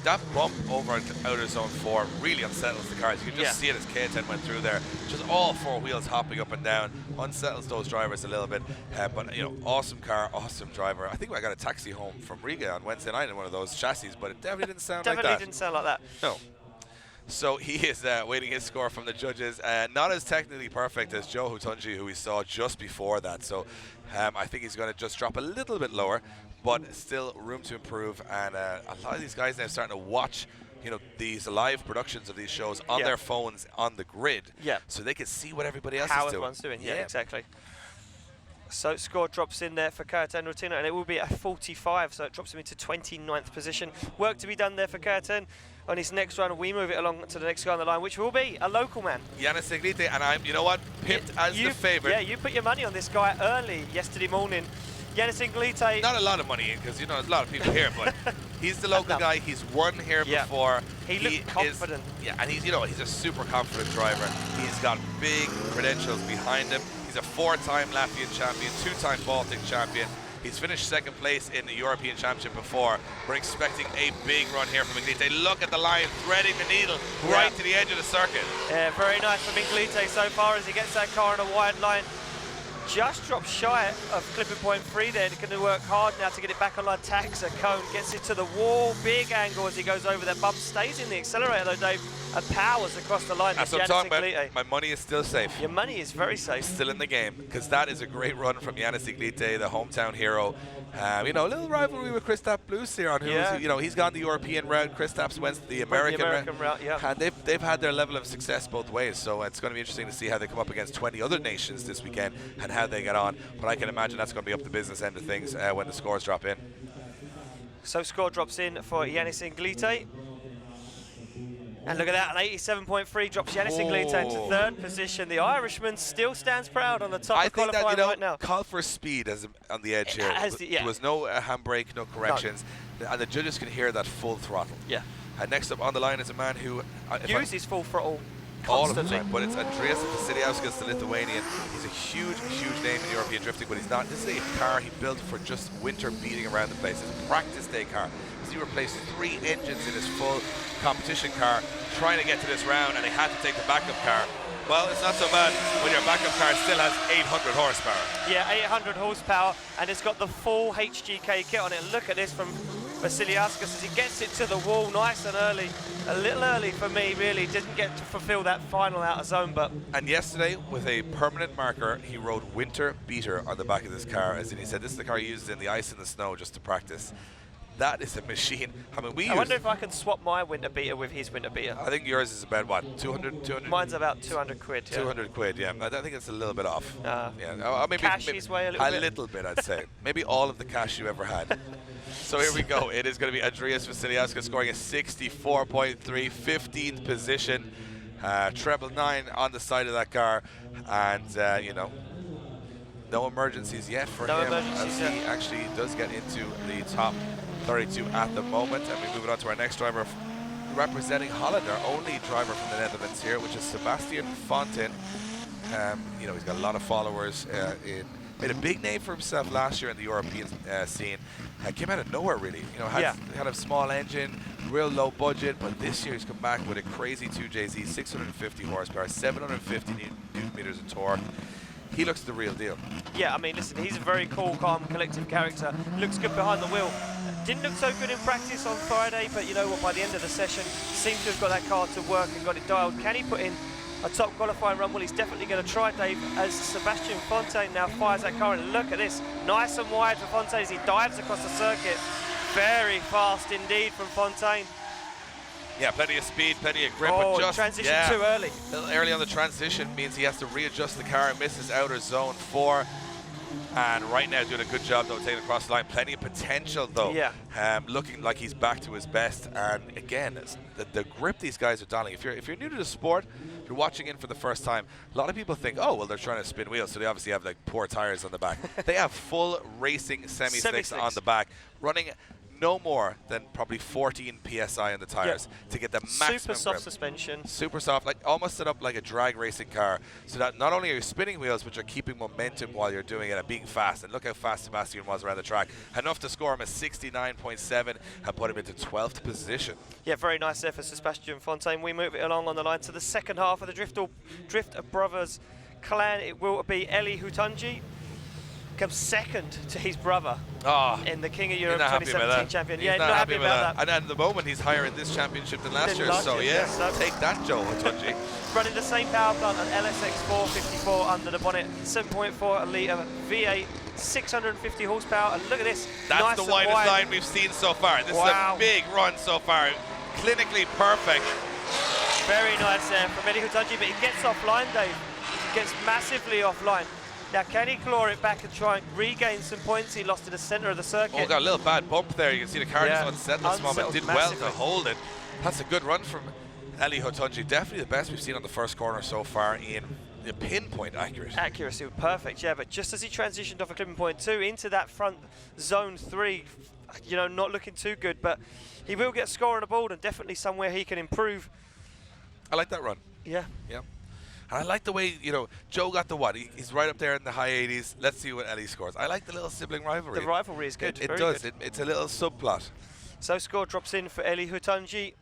That bump over outer zone 4 really unsettles the cars. You can just see it as Kajetan went through there. Just all 4 wheels hopping up and down. Unsettles those drivers a little bit. But, you know, awesome car, awesome driver. I think I got a taxi home from Riga on Wednesday night in one of those chassis, but it definitely didn't sound like that. Definitely didn't sound like that. No. So he is waiting his score from the judges. Not as technically perfect as Joe Hutunji, who we saw just before that. So I think he's going to just drop a little bit lower, but still room to improve. And a lot of these guys now starting to watch, you know, these live productions of these shows on their phones on the grid, so they can see what everybody else is doing. How everyone's doing, yeah, exactly. So score drops in there for Kajetan Rutina, and it will be a 45, so it drops him into 29th position. Work to be done there for Kajetan. On his next run, we move it along to the next guy on the line, which will be a local man. Yanis Iglite, and I'm, you know what, pipped as the favourite. Yeah, you put your money on this guy early yesterday morning. Yanis Iglite. Not a lot of money in, because, you know, there's a lot of people here, but he's the local guy. He's won here before. He looked confident. And he's, you know, he's a super confident driver. He's got big credentials behind him. He's a 4-time Latvian champion, 2-time Baltic champion. He's finished second place in the European Championship before. We're expecting a big run here from Iglite. Look at the line, threading the needle right to the edge of the circuit. Yeah, very nice from Iglite so far as he gets that car on a wide line. Just drops shy of clipping point 3 there. He's going to work hard now to get it back on line. Tacks a cone, gets it to the wall. Big angle as he goes over that bump. Stays in the accelerator though, Dave, and powers across the line. That's what I'm talking about. My money is still safe. Your money is very safe. Still in the game, because that is a great run from Yanis Iglite, the hometown hero. You know, a little rivalry with Kristaps Blues here on who's, you know, he's gone the European route. Kristaps went the American route. And they've had their level of success both ways, so it's going to be interesting to see how they come up against 20 other nations this weekend and how they get on. But I can imagine that's going to be up the business end of things when the scores drop in. So score drops in for Yanis Iglite. And look at that, an 87.3 drops Yanis Iglite into third position. The Irishman still stands proud on the top of qualifying right now. Call for speed as on the edge here. There was no handbrake, no corrections, and the judges can hear that full throttle. Yeah. And next up on the line is a man who uses full throttle all of the constantly. time, but it's Andreas Vasiliauskas, the Lithuanian. He's a huge, huge name in European drifting, but he's not. This is a car he built for just winter beating around the place. It's a practice day car. He replaced 3 engines in his full competition car trying to get to this round, and he had to take the backup car. Well, it's not so bad when your backup car still has 800 horsepower. Yeah, 800 horsepower, and it's got the full HGK kit on it. And look at this from Vasiliauskas as he gets it to the wall nice and early. A little early for me, really. Didn't get to fulfill that final outer zone, but... And yesterday, with a permanent marker, he wrote Winter Beater on the back of this car, as in he said, this is the car he uses in the ice and the snow just to practice. That is a machine. I mean, I wonder if I can swap my winter beater with his winter beater. I think yours is about, what, 200? Mine's about 200 quid, yeah. 200 quid, yeah. I think it's a little bit off. Maybe cash his way a little bit. A little bit, I'd say. Maybe all of the cash you ever had. So here we go. It is going to be Andreas Vasiliauskas scoring a 64.3, 15th position. Treble 9 on the side of that car. And, you know, no emergencies yet for him, as he actually does get into the top 32 at the moment. And we move it on to our next driver, representing Holland, our only driver from the Netherlands here, which is Sebastian Fontin. You know, he's got a lot of followers. Made a big name for himself last year in the European scene. Came out of nowhere, really. You know, had a small engine, real low budget, but this year he's come back with a crazy 2JZ, 650 horsepower, 750 newton meters of torque. He looks the real deal. Yeah, I mean, listen, he's a very cool, calm, collective character. Looks good behind the wheel. Didn't look so good in practice on Friday, but you know what, by the end of the session, seems to have got that car to work and got it dialed. Can he put in a top qualifying run. Well, he's definitely going to try, Dave, as Sebastian Fontaine now fires that car. And look at this, nice and wide for Fontaine as he dives across the circuit. Very fast indeed from Fontaine. Yeah, plenty of speed, plenty of grip. Oh, but just transition too early. Early on the transition means he has to readjust the car and misses outer zone 4. And right now doing a good job though, taking across the line. Plenty of potential though. Yeah. Looking like he's back to his best. And again, it's the grip these guys are dialing. If you're new to the sport, if you're watching in for the first time, a lot of people think, oh well, they're trying to spin wheels, so they obviously have like poor tires on the back. They have full racing semi-slicks on the back, running no more than probably 14 psi on the tires to get the maximum super soft grip. suspension. Super soft, like almost set up like a drag racing car, so that not only are you spinning wheels, but you're keeping momentum while you're doing it and being fast. And look how fast Sebastian was around the track. Enough to score him a 69.7 and put him into 12th position. Yeah, very nice there for Sebastian Fontaine. We move it along on the line to the second half of the Drift Brothers clan. It will be Eli Hutunji. Comes second to his brother in the King of Europe 2017 champion. He's not happy about that. And at the moment, he's higher in this championship than last year. So yeah, take that, Joe Hutunji. Running the same power plant on LSX 454 under the bonnet, 7.4 litre V8, 650 horsepower. And look at this. That's nice the widest line we've seen so far. This is a big run so far. Clinically perfect. Very nice there from Eli Hutunji, but he gets offline, Dave. He gets massively offline. Now, can he claw it back and try and regain some points he lost in the centre of the circuit? Oh, got a little bad bump there. You can see the car just unsettled this moment. Did well to hold it. That's a good run from Eli Hutunji. Definitely the best we've seen on the first corner so far in the pinpoint accuracy. Accuracy, perfect, yeah. But just as he transitioned off a clipping point 2 into that front zone 3, you know, not looking too good, but he will get a score on the board and definitely somewhere he can improve. I like that run. Yeah. Yeah. And I like the way, you know, Joe got the what? He's right up there in the high 80s. Let's see what Eli scores. I like the little sibling rivalry. The rivalry is good. It does. It's a little subplot. So score drops in for Eli Hutunji,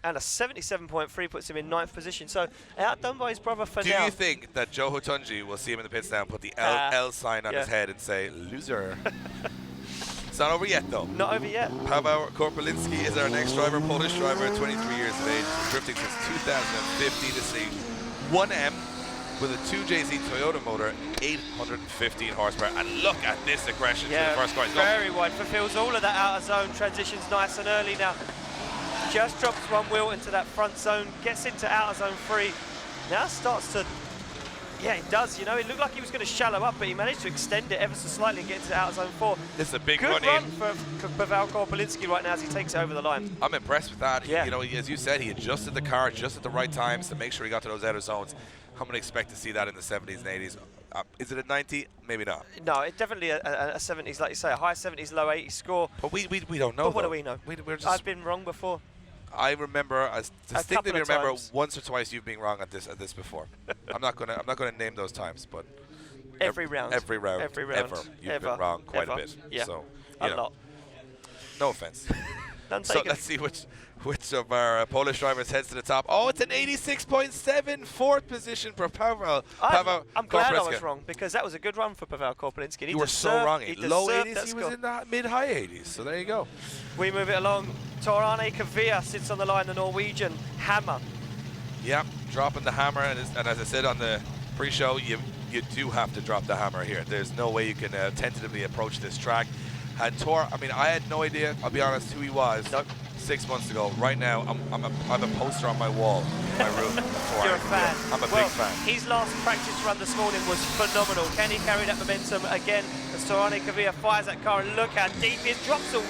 and a 77.3 puts him in 9th position. So outdone by his brother for now. Do you think that Joe Hutunji will see him in the pits now and put the L sign on his head and say, loser? It's not over yet, though. Not over yet. Paweł Korpolinski is our next driver, Polish driver, 23 years of age, drifting since 2015 to see 1M with a 2JZ Toyota motor, 815 horsepower. And look at this aggression to the first car. Very wide, fulfills all of that outer zone, transitions nice and early now. Just drops one wheel into that front zone, gets into outer zone 3. Now starts to, yeah, it does, you know, it looked like he was going to shallow up, but he managed to extend it ever so slightly and get into outer zone 4. This is a big Good run for Paweł Korpolinski right now as he takes it over the line. I'm impressed with that. Yeah. You know, as you said, he adjusted the car just at the right times to make sure he got to those outer zones. I'm going to expect to see that in the 70s and 80s. Is it a 90? Maybe not. No, it's definitely a 70s, like you say, a high 70s, low 80s score. But we don't know. But what do we know? We're just, I've been wrong before. I remember, I distinctly remember times. once or twice you've been wrong at this before. I'm not gonna name those times, but every round ever you've been wrong quite a bit. Yeah, so a lot. No offense. None So taken. let's see which of our Polish drivers heads to the top. Oh, it's an 86.7, 4th position for Paweł. I'm glad I was wrong, because that was a good run for Paweł Korpolinski. You were so wrong. Low 80s, he was in the mid-high 80s. So there you go. We move it along. Torane Kavia sits on the line, the Norwegian hammer. Yeah, dropping the hammer, and as I said on the pre-show, you do have to drop the hammer here. There's no way you can tentatively approach this track. And Tor, I mean, I had no idea, I'll be honest, who he was 6 months ago. Right now, I have a poster on my wall in my room. You're a fan. I'm a big fan. His last practice run this morning was phenomenal. Can he carry that momentum again as Torane Kavia fires that car, and look how deep he is. Drops a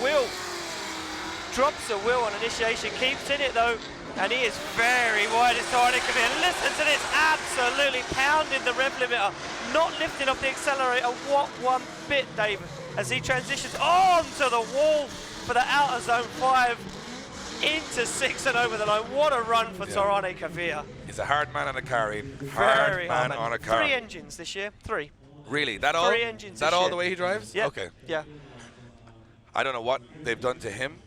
wheel on initiation, keeps in it though, and he is very wide as Torane Kavia. Listen to this, absolutely pounding the rev limiter, not lifting off the accelerator. What one bit, Dave, as he transitions onto the wall for the outer zone 5 into 6 and over the line. What a run for Torane Kavia. He's a hard man on a car, Ian. Very hard man on a car. 3 engines this year, 3. Really? That all? 3 engines. Is that all the way he drives? Yeah. Okay. Yeah. I don't know what they've done to him,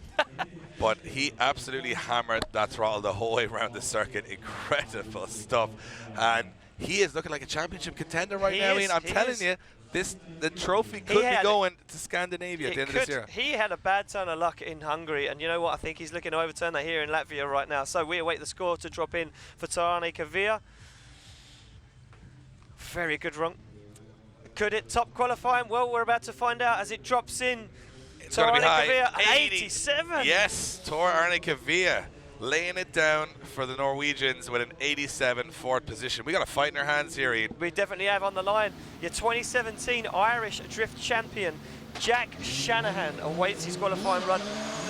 but he absolutely hammered that throttle the whole way around the circuit. Incredible stuff. And he is looking like a championship contender right now, Ian. I'm telling you, the trophy could be going to Scandinavia at the end of this year. He had a bad turn of luck in Hungary, and you know what? I think he's looking to overturn that here in Latvia right now. So we await the score to drop in for Torane Kavia. Very good run. Could it top qualifying? Well, we're about to find out as it drops in. It's going to be high. 87. Yes, Tor Arne Kavia laying it down for the Norwegians with an 87 fourth position. We got a fight in our hands here, Ian. We definitely have on the line. Your 2017 Irish Drift champion, Jack Shanahan, awaits his qualifying run.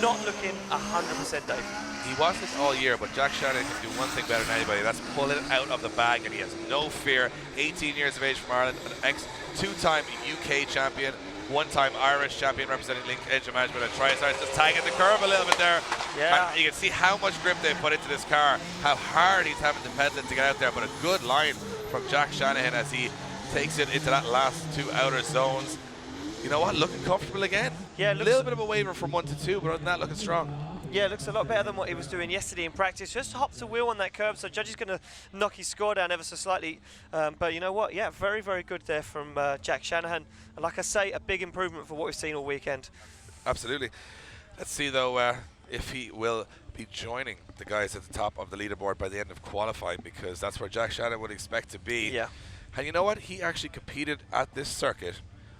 Not looking 100%, Dave. He wasn't all year, but Jack Shanahan can do one thing better than anybody. That's pull it out of the bag, and he has no fear. 18 years of age from Ireland, an two-time UK champion, one-time Irish champion representing Link Engine Management at TriStar. Just tagging the curve a little bit there. Yeah. And you can see how much grip they put into this car, how hard he's having to pedal it to get out there, but a good line from Jack Shanahan as he takes it into that last two outer zones. You know what, looking comfortable again. Yeah, a little bit of a waiver from 1 to 2, but other than that, looking strong. Yeah, it looks a lot better than what he was doing yesterday in practice. Just hops a wheel on that curb, so Judge is going to knock his score down ever so slightly. But you know what? Yeah, very, very good there from Jack Shanahan. And like I say, a big improvement for what we've seen all weekend. Absolutely. Let's see, though, if he will be joining the guys at the top of the leaderboard by the end of qualifying, because that's where Jack Shanahan would expect to be. Yeah. And you know what? He actually competed at this circuit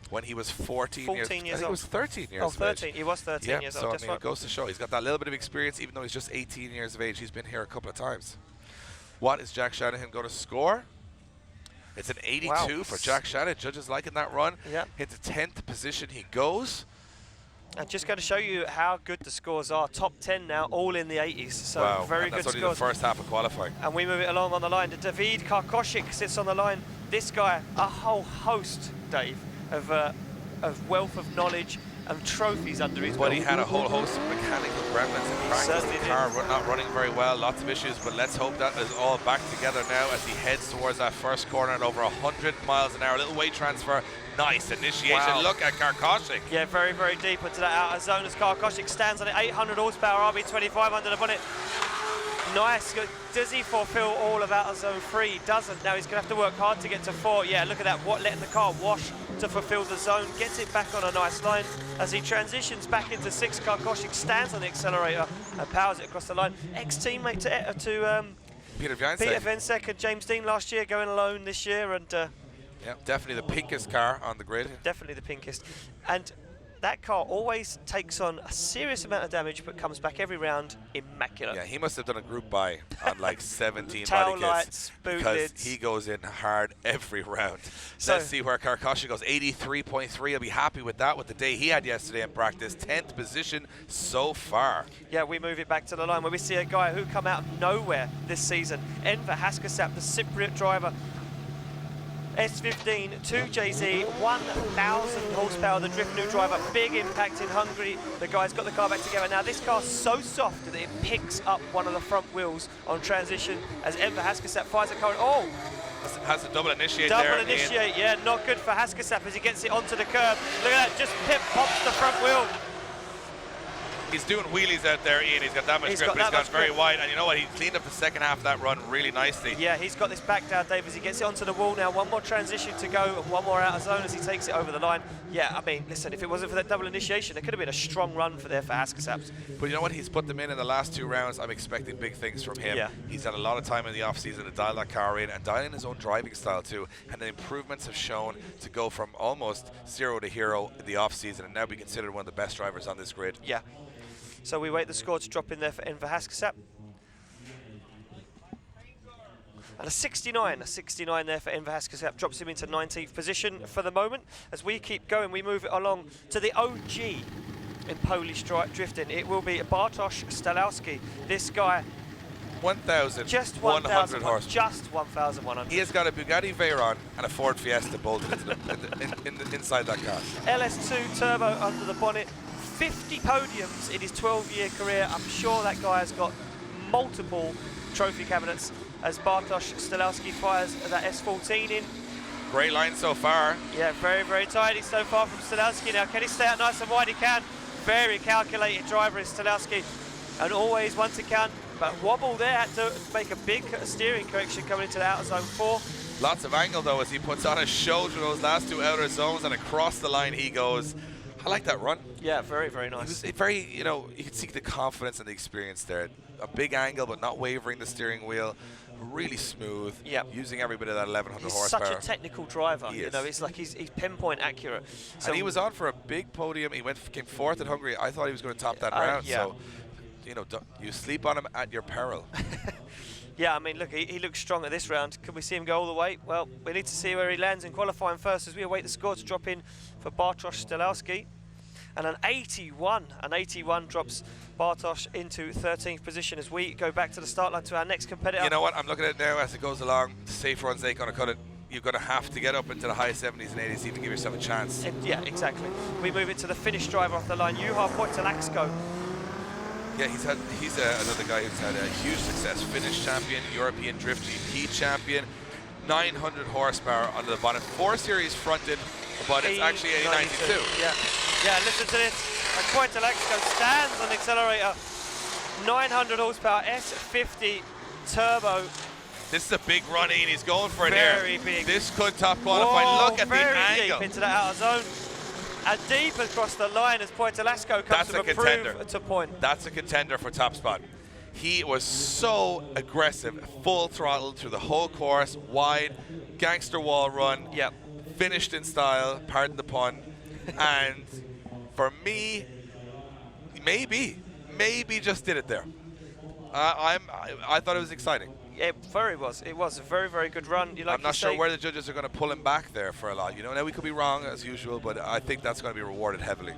when he was 14 years old. I think he was 13 years Oh, of 13. age. He was 13 years so old. I That's mean, right. it goes to show he's got that little bit of experience, even though he's just 18 years of age. He's been here a couple of times. What is Jack Shanahan going to score? It's an 82 for Jack Shanahan. Judges liking that run. Yeah. Into 10th position he goes. And just going to show you how good the scores are. Top 10 now, all in the 80s. So wow. very and good that's only scores. the first half of qualifying. And we move it along on the line. David Karkoshik sits on the line. This guy, a whole host, Dave, of wealth of knowledge and trophies under his belt. But he had a whole host of mechanical gremlins in practice. Certainly The car not running very well, lots of issues, but let's hope that is all back together now as he heads towards that first corner at over 100 miles an hour. A little weight transfer. Nice initiation. Wow. Look at Karkoshik. Yeah, very, very deep into that outer zone as Karkoshik stands on it. 800 horsepower, RB25 under the bonnet. Nice. Does he fulfill all of outer zone 3? He doesn't. Now he's going to have to work hard to get to 4. Yeah, look at that. Letting the car wash to fulfill the zone. Gets it back on a nice line. As he transitions back into 6, Karkoshik stands on the accelerator and powers it across the line. Ex-teammate to Peter Viansek. Peter Viansek and James Dean last year, going alone this year. And yeah, definitely the pinkest car on the grid. Definitely the pinkest. And that car always takes on a serious amount of damage but comes back every round immaculate. Yeah, he must have done a group buy on like 17 Tail body lights, kits boot because lids. he goes in hard every round. So let's see where Karkoshik goes. 83.3. He'll be happy with that with the day he had yesterday in practice. 10th position so far. Yeah, we move it back to the line where we see a guy who come out of nowhere this season. Enver Haskasap, the Cypriot driver. S15 2JZ, 1,000 horsepower, the Drift New driver, big impact in Hungary. The guy's got the car back together. Now this car's so soft that it picks up one of the front wheels on transition as Enver Haskasap fires a car. Oh! Has a double initiate there. Double initiate, yeah, not good for Haskasap as he gets it onto the curb. Look at that, just pops the front wheel. He's doing wheelies out there, Ian. He's got that much grip, but he's gone very wide. And you know what? He cleaned up the second half of that run really nicely. Yeah, he's got this back down, Dave, as he gets it onto the wall now. One more transition to go and one more out of zone as he takes it over the line. Yeah, I mean, listen, if it wasn't for that double initiation, it could have been a strong run for Haskasaps. But you know what? He's put them in the last 2 rounds. I'm expecting big things from him. Yeah. He's had a lot of time in the off-season to dial that car in and dial in his own driving style too. And the improvements have shown to go from almost 0 to hero in the off-season and now be considered one of the best drivers on this grid. Yeah. So we wait the score to drop in there for Enver Haskasap. And a 69 there for Enver Haskasap, drops him into 19th position for the moment. As we keep going, we move it along to the OG in Polish drifting. It will be Bartosz Stalowski. This guy, 1,100 horse. Just 1,100. He has got a Bugatti Veyron and a Ford Fiesta bolted inside that car. LS2 turbo under the bonnet. 50 podiums in his 12-year career. I'm sure that guy has got multiple trophy cabinets as Bartosz Stalowski fires that S14 in. Great line so far. Yeah, very, very tidy so far from Stalowski. Now, can he stay out nice and wide? He can. Very calculated driver is Stalowski. And always once it can. But wobble there, had to make a big steering correction coming into the outer zone 4. Lots of angle though as he puts on a show through those last 2 outer zones and across the line he goes. I like that run. Yeah, very, very nice. It was very, you could see the confidence and the experience there. A big angle, but not wavering the steering wheel. really smooth, Yep. using every bit of that 1100 He's horsepower. such a technical driver. He You is. know, it's like he's pinpoint accurate. So And he was on for a big podium. He came fourth at Hungary. I thought he was going to top that round. yeah. So, you know, you sleep on him at your peril. Yeah, I mean, look, he looks strong at this round. Can we see him go all the way? Well, we need to see where he lands in qualifying first as we await the score to drop in for Bartosz Stelowski. And an 81 drops Bartosz into 13th position as we go back to the start line to our next competitor. You know what? I'm looking at it now as it goes along. The safe runs ain't going to cut it. You're going to have to get up into the high 70s and 80s to even give yourself a chance. Yeah, exactly. We move it to the Finnish driver off the line, Juha Poitalaxko. Yeah, he's another guy who's had a huge success. Finnish champion, European Drift GP champion, 900 horsepower under the bonnet. 4 Series fronted, but it's actually a 92. Yeah, listen to this. Poitalaxko stands on the accelerator. 900 horsepower S50 turbo. This is a big run in. He's going for it Very here. big. This could top qualifying. Whoa, Look at the very angle. deep into the outer zone. And deep across the line as Poitalaxko comes to improve to point. That's a contender for top spot. He was so aggressive, full throttle through the whole course, wide, gangster wall run. Yep. Finished in style, pardon the pun. And for me, maybe just did it there. I thought it was exciting. It was a very, very good run. I'm not sure where the judges are going to pull him back there for a lot. You know, now we could be wrong as usual, but I think that's going to be rewarded heavily.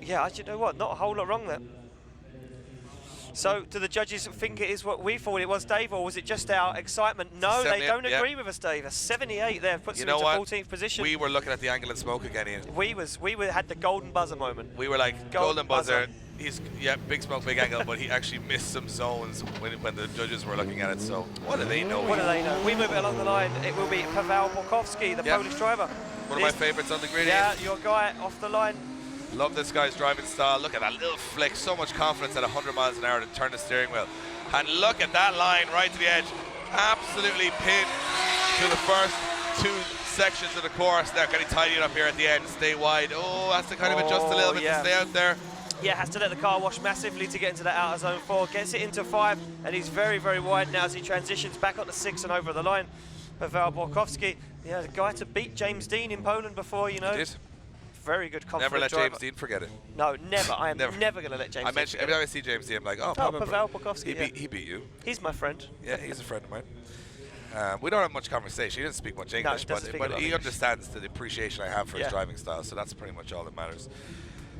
Yeah, you know what? Not a whole lot wrong there. So, do the judges think it is what we thought it was, Dave, or was it just our excitement? No, they don't agree with us, Dave. A 78 there puts him into 14th position. We were looking at the angle and smoke again, Ian. We had the golden buzzer moment. We were like, golden buzzer. He's big smoke, big angle, but he actually missed some zones when the judges were looking at it. So what do they know? What do they know? We move it along the line. It will be Paweł Borkowski, the Polish driver. One of my favorites on the grid. Yeah, your guy off the line. Love this guy's driving style. Look at that little flick. So much confidence at 100 miles an hour to turn the steering wheel. And look at that line right to the edge. Absolutely pinned to the first 2 sections of the course. Now, can he tidy it up here at the end? Stay wide. Oh, has to kind of adjust a little bit to stay out there. Yeah, has to let the car wash massively to get into that outer zone 4. Gets it into 5, and he's very, very wide now as he transitions back onto 6 and over the line. Paweł Borkowski, yeah, the guy to beat James Dean in Poland before, you know. He did. Very good confident Never let driver. James Dean forget it. No, never. I am never going to let James Dean forget every time I see James Dean, I'm like, oh, Paweł Borkowski. He beat you. He's my friend. Yeah, he's a friend of mine. We don't have much conversation. He doesn't speak much English, but he understands the appreciation I have for his driving style, so that's pretty much all that matters.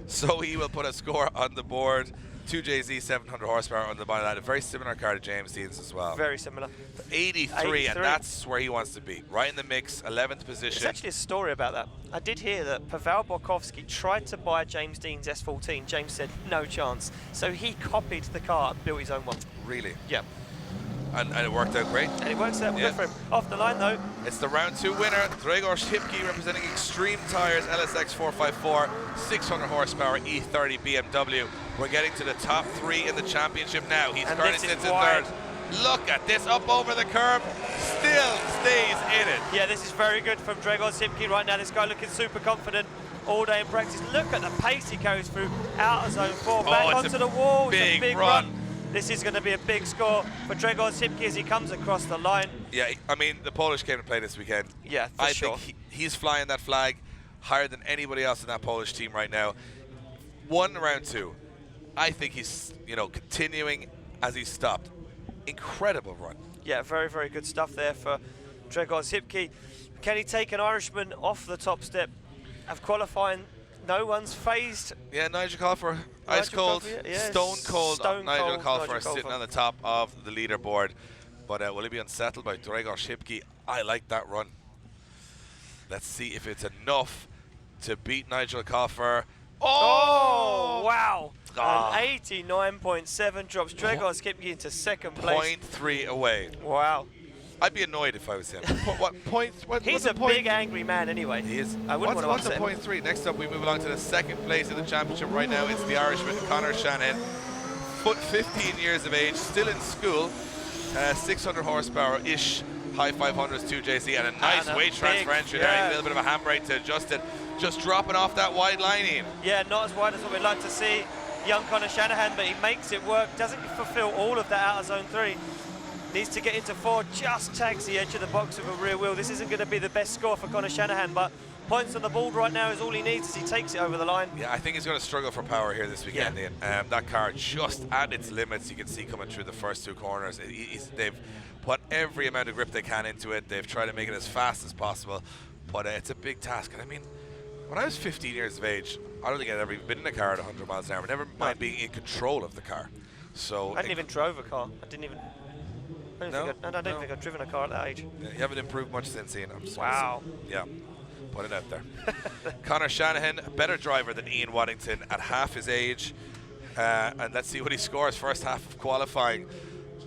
So he will put a score on the board. 2JZ 700 horsepower on the bottom of that. A very similar car to James Dean's as well. Very similar. 83, and that's where he wants to be. Right in the mix, 11th position. There's actually a story about that. I did hear that Paweł Borkowski tried to buy James Dean's S14. James said, no chance. So he copied the car and built his own one. Really? Yeah. And it worked out great. And it works out good for him. Off the line, though. It's the round 2 winner, Grzegorz Hipki, representing Extreme Tires, LSX 454, 600 horsepower E30 BMW. We're getting to the top 3 in the championship now. He's currently sits in 3rd. Look at this, up over the curb, still stays in it. Yeah, this is very good from Grzegorz Hipki right now. This guy looking super confident all day in practice. Look at the pace he carries through outer zone 4, back onto the wall. It's a big run. This is going to be a big score for Grzegorz Hipki as he comes across the line. Yeah, I mean, the Polish came to play this weekend. Yeah, for sure. I think he's flying that flag higher than anybody else in that Polish team right now. Won round 2. I think he's, continuing as he stopped. Incredible run. Yeah, very, very good stuff there for Grzegorz Hipki. Can he take an Irishman off the top step of qualifying? No one's phased. Yeah, Nigel Colfer, ice cold, stone cold. Nigel Colfer sitting on the top of the leaderboard. But will he be unsettled by Grzegorz Hipki? I like that run. Let's see if it's enough to beat Nigel Colfer. Oh, wow. An 89.7 drops Grzegorz Hipki into 2nd place. 0.3 away. Wow. I'd be annoyed if I was him. He's a big angry man anyway. He is. I wouldn't want to upset him. 0.3? Next up, we move along to the 2nd place in the championship right now. It's the Irishman, Conor Shanahan. 15 years of age, still in school. 600 horsepower-ish, high 500s, 2JZ, and a nice weight transfer entry there. A little bit of a handbrake to adjust it. Just dropping off that wide line in. Yeah, not as wide as what we'd like to see. Young Conor Shanahan, but he makes it work. Doesn't fulfill all of that outer zone 3. Needs to get into 4, just tags the edge of the box with a rear wheel. This isn't going to be the best score for Conor Shanahan, but points on the board right now is all he needs as he takes it over the line. Yeah, I think he's going to struggle for power here this weekend, Ian. That car just at its limits, you can see coming through the first 2 corners. They've put every amount of grip they can into it. They've tried to make it as fast as possible, but it's a big task. And I mean, when I was 15 years of age, I don't think I'd ever even been in a car at 100 miles an hour. Never mind being in control of the car. So I didn't even drove a car. I don't think I've driven a car at that age. Yeah, you haven't improved much since, Ian. I'm sorry. Wow. Yeah, put it out there. Conor Shanahan, a better driver than Ian Waddington at half his age. And let's see what he scores first half of qualifying.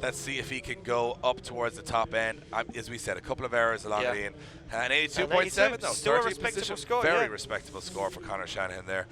Let's see if he can go up towards the top end. As we said, a couple of errors along the Ian. An 82.7, though. Still a 13th respectable position. score, Very respectable score for Conor Shanahan there.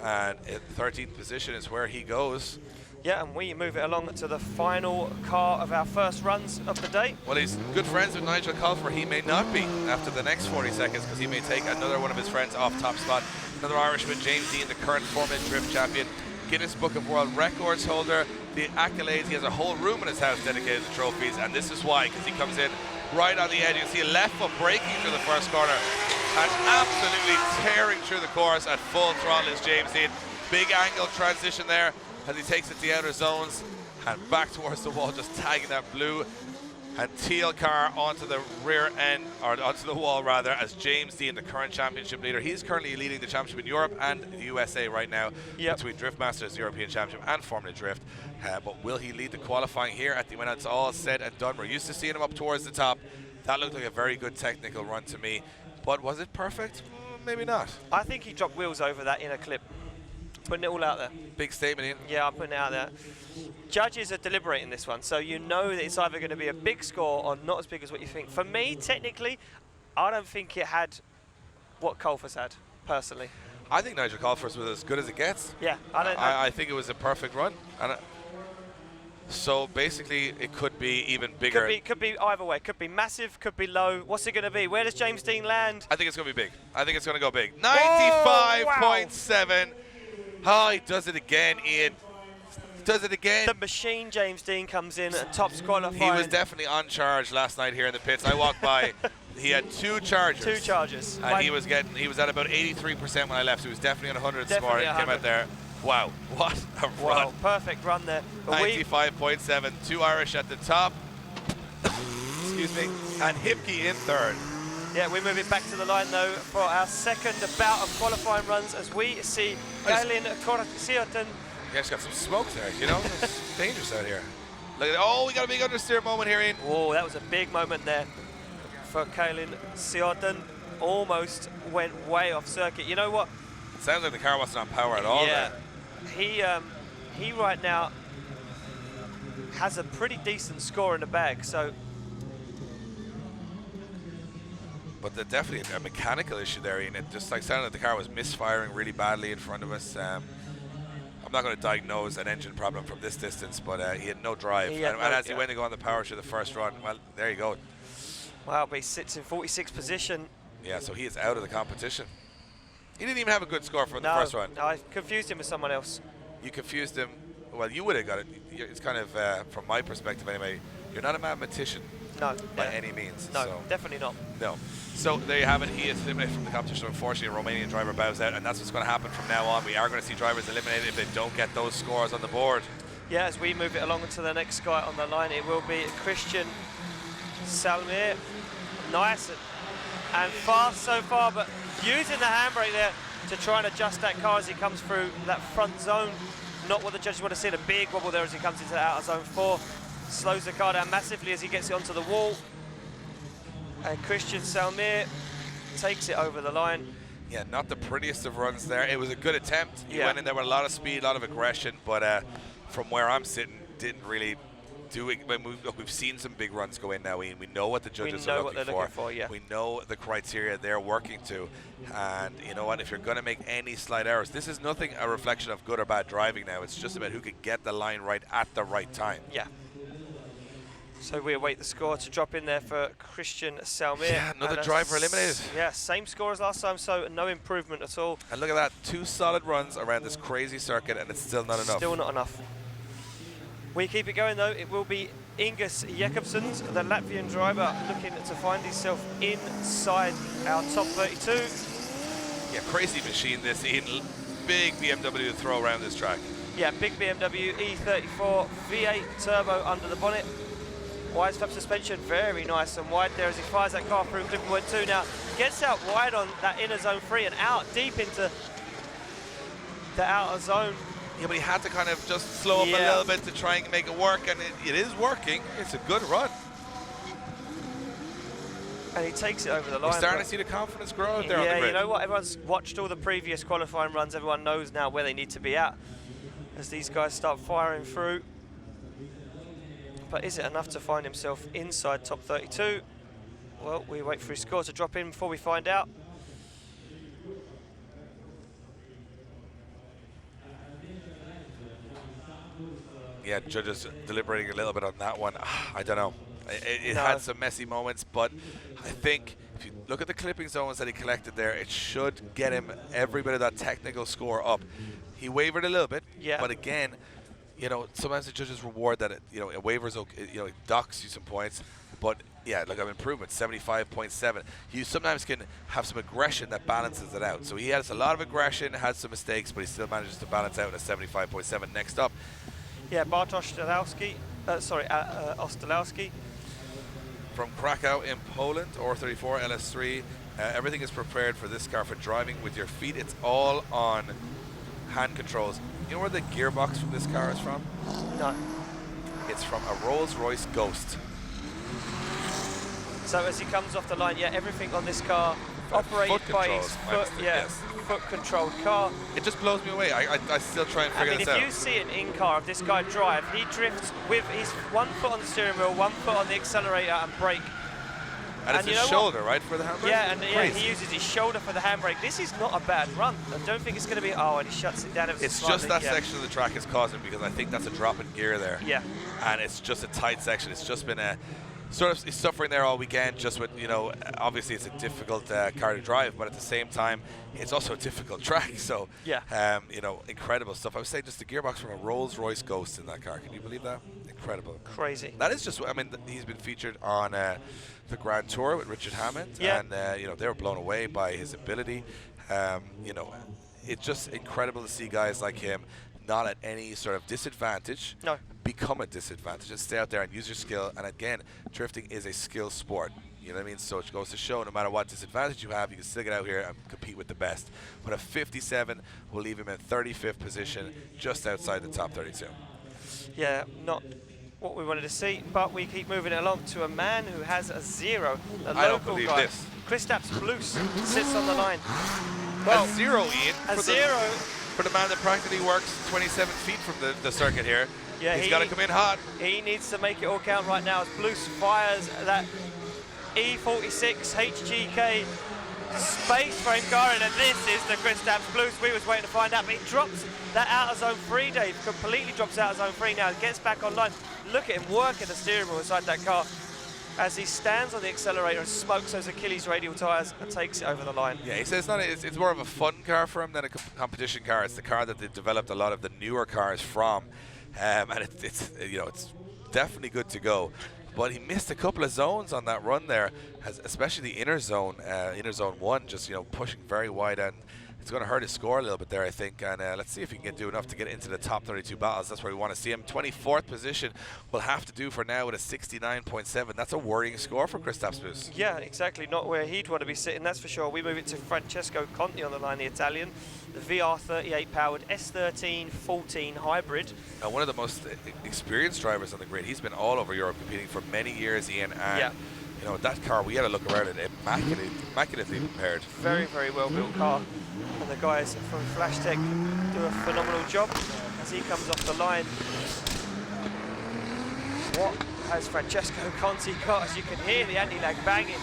And 13th position is where he goes. Yeah, and we move it along to the final car of our first runs of the day. Well, he's good friends with Nigel Colfer. He may not be after the next 40 seconds because he may take another one of his friends off top spot. Another Irishman, James Dean, the current Formula Drift champion, Guinness Book of World Records holder, the accolades. He has a whole room in his house dedicated to trophies, and this is why, because he comes in right on the edge. You can see a left foot braking through the first corner and absolutely tearing through the course at full throttle is James Dean. Big angle transition there as he takes it to the outer zones and back towards the wall, just tagging that blue and teal car onto the rear end, or onto the wall rather, as James Dean, the current championship leader. He's currently leading the championship in Europe and the USA right now, between Drift Masters, European Championship and Formula Drift. But will he lead the qualifying here at the when it's all said and done? We're used to seeing him up towards the top. That looked like a very good technical run to me, but was it perfect? Maybe not. I think he dropped wheels over that inner clip. Putting it all out there. Big statement, Ian. Yeah, I'm putting it out there. Judges are deliberating this one, so you know that it's either going to be a big score or not as big as what you think. For me, technically, I don't think it had what Colfer's had, personally. I think Nigel Colfer's was as good as it gets. Yeah, I think it was a perfect run. And so basically, it could be even bigger. Could be either way. Could be massive, could be low. What's it going to be? Where does James Dean land? I think it's going to be big. I think it's going to go big. 95.7. Oh, he does it again, Ian. Does it again. The machine James Dean comes in and tops qualifying. He was definitely on charge last night here in the pits. I walked by. He had 2 chargers. 2 charges. And he was at about 83% when I left. He was definitely on 100 this morning. Came out there. Wow, what a run. Perfect run there. 95.7. 2 Irish at the top. Excuse me. And Hipke in third. Yeah, we're moving back to the line though for our second bout of qualifying runs as we see Kailin Siorten. Yeah, it's got some smoke there, you know? It's dangerous out here. Look at we got a big understeer moment here, Ian. Oh, that was a big moment there for Kailin Siorten. Almost went way off circuit. You know what? It sounds like the car wasn't on power at all there. He right now has a pretty decent score in the bag, so. But there's definitely a mechanical issue there, Ian. It just sounded like the car was misfiring really badly in front of us. I'm not going to diagnose an engine problem from this distance, but he had no drive. And as he went to go on the power through the first run, well, there you go. Wow, but he sits in 46th position. Yeah, so he is out of the competition. He didn't even have a good score from the first run. No, I confused him with someone else. You confused him. Well, you would have got it. It's kind of, from my perspective anyway, you're not a mathematician. No. By any means. No, so. definitely not. No. So there you have it. He is eliminated from the competition. Unfortunately, a Romanian driver bows out, and that's what's going to happen from now on. We are going to see drivers eliminated if they don't get those scores on the board. Yeah, as we move it along to the next guy on the line, it will be Christian Salmir. Nice and fast so far, but using the handbrake there to try and adjust that car as he comes through that front zone. Not what the judges want to see, a big wobble there as he comes into the outer zone 4. Slows the car down massively as he gets it onto the wall. And Christian Salmir takes it over the line. Yeah, not the prettiest of runs there. It was a good attempt. He went in there with a lot of speed, a lot of aggression, but from where I'm sitting, didn't really do it. We've seen some big runs go in now, Ian. We know what the judges are looking for. We know the criteria they're working to. And you know what? If you're going to make any slight errors, this is nothing a reflection of good or bad driving now. It's just about who can get the line right at the right time. Yeah. So we await the score to drop in there for Christian Salmir. Yeah, another driver eliminated. Yeah, same score as last time, so no improvement at all. And look at that, 2 solid runs around this crazy circuit, and it's still not enough. Still not enough. We keep it going though. It will be Ingus Jakobsens, the Latvian driver, looking to find himself inside our top 32. Yeah, crazy machine this, Ian. Big BMW to throw around this track. Yeah, big BMW E34 V8 turbo under the bonnet. Wide flap suspension, very nice and wide there as he fires that car through clipping point 2 now. Gets out wide on that inner zone 3 and out deep into the outer zone. Yeah, but he had to kind of just slow up a little bit to try and make it work, and it is working. It's a good run. And he takes it over the line. We're starting to see the confidence grow out there on the Yeah, grid. you know what? Everyone's watched all the previous qualifying runs. Everyone knows now where they need to be at as these guys start firing through. But is it enough to find himself inside top 32? Well, we wait for his score to drop in before we find out. Yeah, judges deliberating a little bit on that one. I don't know. It had some messy moments, but I think if you look at the clipping zones that he collected there, it should get him every bit of that technical score up. He wavered a little bit, but again, you know, sometimes the judges reward that, it wavers, it docks you some points, but yeah, like an improvement, 75.7. You sometimes can have some aggression that balances it out. So he has a lot of aggression, has some mistakes, but he still manages to balance out at 75.7. Next up. Yeah, Bartosz Ostelowski. From Krakow in Poland, R34 LS3. Everything is prepared for this car for driving with your feet. It's all on hand controls. You know where the gearbox from this car is from? No. It's from a Rolls-Royce Ghost. So as he comes off the line, everything on this car operated by his foot, foot-controlled car. It just blows me away. I still try and figure this out. If you see an in-car of this guy drive, he drifts with his 1 foot on the steering wheel, 1 foot on the accelerator and brake. And it's his shoulder, right, for the handbrake? Yeah, and he uses his shoulder for the handbrake. This is not a bad run. I don't think it's going to be, and he shuts it down ever so It's slightly. just that section of the track is causing, because I think that's a drop in gear there. Yeah. And it's just a tight section. It's just been a sort of suffering there all weekend, just with, obviously it's a difficult car to drive, but at the same time, it's also a difficult track. So, incredible stuff. I was saying just the gearbox from a Rolls-Royce Ghost in that car. Can you believe that? Incredible. Crazy. That is just, he's been featured on the Grand Tour with Richard Hammond, and, they were blown away by his ability. It's just incredible to see guys like him not at any sort of disadvantage, become a disadvantage and stay out there and use your skill. And again, drifting is a skill sport. You know what I mean? So it goes to show no matter what disadvantage you have, you can still get out here and compete with the best. But a 57 will leave him in 35th position, just outside the top 32. Yeah, not what we wanted to see, but we keep moving along to a man who has a 0, a I don't local believe guy. this. Kristaps Blues sits on the line. Well, a 0, Ian. A 0. For the man that practically works 27 feet from the circuit here. Yeah, he's got to come in hot. He needs to make it all count right now as Blues fires that E46 HGK space frame car in, and this is the Kristaps Blues we was waiting to find out, but he drops that out of zone 3, Dave, completely drops out of zone 3 now, gets back online. Look at him working the steering wheel inside that car as he stands on the accelerator and smokes those Achilles radial tyres and takes it over the line. Yeah, he says it's more of a fun car for him than a competition car. It's the car that they developed a lot of the newer cars from, and it's definitely good to go. But he missed a couple of zones on that run there, especially the inner zone 1, just pushing very wide, and it's going to hurt his score a little bit there, I think. And let's see if he can do enough to get into the top 32 battles. That's where we want to see him. 24th position will have to do for now with a 69.7. That's a worrying score for Kristaps Blues. Yeah, exactly. Not where he'd want to be sitting, that's for sure. We move it to Francesco Conti on the line, the Italian. The VR38 powered S13 14 hybrid. One of the most experienced drivers on the grid. He's been all over Europe competing for many years, Ian. And that car, we had a look around it, immaculately prepared. Very, very well built car. And the guys from Flash Tech do a phenomenal job as he comes off the line. What has Francesco Conti got? As you can hear the anti-lag banging.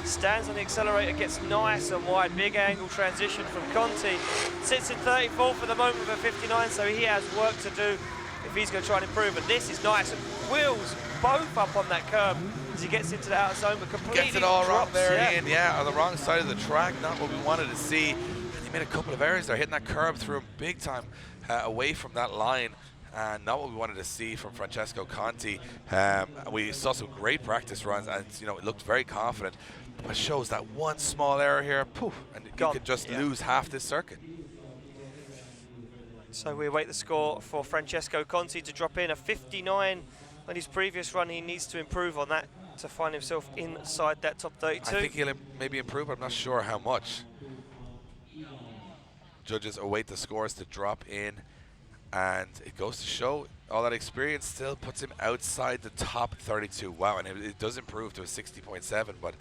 Stands on the accelerator, gets nice and wide, big angle transition from Conti. Sits in 34 for the moment with a 59, so he has work to do if he's going to try and improve. And this is nice, and wheels both up on that curb as he gets into the outer zone, but completely gets it all drops, wrong there, Ian. Yeah, on the wrong side of the track, not what we wanted to see. And he made a couple of errors there, hitting that curb through him big time away from that line. and not what we wanted to see from Francesco Conti. We saw some great practice runs, and it looked very confident. But it shows that one small error here, poof, and you could just lose half this circuit. So we await the score for Francesco Conti to drop in a 59 on his previous run. He needs to improve on that to find himself inside that top 32. I think he'll maybe improve, but I'm not sure how much. Judges await the scores to drop in, and it goes to show all that experience still puts him outside the top 32. Wow, and it does improve to a 60.7, but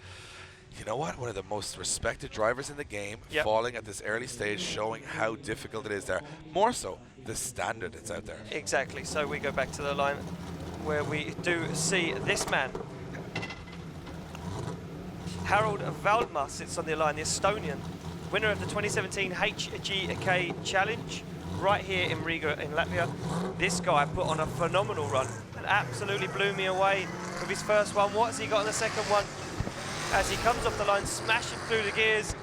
you know what? One of the most respected drivers in the game, falling at this early stage, showing how difficult it is there. More so, the standard that's out there. Exactly. So we go back to the line where we do see this man. Harold Valdemar sits on the line, the Estonian, winner of the 2017 HGK Challenge, right here in Riga in Latvia. This guy put on a phenomenal run and absolutely blew me away with his first one. What has he got in the second one? As he comes off the line, smashing through the gears,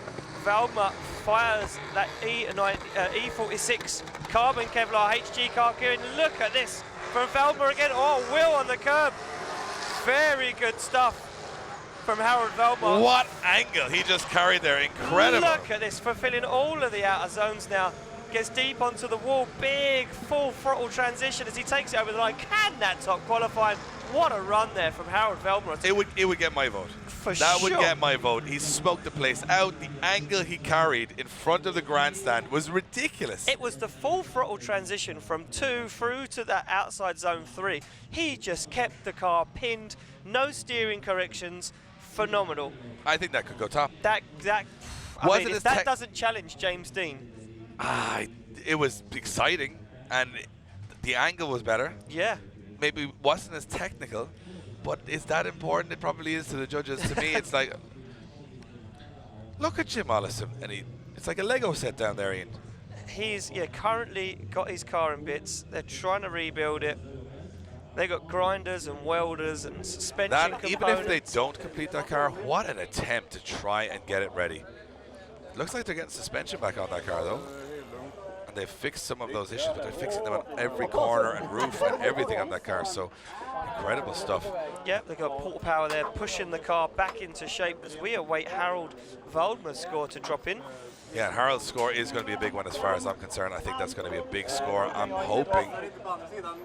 Valdemar fires that E46 carbon Kevlar HG car gearing. Look at this from Valdemar again. Oh, Will on the curb. Very good stuff from Harold Valdemar. What angle he just carried there, incredible. Look at this, fulfilling all of the outer zones now. Gets deep onto the wall, big full throttle transition as he takes it over the line. Can that top qualifying? What a run there from Harold Valdemar. It would get my vote. That would get my vote. He smoked the place out. The angle he carried in front of the grandstand was ridiculous. It was the full throttle transition from 2 through to that outside zone 3. He just kept the car pinned, no steering corrections. Phenomenal. I think that could go top. That doesn't challenge James Dean. It was exciting, and the angle was better. Yeah. Maybe wasn't as technical, but is that important? It probably is to the judges. To me, it's like, look at Jim Ollison, and it's like a Lego set down there, Ian. He's currently got his car in bits. They're trying to rebuild it. They got grinders and welders and suspension components. Even if they don't complete that car, what an attempt to try and get it ready. Looks like they're getting suspension back on that car, though. And they've fixed some of those issues, but they're fixing them on every corner and roof and everything on that car. So incredible stuff. Yeah, they've got Portal Power there, pushing the car back into shape as we await Harold Valdemar's score to drop in. Yeah, Harold's score is going to be a big one as far as I'm concerned. I think that's going to be a big score. I'm hoping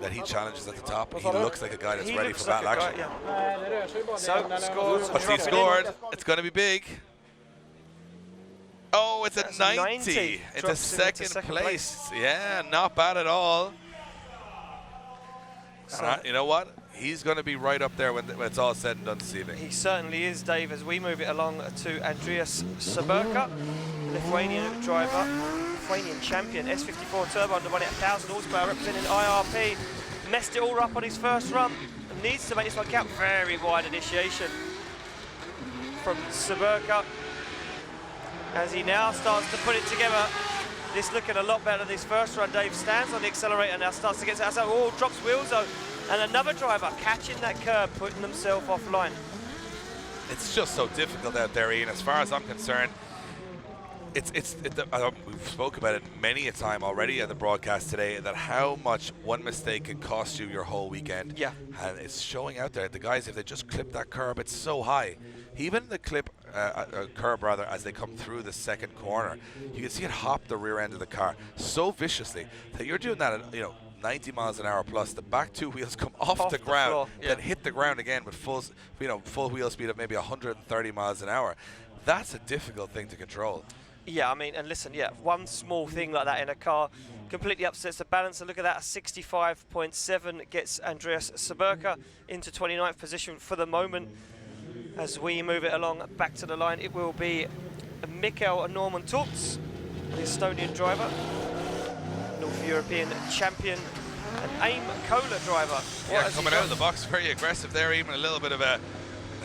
that he challenges at the top. He looks like a guy that's ready for battle action. So, scores. What's he scored? It's going to be big. Oh, it's a 90. It's a second place. Yeah, not bad at all. You know what? He's going to be right up there when it's all said and done this evening. He certainly is, Dave, as we move it along to Andreas Saberka, Lithuanian driver, Lithuanian champion, S54 turbo under 1,000 horsepower, representing IRP. Messed it all up on his first run. Needs to make this one count. Very wide initiation from Saberka, as he now starts to put it together. This looking a lot better than his first run. Dave stands on the accelerator now, starts to get to outside. Oh, drops wheels though. And another driver catching that curb, putting themselves offline. It's just so difficult out there, Ian. As far as I'm concerned, we've spoke about it many a time already at the broadcast today, that how much one mistake can cost you your whole weekend. Yeah. And it's showing out there. The guys, if they just clip that curb, it's so high. Even the curb rather, as they come through the second corner, you can see it hop the rear end of the car so viciously that you're doing that at 90 miles an hour plus. The back two wheels come off the ground, floor, then hit the ground again with full wheel speed of maybe 130 miles an hour. That's a difficult thing to control. Yeah, I mean, and listen, one small thing like that in a car completely upsets the balance. And look at that, a 65.7 gets Andreas Saberka into 29th position for the moment. As we move it along back to the line, it will be Mikael Norman Torps, the Estonian driver, North European champion, and AIM Cola driver. Coming out of the box, very aggressive there, even a little bit of a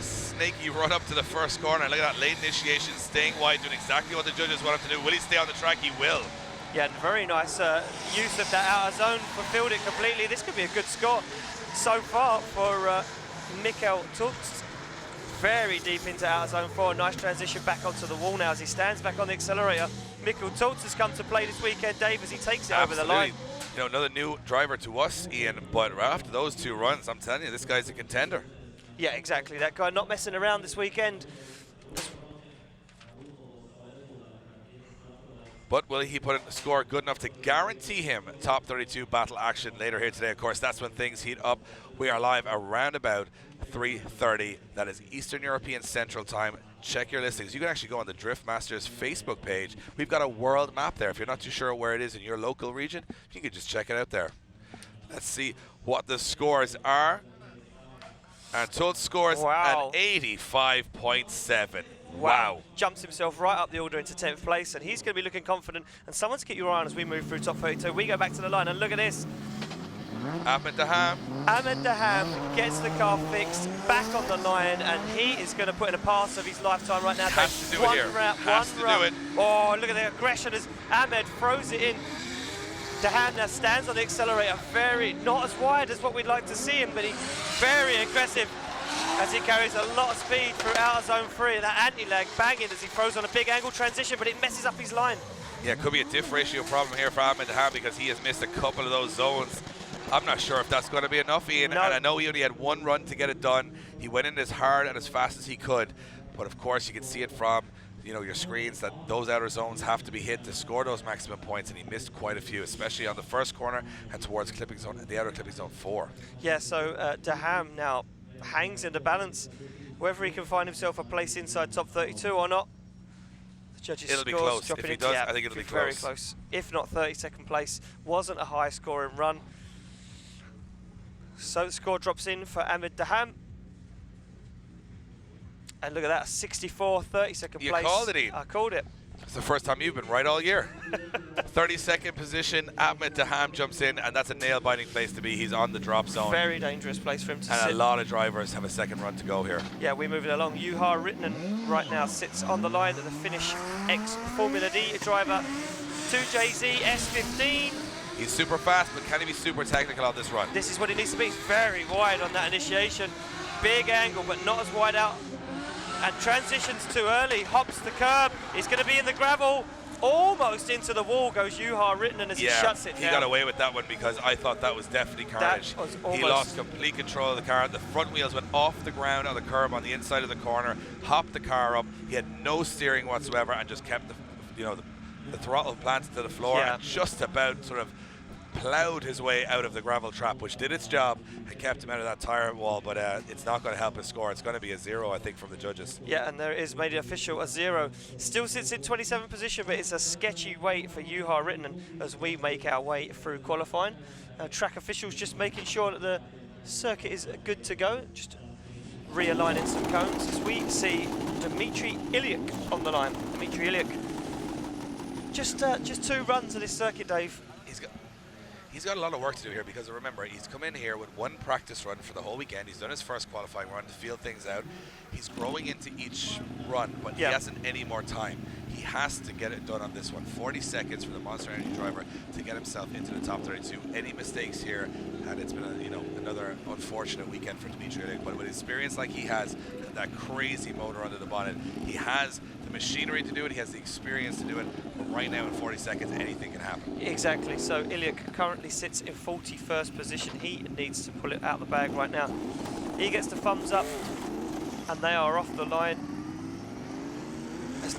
snaky run up to the first corner. Look at that late initiation, staying wide, doing exactly what the judges want him to do. Will he stay on the track? He will. Yeah, very nice use of that outer zone, fulfilled it completely. This could be a good score so far for Mikael Torps. Very deep into outer zone 4. Nice transition back onto the wall now as he stands back on the accelerator. Mikael Torps has come to play this weekend, Dave, as he takes it over the line. you know, another new driver to us, Ian, but after those 2 runs, I'm telling you, this guy's a contender. Yeah, exactly. That guy not messing around this weekend. But will he put in a score good enough to guarantee him top 32 battle action later here today? Of course, that's when things heat up. We are live around about 3:30. That is Eastern European Central Time. Check your listings. You can actually go on the Drift Masters Facebook page. We've got a world map there. If you're not too sure where it is in your local region, you can just check it out there. Let's see what the scores are. And Tull's scores an 85.7. Wow. Jumps himself right up the order into 10th place, and he's going to be looking confident. And someone to keep your eye on as we move through top 32. We go back to the line, and look at this. Ahmed Daham. Ahmed Daham gets the car fixed, back on the line, and he is going to put in a pass of his lifetime right now. Has to do it here. Has to do it. Oh, look at the aggression as Ahmed throws it in. Daham now stands on the accelerator, not as wide as what we'd like to see him, but he's very aggressive as he carries a lot of speed through outer zone 3. That anti-lag banging as he throws on a big angle transition, but it messes up his line. Yeah, it could be a diff ratio problem here for Ahmed Daham because he has missed a couple of those zones. I'm not sure if that's going to be enough, Ian, and I know he only had 1 run to get it done. He went in as hard and as fast as he could, but of course you can see it from your screens that those outer zones have to be hit to score those maximum points, and he missed quite a few, especially on the first corner and towards clipping zone, the outer clipping zone 4. Yeah, so Daham now hangs in the balance, whether he can find himself a place inside top 32 or not. The judges' it'll be scores close. If he does, I think it'll be close. Very close. If not 32nd place, wasn't a high scoring run. So the score drops in for Ahmed Daham. And look at that, 64, 32nd place. You called it, Ian. I called it. It's the first time you've been right all year. 32nd position, Ahmed Daham jumps in, and that's a nail-biting place to be. He's on the drop zone. Very dangerous place for him to sit. And a lot of drivers have a second run to go here. Yeah, we're moving along. Juha Rittinen right now sits on the line at the Finnish ex-Formula D driver. 2JZ S15. He's super fast, but can he be super technical on this run? This is what he needs to be. He's very wide on that initiation. Big angle, but not as wide out. And transitions too early, hops the curb. He's going to be in the gravel. Almost into the wall goes Juha Rittinen as he shuts it down. He got away with that one because I thought that was definitely carnage. He lost complete control of the car. The front wheels went off the ground on the curb on the inside of the corner, hopped the car up. He had no steering whatsoever and just kept the throttle planted to the floor and just about sort of plowed his way out of the gravel trap, which did its job and kept him out of that tire wall, but it's not going to help his score. It's going to be a 0, I think, from the judges. Yeah, and there is made it official, a 0. Still sits in 27th position, but it's a sketchy wait for Juha Rittinen as we make our way through qualifying. Track officials just making sure that the circuit is good to go, just realigning some cones as we see Dmitry Ilyuk on the line. Dmitry Ilyuk, just 2 runs of this circuit, Dave. He's got a lot of work to do here because remember, he's come in here with 1 practice run for the whole weekend. He's done his first qualifying run to feel things out. He's growing into each run, but he hasn't any more time. He has to get it done on this one. 40 seconds for the Monster Energy driver to get himself into the top 32. Any mistakes here, and it's been another unfortunate weekend for Dmitry Ilyuk. But with experience like he has, that crazy motor under the bonnet, he has the machinery to do it. He has the experience to do it. But right now, in 40 seconds, anything can happen. Exactly. So Ilyuk currently sits in 41st position. He needs to pull it out of the bag right now. He gets the thumbs up, and they are off the line.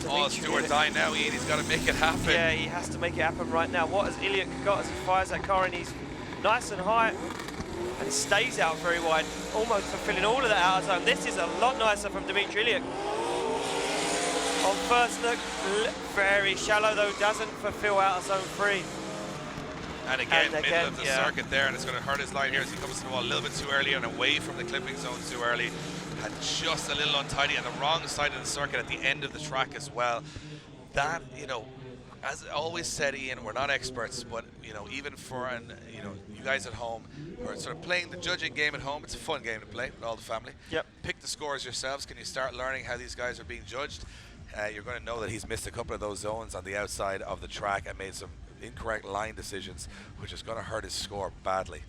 Oh, it's do or die now, Ian. He's got to make it happen. Yeah, he has to make it happen right now. What has Ilyuk got as he fires that car in? He's nice and high and stays out very wide, almost fulfilling all of that outer zone. This is a lot nicer from Dmitry Ilyuk. On first look, very shallow though, doesn't fulfill outer zone 3. And again, middle of the circuit there, and it's going to hurt his line here as he comes to the wall a little bit too early and away from the clipping zone too early. And just a little untidy on the wrong side of the circuit at the end of the track as well. That, as I always said, Ian, we're not experts, but, even for, you guys at home who are sort of playing the judging game at home, it's a fun game to play with all the family. Yep. Pick the scores yourselves. Can you start learning how these guys are being judged? You're going to know that he's missed a couple of those zones on the outside of the track and made some incorrect line decisions, which is going to hurt his score badly.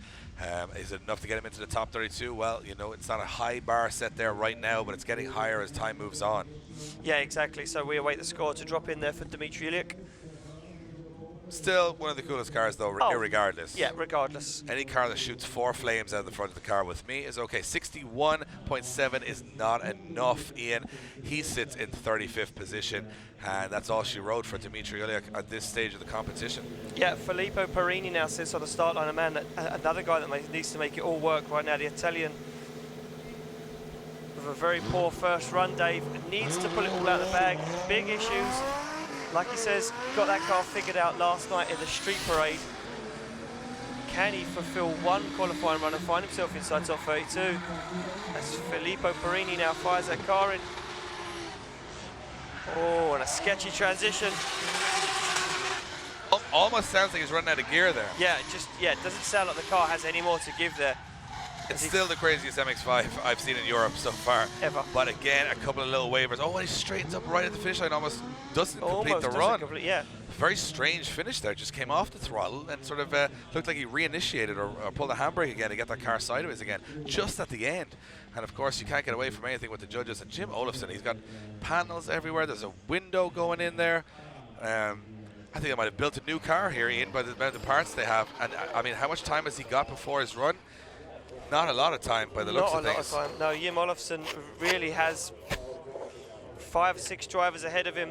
Is it enough to get him into the top 32? Well, it's not a high bar set there right now, but it's getting higher as time moves on. Yeah, exactly. So we await the score to drop in there for Dmitry Ilyuk. Still one of the coolest cars, though, irregardless. Yeah, regardless. Any car that shoots 4 flames out of the front of the car with me is okay. 61.7 is not enough, Ian. He sits in 35th position, and that's all she wrote for Dimitri Uliak at this stage of the competition. Yeah, Filippo Perini now sits on the start line. Another guy that needs to make it all work right now, the Italian. With a very poor first run, Dave. Needs to pull it all out of the bag. Big issues. Like he says, got that car figured out last night in the street parade. Can he fulfill one qualifying run and find himself inside top 32? As Filippo Perini now fires that car in. Oh, and a sketchy transition. Almost sounds like he's running out of gear there. Yeah, it doesn't sound like the car has any more to give there. It's still the craziest MX-5 I've seen in Europe so far. Ever. But again, a couple of little waivers. Oh, and he straightens up right at the finish line, almost doesn't complete the run. Yeah. Very strange finish there, just came off the throttle and sort of looked like he reinitiated or pulled the handbrake again to get that car sideways again, just at the end. And of course, you can't get away from anything with the judges. And Jim Olofsson, he's got panels everywhere. There's a window going in there. I think they might have built a new car here, Ian, by the amount of parts they have. And I mean, how much time has he got before his run? Not a lot of time by the looks of things. Not a lot of time. No, Jim Olofsson really has 5 or 6 drivers ahead of him.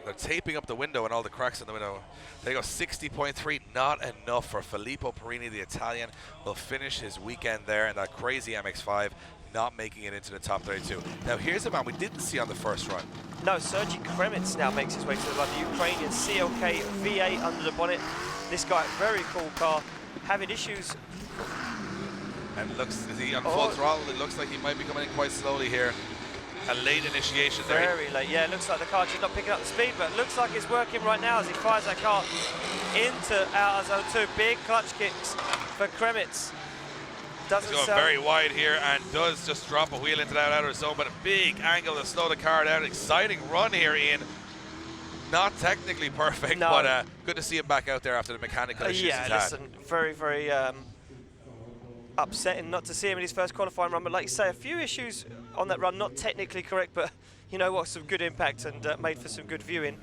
They're taping up the window and all the cracks in the window. There you go, 60.3, not enough for Filippo Perini, the Italian. Will finish his weekend there in that crazy MX-5, not making it into the top 32. Now here's a man we didn't see on the first run. No, Sergei Kremets now makes his way to the line. The Ukrainian CLK V8 under the bonnet. This guy, very cool car, having issues. And looks, is he on full throttle? It looks like he might be coming in quite slowly here. A late initiation there. Very late, yeah. It looks like the car just not picking up the speed, but it looks like it's working right now as he fires that car into outer zone 2. Big clutch kicks for Kremets. He's going very wide here and does just drop a wheel into that outer zone, but a big angle to slow the car down. Exciting run here, Ian. Not technically perfect, but good to see him back out there after the mechanical issues he's had. Yeah, listen, very, very upsetting not to see him in his first qualifying run, but like you say, a few issues on that run, not technically correct, but you know what, some good impact and made for some good viewing.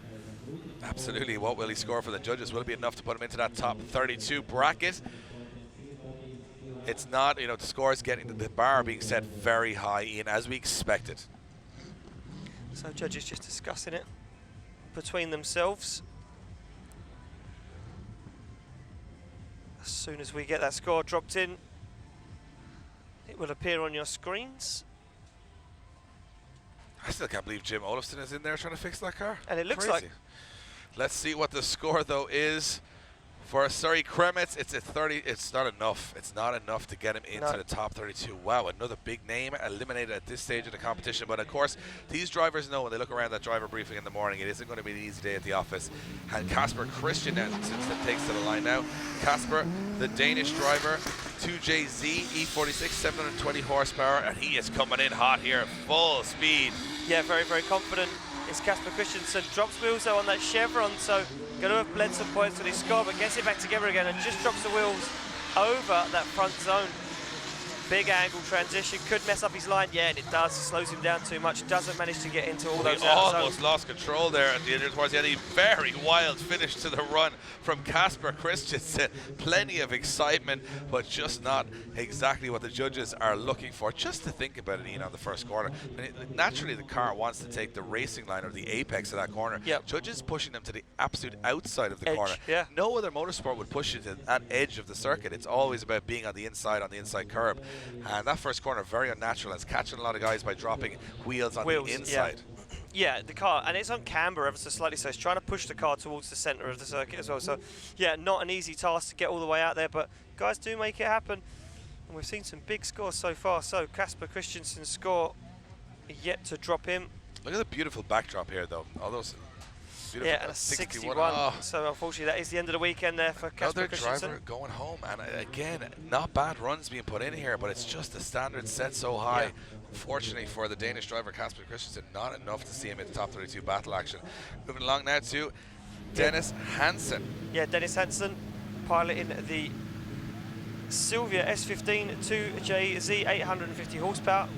Absolutely. What will he score for the judges? Will it be enough to put him into that top 32 bracket? It's not, you know, the score is getting the bar being set very high, Ian, as we expected. So judges just discussing it between themselves. As soon as we get that score dropped in, it will appear on your screens. I still can't believe Jim Olofsson is in there trying to fix that car. And it looks Crazy. like... Let's see what the score, though, is. For Sergei Kremets, it's a 30. It's not enough. It's not enough to get him into the top 32. Wow, another big name eliminated at this stage of the competition. But of course, these drivers know when they look around that driver briefing in the morning, it isn't going to be an easy day at the office. And Kasper Christian takes to the line now. Kasper, the Danish driver, 2JZ E46, 720 horsepower, and he is coming in hot here, full speed. Yeah, very, very confident. It's Kasper Christensen. Drops wheels though on that chevron, so going to have bled some points with his score, but gets it back together again and just drops the wheels over that front zone. Big angle transition, could mess up his line. Yeah, and it does. It slows him down too much. Doesn't manage to get into all those outer almost zones. lost control there at the end towards the end. A very wild finish to the run from Kasper Christensen. Plenty of excitement, but just not exactly what the judges are looking for. Just to think about it, Ian, on the first corner. I mean, naturally, the car wants to take the racing line or the apex of that corner. Yep. Judges pushing them to the absolute outside of the Edge, corner. yeah. No other motorsport would push you to that edge of the circuit. It's always about being on the inside curb. And that first corner, very unnatural. It's catching a lot of guys by dropping wheels on the inside. Yeah, the car, and it's on camber ever so slightly, so it's trying to push the car towards the centre of the circuit as well. So, yeah, not an easy task to get all the way out there, but guys do make it happen. And we've seen some big scores so far. So, Kasper Christensen's score yet to drop in. Look at the beautiful backdrop here, though. All those beautiful, yeah, and a 61. Oh. So, unfortunately, that is the end of the weekend there for Kasper Christensen. Another driver going home. And again, not bad runs being put in here, but it's just the standard set so high. Yeah. Fortunately for the Danish driver, Kasper Christensen, not enough to see him in the top 32 battle action. Moving along now to Dennis Hansen. Yeah, Dennis Hansen piloting the Silvia S15 2JZ 850 horsepower.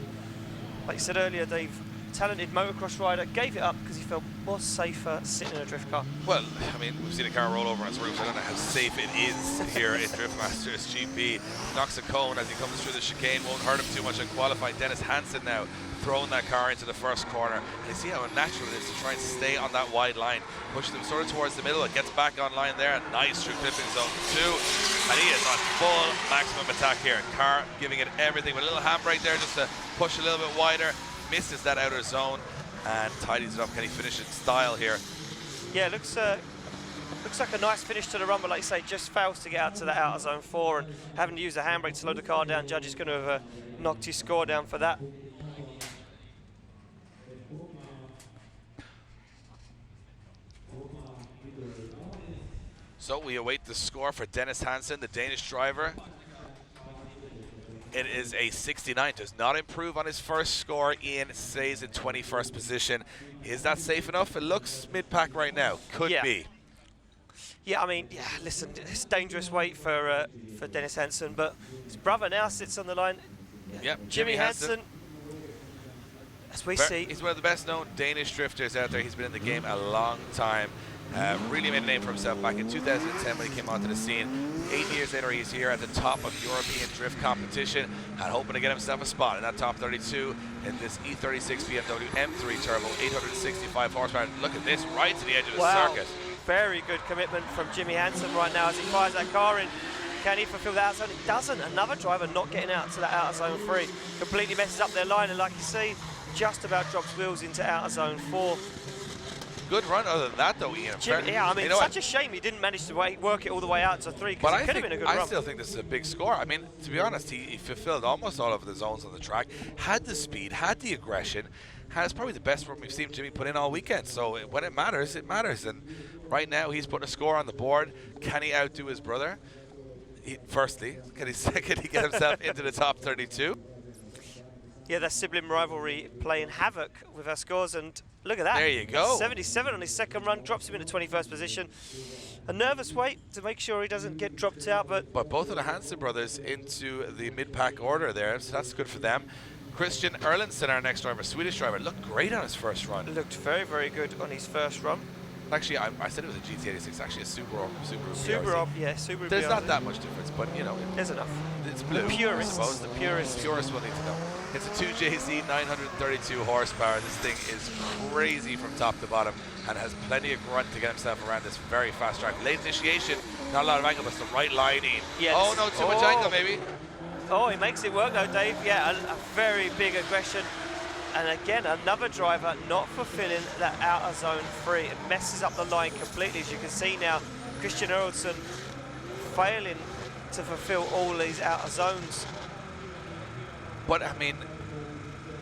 Like you said earlier, Dave, talented motocross rider, gave it up because he felt more safer sitting in a drift car. Well, I mean, we've seen a car roll over on its roof. I don't know how safe it is here in Driftmasters GP. Knocks a cone as he comes through the chicane, won't hurt him too much on qualifying. Dennis Hansen now throwing that car into the first corner. And you see how unnatural it is to try and stay on that wide line. Pushes him sort of towards the middle. It gets back on line there. Nice through clipping zone 2. And he is on full maximum attack here. Car giving it everything with a little handbrake there just to push a little bit wider. Misses that outer zone and tidies it up. Can he finish in style here? Yeah, looks like a nice finish to the run, but like you say, just fails to get out to that outer zone 4, and having to use the handbrake to slow the car down. Judge is going to have knocked his score down for that. So we await the score for Dennis Hansen, the Danish driver. It is a 69. Does not improve on his first score. Ian stays in 21st position. Is that safe enough? It looks mid-pack right now. Could be. Yeah, I mean, yeah, listen, it's dangerous weight for Dennis Hansen, but his brother now sits on the line. Yep, Jimmy Hansen, as we see. He's one of the best known Danish drifters out there. He's been in the game a long time. Really made a name for himself back in 2010 when he came onto the scene. 8 years later, he's here at the top of European drift competition and hoping to get himself a spot in that top 32 in this E36 BMW M3 Turbo, 865 horsepower. Look at this, right to the edge of the circuit. Very good commitment from Jimmy Hansen right now as he fires that car in. Can he fulfill that outer zone? It doesn't. Another driver not getting out to that outer zone 3. Completely messes up their line, and like you see, just about drops wheels into outer zone 4. Good run other than that, though, Ian. Yeah, I mean, such a shame he didn't manage to work it all the way out to 3, because it could have been a good run. I still think this is a big score. I mean, to be honest, he fulfilled almost all of the zones on the track, had the speed, had the aggression, has probably the best run we've seen Jimmy put in all weekend. So when it matters, it matters. And right now, he's putting a score on the board. Can he outdo his brother? Firstly, can he get himself into the top 32? Yeah, that sibling rivalry playing havoc with our scores, and look at that. There you go. 77 on his second run, drops him into 21st position. A nervous wait to make sure he doesn't get dropped out, but both of the Hansen brothers into the mid-pack order there, so that's good for them. Christian Erlandsen, our next driver, Swedish driver, looked great on his first run. Looked very, very good on his first run. Actually, I said it was a GT86, actually a Subaru yeah, Subaru There's BRZ. not that much difference, but you know. There's enough. It's blue, Purists. I suppose. The purists will need to know. It's a 2JZ 932 horsepower. This thing is crazy from top to bottom and has plenty of grunt to get himself around this very fast track. Late initiation, not a lot of angle, but it's the right line in. Yes. Oh no, too much angle maybe. Oh, he makes it work though, Dave. Yeah, a very big aggression. And again, another driver not fulfilling that outer zone 3. It messes up the line completely, as you can see now. Christian Erlandsen failing to fulfill all these outer zones. But I mean,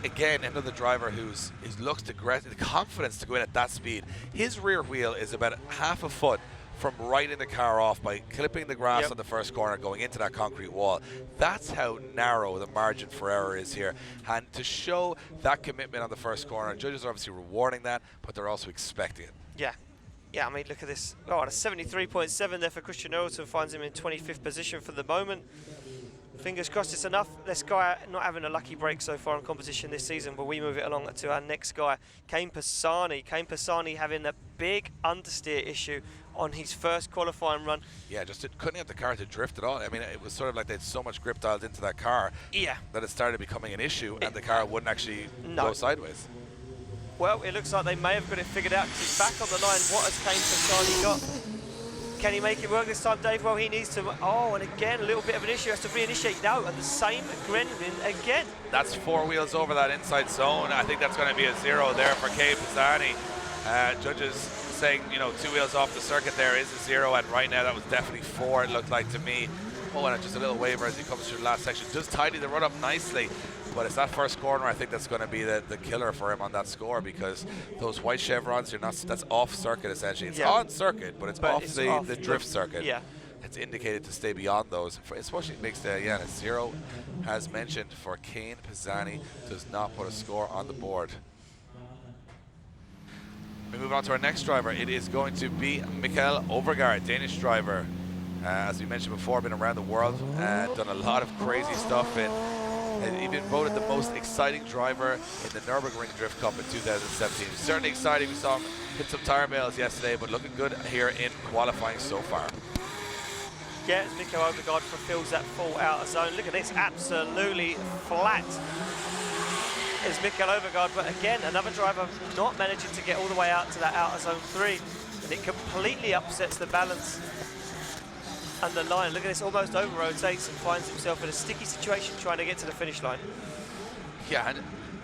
again, another driver who looks the confidence to go in at that speed. His rear wheel is about half a foot from righting the car off by clipping the grass on the first corner, going into that concrete wall. That's how narrow the margin for error is here. And to show that commitment on the first corner, judges are obviously rewarding that, but they're also expecting it. Yeah. Yeah, I mean, look at this. Oh, and a 73.7 there for Christian Erlandsen, finds him in 25th position for the moment. Fingers crossed it's enough. This guy not having a lucky break so far in competition this season, but we move it along to our next guy, Kane Pisani. Kane Pisani having a big understeer issue on his first qualifying run. Yeah, just couldn't get the car to drift at all. I mean, it was sort of like they had so much grip dialed into that car that it started becoming an issue, and the car wouldn't actually go sideways. Well, it looks like they may have got it figured out, because he's back on the line. What has Kane Pisani got? Can he make it work this time, Dave? Well, he needs to. Oh, and again, a little bit of an issue. Has to reinitiate now, and the same Grenvin again. That's 4 wheels over that inside zone. I think that's going to be a 0 there for Kane Pisani. Judges saying, 2 wheels off the circuit there is a 0, and right now that was definitely 4, it looked like to me. Oh, and just a little waiver as he comes through the last section. Does tidy the run up nicely, but it's that first corner, I think that's going to be the killer for him on that score, because those white chevrons, that's off circuit essentially. It's on circuit, but it's off the drift circuit. Yeah. It's indicated to stay beyond those. Especially makes a 0, as mentioned, for Kane Pisani. Does not put a score on the board. We move on to our next driver. It is going to be Mikael Overgaard, Danish driver. As we mentioned before, been around the world, done a lot of crazy stuff in and even voted the most exciting driver in the Nürburgring Drift Cup in 2017. Certainly exciting. We saw him hit some tire bales yesterday, but looking good here in qualifying so far. Yeah, as Mikko Overgaard fulfills that full outer zone. Look at this, absolutely flat is Mikko Overgaard, but again, another driver not managing to get all the way out to that outer zone 3, and it completely upsets the balance under line. Look at this, almost over-rotates and finds himself in a sticky situation trying to get to the finish line. Yeah, and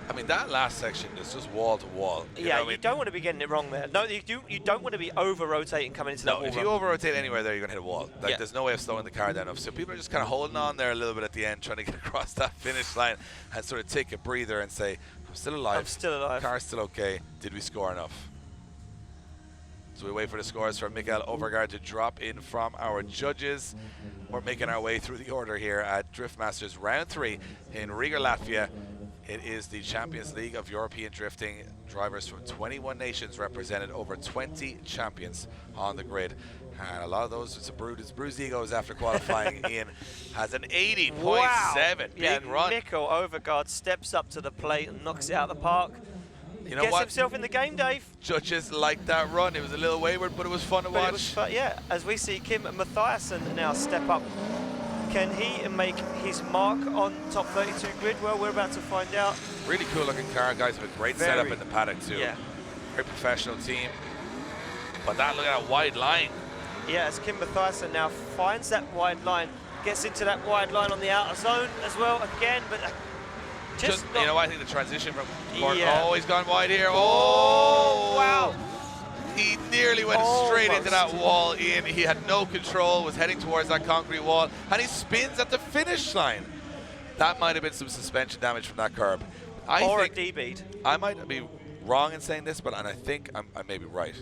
I mean, that last section is just wall to wall. Yeah, you don't want to be getting it wrong there. No, you don't want to be over-rotating coming into that wall. No, if you over-rotate anywhere there, you're going to hit a wall. Like, Yeah. There's no way of slowing the car down enough. So people are just kind of holding on there a little bit at the end, trying to get across that finish line and sort of take a breather and say, I'm still alive. I'm still alive. Car's still okay. Did we score enough? So we wait for the scores from Mikko Overgaard to drop in from our judges. We're making our way through the order here at Drift Masters Round 3 in Riga, Latvia. It is the Champions League of European Drifting. Drivers from 21 nations represented, over 20 champions on the grid. And a lot of those, it's bruised egos after qualifying. Ian has an 80.7, big run. Mikko Overgaard steps up to the plate and knocks it out of the park. You know Gets what? himself in the game, Dave. Judges liked that run. It was a little wayward, but it was fun to watch. It was fun, yeah, as we see Kim Mathiasson now step up. Can he make his mark on top 32 grid? Well, we're about to find out. Really cool looking car, guys, with a great setup in the paddock too. Yeah. Very professional team. But that, look at that wide line. Yeah, as Kim Mathiasson now finds that wide line, gets into that wide line on the outer zone as well again, but just you know, I think the transition from corner, oh, he's gone wide here. Oh, wow. He nearly went straight into that wall, Ian. He had no control, was heading towards that concrete wall, and he spins at the finish line. That might have been some suspension damage from that curb. Or a D-bead. I might be wrong in saying this, but I think I may be right.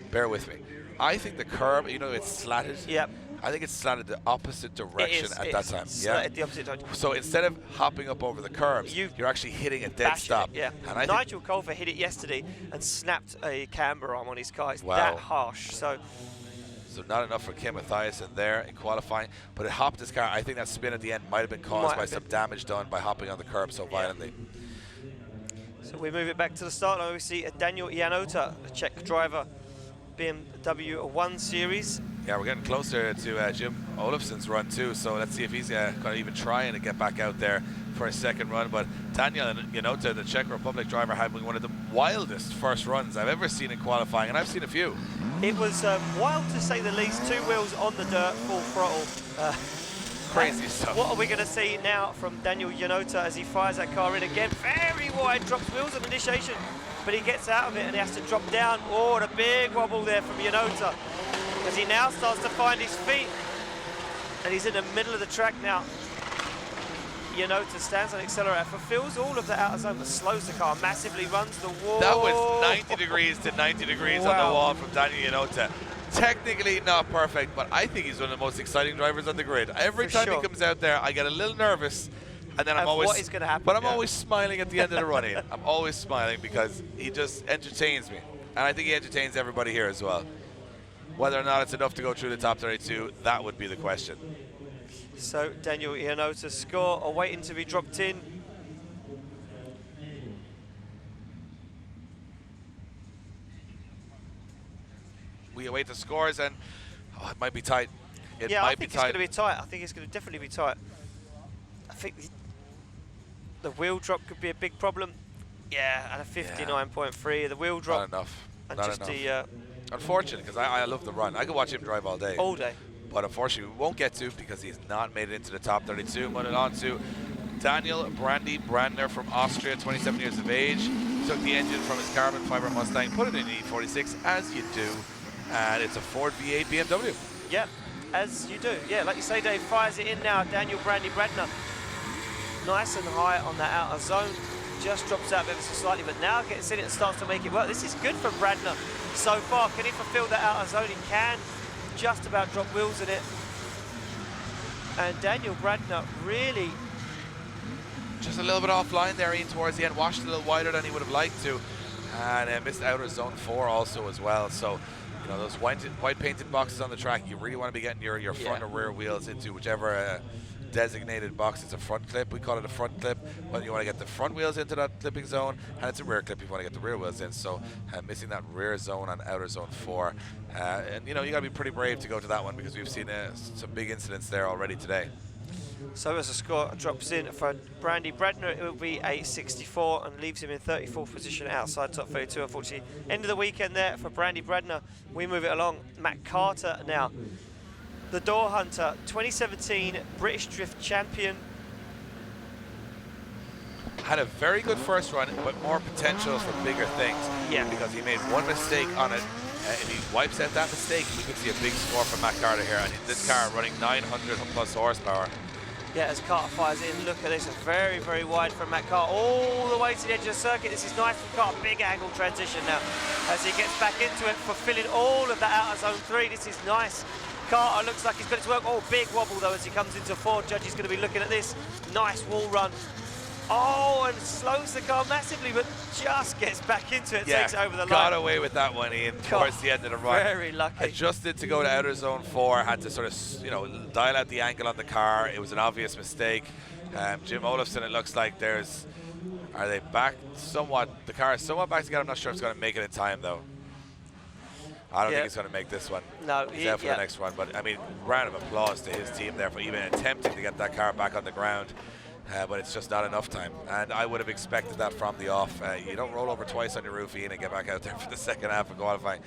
Bear with me. I think the curb, you know, it's slatted. Yep. I think it's slanted the opposite direction at that time. Slanted the opposite direction. So instead of hopping up over the curbs, you're actually hitting a dead stop. Yeah. And I Nigel Culver hit it yesterday and snapped a camber arm on his car. It's Wow. that harsh. So not enough for Kim Mathiasson there in qualifying, but it hopped his car. I think that spin at the end might have been caused by some damage done by hopping on the curb so violently. So we move it back to the start. Now we see Daniel Janota, the Czech driver, BMW 1 Series. Yeah, we're getting closer to Jim Olafsson's run too, so let's see if he's going to even try to get back out there for a second run. But Daniel Janota, the Czech Republic driver, had one of the wildest first runs I've ever seen in qualifying, and I've seen a few. It was wild to say the least. 2 wheels on the dirt, full throttle. Crazy stuff. What are we going to see now from Daniel Janota as he fires that car in again? Very wide, drops wheels on initiation, but he gets out of it and he has to drop down. Oh, the big wobble there from Janota, as he now starts to find his feet, and he's in the middle of the track now. Janota stands on the accelerator, fulfills all of the outer zone, but slows the car massively, runs the wall. That was 90 degrees to 90 degrees on the wall from Daniel Janota. Technically not perfect, but I think he's one of the most exciting drivers on the grid. Every time he comes out there, I get a little nervous, and then I'm always, what is going to happen? But I'm always smiling at the end of the running. I'm always smiling because he just entertains me, and I think he entertains everybody here as well. Whether or not it's enough to go through the top 32, that would be the question. So Daniel Janota's score are waiting to be dropped in. We await the scores, and it might be tight. I think it's going to be tight. I think it's going to definitely be tight. I think the wheel drop could be a big problem. Yeah, at a 59.3, the wheel drop. Not enough. And not just enough. Unfortunate, because I love the run. I could watch him drive all day. All day. But unfortunately, we won't get to because he's not made it into the top 32. Moving on to Daniel Brandy Brandner from Austria, 27 years of age. Took the engine from his carbon fiber Mustang, put it in E46, as you do. And it's a Ford V8 BMW. Yeah, as you do. Yeah, like you say, Dave, fires it in now. Daniel Brandy Brandner, nice and high on that outer zone. Just drops out ever so slightly, but now gets in it and starts to make it work. This is good from Brandner so far. Can he fulfill that outer zone? He can. Just about drop wheels in it. And Daniel Brandner really... Just a little bit offline there, Ian, towards the end. Washed a little wider than he would have liked to. And missed outer zone 4 also as well. So, you know, those white painted boxes on the track, you really want to be getting your front or rear wheels into whichever designated box. It's a front clip. We call it a front clip when you want to get the front wheels into that clipping zone, and it's a rear clip if you want to get the rear wheels in. So missing that rear zone on outer zone 4. And you know, you got to be pretty brave to go to that one because we've seen some big incidents there already today. So as the score drops in for Brandy Bradner, it will be a 64 and leaves him in 34th position outside top 32, unfortunately. End of the weekend there for Brandy Bradner. We move it along. Matt Carter now. The Door Hunter, 2017 British Drift Champion. Had a very good first run, but more potential for bigger things. Yeah. Because he made one mistake on it. If he wipes out that mistake, we could see a big score from Matt Carter here. And this car running 900 plus horsepower. Yeah, as Carter fires in, look at this, very, very wide from Matt Carter, all the way to the edge of the circuit. This is nice from Carter, big angle transition now as he gets back into it, fulfilling all of that outer zone 3. This is nice. Carter looks like he's got it to work. Oh, big wobble though as he comes into 4. Judge is going to be looking at this. Nice wall run. Oh, and slows the car massively, but just gets back into it, takes it over the line. Got away with that one, Ian, towards the end of the run. Very lucky. Adjusted to go to outer zone 4, had to sort of, you know, dial out the angle on the car. It was an obvious mistake. Jim Olofsson, it looks like are they back somewhat? The car is somewhat back together. I'm not sure if it's going to make it in time, though. I don't think he's going to make this one. No, he's out for the next one. But, I mean, round of applause to his team there for even attempting to get that car back on the ground. But it's just not enough time, and I would have expected that from the off. You don't roll over twice on your roof, Ian, and get back out there for the second half of qualifying.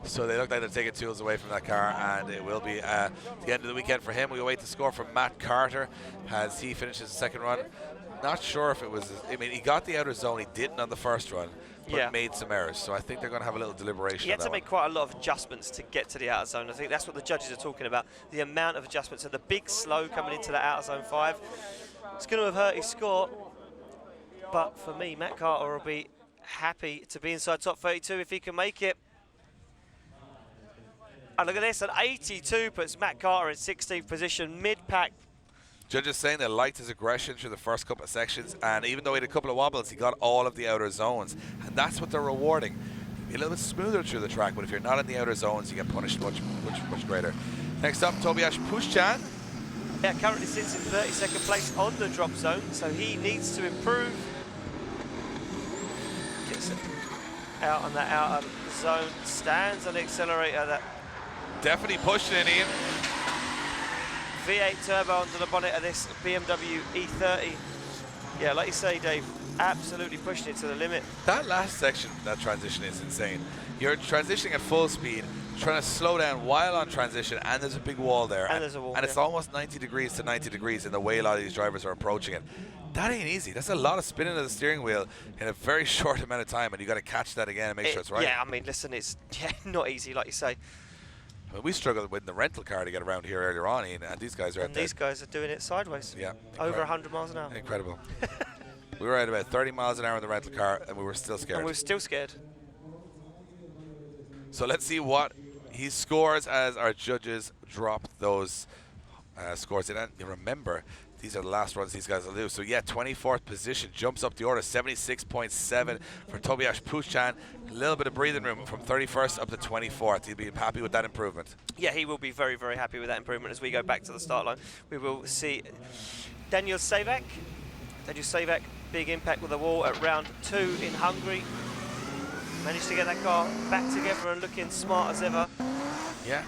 So they look like they're taking tools away from that car, and it will be the end of the weekend for him. We await the score from Matt Carter as he finishes the second run. Not sure if it was, I mean, he got the outer zone, he didn't on the first run, but made some errors. So I think they're going to have a little deliberation. He had to make quite a lot of adjustments to get to the outer zone. I think that's what the judges are talking about, the amount of adjustments. And the big slow coming into the outer zone 5. It's going to have hurt his score, but for me, Matt Carter will be happy to be inside top 32 if he can make it. And look at this, an 82 puts Matt Carter in 16th position, mid-pack. Judges saying they liked his aggression through the first couple of sections, and even though he had a couple of wobbles, he got all of the outer zones, and that's what they're rewarding. Be a little bit smoother through the track, but if you're not in the outer zones, you get punished much greater. Next up, Tobias Puszczan. Yeah, currently sits in 32nd place on the drop zone, so he needs to improve. Gets it out on that outer zone, stands on the accelerator. That definitely pushing it, Ian. V8 turbo under the bonnet of this BMW E30. Yeah, like you say, Dave, absolutely pushing it to the limit. That last section, that transition is insane. You're transitioning at full speed, trying to slow down while on transition, and there's a big wall there. And there's a wall, and it's almost 90 degrees to 90 degrees in the way a lot of these drivers are approaching it. That ain't easy. That's a lot of spinning of the steering wheel in a very short amount of time, and you got to catch that again and make sure it's right. Yeah, I mean, listen, it's not easy, like you say. I mean, we struggled with the rental car to get around here earlier on, Ian, and these guys are And these guys are doing it sideways. Yeah. Over 100 miles an hour. Incredible. We were at about 30 miles an hour in the rental car, and we were still scared. And we were still scared. So let's see what he scores as our judges drop those scores in. And you remember, these are the last runs these guys will do. So yeah, 24th position, jumps up the order, 76.7 for Tobias Puszczan. A little bit of breathing room from 31st up to 24th. He'll be happy with that improvement. Yeah, he will be very, very happy with that improvement as we go back to the start line. We will see Daniel Savak. Daniel Savak, big impact with the wall at round 2 in Hungary. Managed to get that car back together and looking smart as ever. Yeah.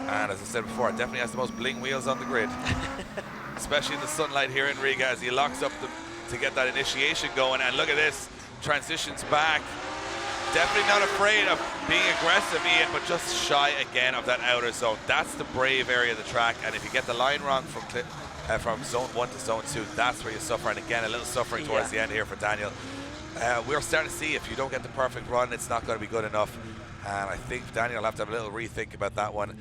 And as I said before, it definitely has the most bling wheels on the grid. Especially in the sunlight here in Riga as he locks up to get that initiation going. And look at this, transitions back. Definitely not afraid of being aggressive, Ian, but just shy again of that outer zone. That's the brave area of the track. And if you get the line wrong from zone 1 to zone 2, that's where you suffer. And again, a little suffering towards the end here for Daniel. We're starting to see if you don't get the perfect run, it's not going to be good enough. And I think Daniel will have to have a little rethink about that one.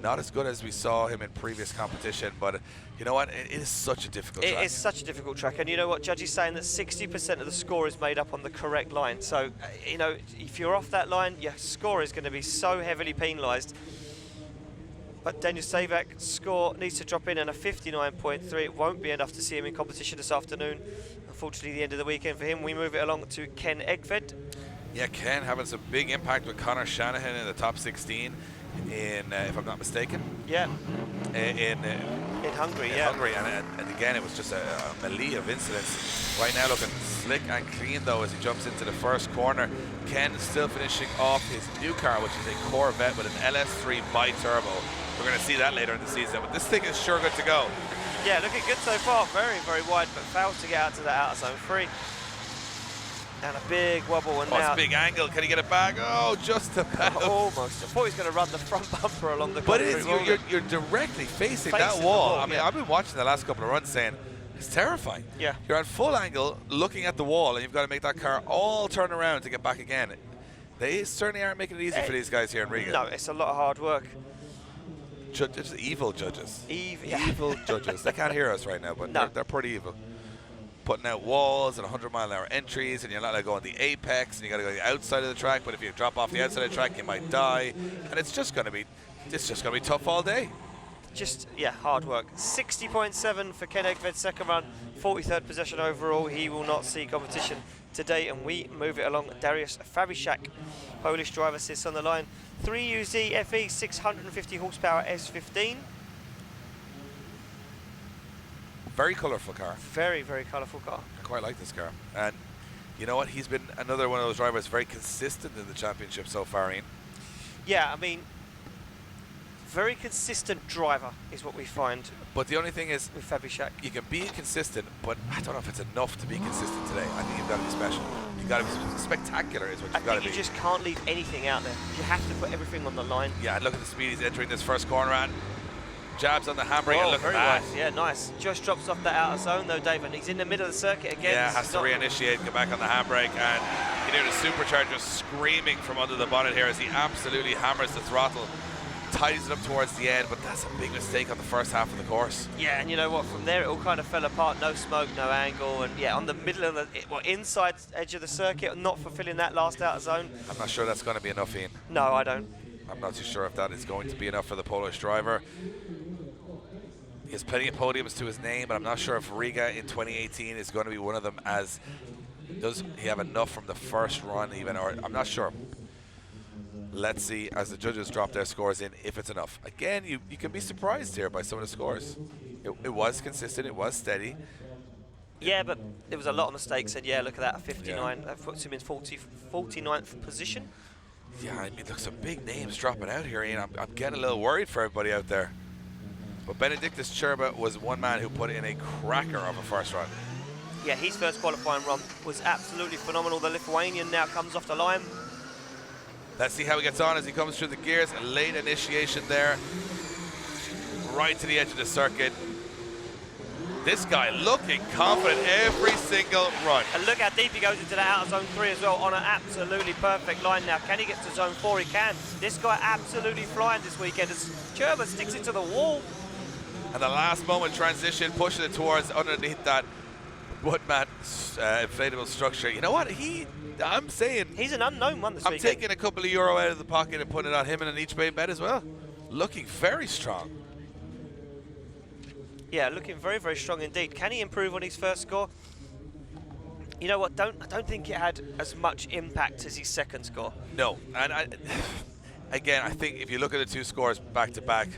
Not as good as we saw him in previous competition, but you know what? It is such a difficult track. It is such a difficult track, and you know what? Judge is saying that 60% of the score is made up on the correct line. So, you know, if you're off that line, your score is going to be so heavily penalised. But Daniel Savak's score needs to drop in, and a 59.3. It won't be enough to see him in competition this afternoon. Unfortunately, the end of the weekend for him. We move it along to Ken Egved. Yeah, Ken having some big impact with Connor Shanahan in the top 16. in if I'm not mistaken. Yeah. In Hungary, Hungary, and again, it was just a melee of incidents. Right now, looking slick and clean though as he jumps into the first corner. Ken still finishing off his new car, which is a Corvette with an LS3 bi-turbo. We're going to see that later in the season, but this thing is sure good to go. Yeah, looking good so far. Very, very wide, but fails to get out to that outer zone 3. And a big wobble, and Oh, now it's a big angle. Can he get it back? Oh, just about. almost. I thought he was going to run the front bumper along the But concrete you're directly facing that the wall. wall, I mean, yeah. I've been watching the last couple of runs saying, it's terrifying. Yeah. You're at full angle, looking at the wall, and you've got to make that car all turn around to get back again. They certainly aren't making it easy for these guys here in Riga. No, it's a lot of hard work. Judges, evil judges. Yeah. Evil judges. They can't hear us right now, but No. they're pretty evil. Putting out walls and 100-mile-an-hour entries, and you're not allowed to go on the apex, and you got to go to the outside of the track. But if you drop off the outside of the track, you might die, and it's just going to be tough all day. Just, yeah, hard work. 60.7 for Ken Egved's second run, 43rd position overall. He will not see competition today, and we move it along. Dariusz Fabishak, Polish driver, sits on the line. 3UZ FE 650 horsepower S15. Very colourful car. Very, very colourful car. I quite like this car. And you know what? He's been another one of those drivers very consistent in the championship so far, Ian. Yeah, I mean, very consistent driver is what we find But the only thing is, with Fabishak. you can be consistent, but I don't know if it's enough to be consistent today. I think you've got to be special. You've got to be spectacular is what I you've got to think be. you just can't leave anything out there. You have to put everything on the line. Yeah, and look at the speed he's entering this first corner at. Jabs on the handbrake, and Oh, look at very that. nice. Yeah, nice. Just drops off that outer zone though, Dave, and he's in the middle of the circuit again. Yeah, This has is to not- reinitiate, go back on the handbrake, and you hear the supercharger screaming from under the bonnet here as he absolutely hammers the throttle, tidies it up towards the end, but that's a big mistake on the first half of the course. Yeah, and you know what? From there, it all kind of fell apart. No smoke, no angle, and yeah, on the middle of the inside edge of the circuit, not fulfilling that last outer zone. I'm not sure that's going to be enough, Ian. No, I don't. I'm not too sure if that is going to be enough for the Polish driver. He has plenty of podiums to his name, but I'm not sure if Riga in 2018 is going to be one of them, as does he have enough from the first run even, or I'm not sure. Let's see as the judges drop their scores in if it's enough. Again, you can be surprised here by some of the scores. It was consistent, it was steady. Yeah, but there was a lot of mistakes, and yeah, look at that, 59. That puts him in 49th position. Yeah, I mean, look, some big names dropping out here, Ian. I'm getting a little worried for everybody out there. But Benediktas Cherba was one man who put in a cracker of a first run. Yeah, his first qualifying run was absolutely phenomenal. The Lithuanian now comes off the line. Let's see how he gets on as he comes through the gears. A late initiation there, right to the edge of the circuit. This guy looking confident every single run. And look how deep he goes into the outer zone 3 as well, on an absolutely perfect line now. Can he get to zone 4? He can. This guy absolutely flying this weekend as Cherba sticks it to the wall. And the last moment transition, pushing it towards underneath that woodmat inflatable structure. You know what? I'm saying he's an unknown one this I'm weekend. taking a couple of euro out of the pocket and putting it on him in an each way bet as well. Looking very strong. Yeah, looking very, very strong indeed. Can he improve on his first score? You know what? I don't think it had as much impact as his second score. No, and again, I think if you look at the two scores back to back,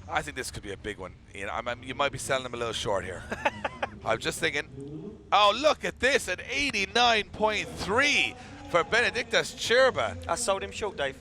I think this could be a big one. Ian, you might be selling them a little short here. I'm just thinking, oh, look at this, an 89.3 for Benediktas Cherba. I sold him short, Dave.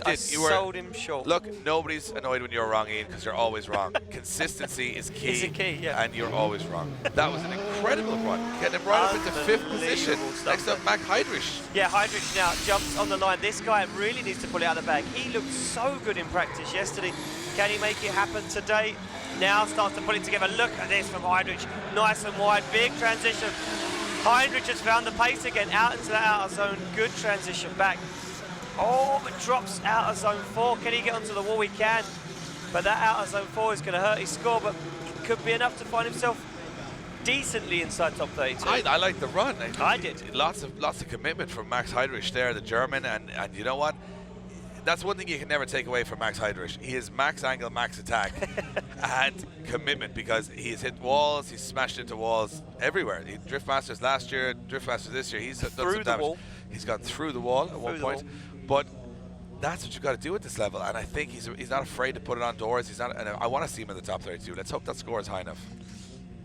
I sold him short. Look, nobody's annoyed when you're wrong, Ian, because you're always wrong. Consistency is key. Is the key, yeah. And you're always wrong. That was an incredible run. Getting him right up into 5th position. Next up, Max Heidrich. Yeah, Heidrich now jumps on the line. This guy really needs to pull it out of the bag. He looked so good in practice yesterday. Can he make it happen today? Now starts to put it together. Look at this from Heidrich. Nice and wide, big transition. Heidrich has found the pace again, out into the outer zone. Good transition back. Oh, but drops out of zone 4. Can he get onto the wall? He can. But that out of zone 4 is going to hurt his score, but it could be enough to find himself decently inside top 32. I like the run. I did. Lots of commitment from Max Heidrich there, the German, and you know what? That's one thing you can never take away from Max Heidrich. He is max angle, max attack, and commitment, because he's hit walls, he's smashed into walls everywhere. He Drift Masters last year, Drift Masters this year, he's done some damage. He's gone through the wall at one point. But that's what you've got to do at this level. And I think he's not afraid to put it on doors. He's not. And I want to see him in the top 32. Let's hope that score is high enough.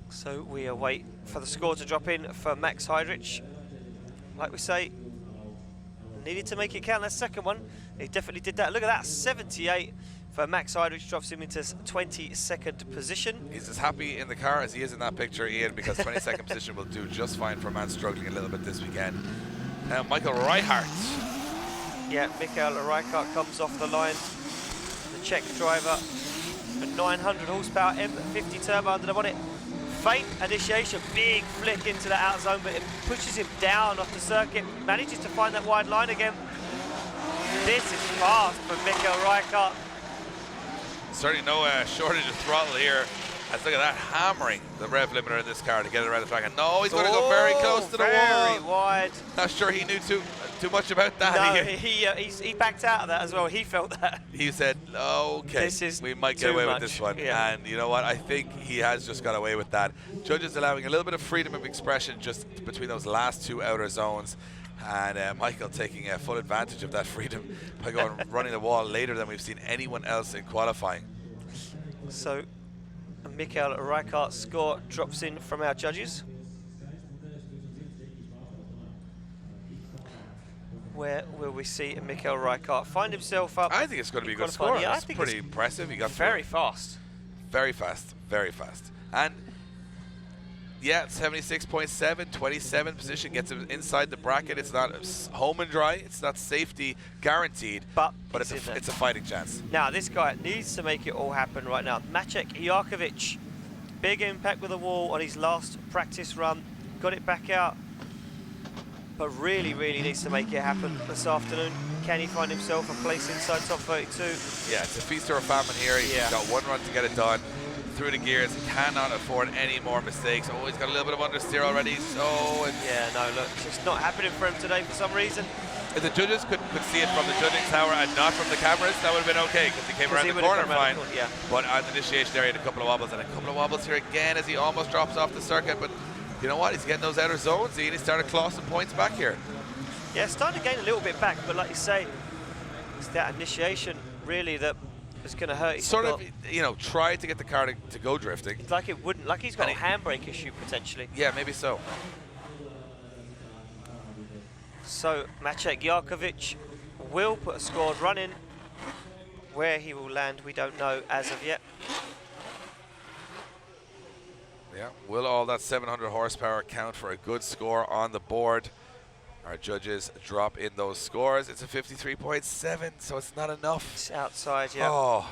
So we await for the score to drop in for Max Heidrich. Like we say, needed to make it count that second one. He definitely did that. Look at that, 78 for Max Heidrich, drops him into 22nd position. He's as happy in the car as he is in that picture, Ian, because 22nd position will do just fine for a man struggling a little bit this weekend. Now, Michael Reichardt. Yeah, Michael Reichardt comes off the line. The Czech driver, a 900 horsepower M50 turbo under the bonnet. Faint initiation, big flick into the out zone, but it pushes him down off the circuit. Manages to find that wide line again. This is fast for Michael Reichardt. Certainly no shortage of throttle here. Let's look at that, hammering the rev limiter in this car to get it around the track. And no, he's going to go very close to the wall. Very wide. Not sure he knew too much about that. No, he backed out of that as well. He felt that. He said, okay, we might get away with this one. Yeah. And you know what? I think he has just got away with that. Judges allowing a little bit of freedom of expression just between those last two outer zones. And Michael taking full advantage of that freedom by going running the wall later than we've seen anyone else in qualifying. So, Michael Reichardt's score drops in from our judges. Where will we see Michael Reichardt find himself up? I think it's going to be a good score. Yeah, it's pretty impressive. He got very fast. Very fast, very fast. And yeah, 76.7, 27th position, gets him inside the bracket. It's not home and dry. It's not safety guaranteed, but it's a fighting chance. Now, this guy needs to make it all happen right now. Maciek Jarkovic, big impact with the wall on his last practice run. Got it back out, but really, really needs to make it happen this afternoon. Can he find himself a place inside top 32? Yeah, it's a feast or a famine here. He's got one run to get it done. Through the gears, he cannot afford any more mistakes. Oh, he's got a little bit of understeer already, so yeah, no, look, it's just not happening for him today for some reason. If the judges could see it from the judging tower and not from the cameras, that would have been okay, because he came around the corner fine. But on the initiation area, he had a couple of wobbles, and a couple of wobbles here again as he almost drops off the circuit. But you know what? He's getting those outer zones, and he started clawing points back here. Yeah, starting to gain a little bit back, but like you say, it's that initiation really that is going to hurt. He's sort of, you know, try to get the car to go drifting. Like it wouldn't, like he's got a handbrake issue potentially. Yeah, maybe so. So Maciek Jarkovic will put a squad run in. Where he will land, we don't know as of yet. Yeah, will all that 700 horsepower count for a good score on the board? Our judges drop in those scores. It's a 53.7, so it's not enough. It's outside, yeah. Oh,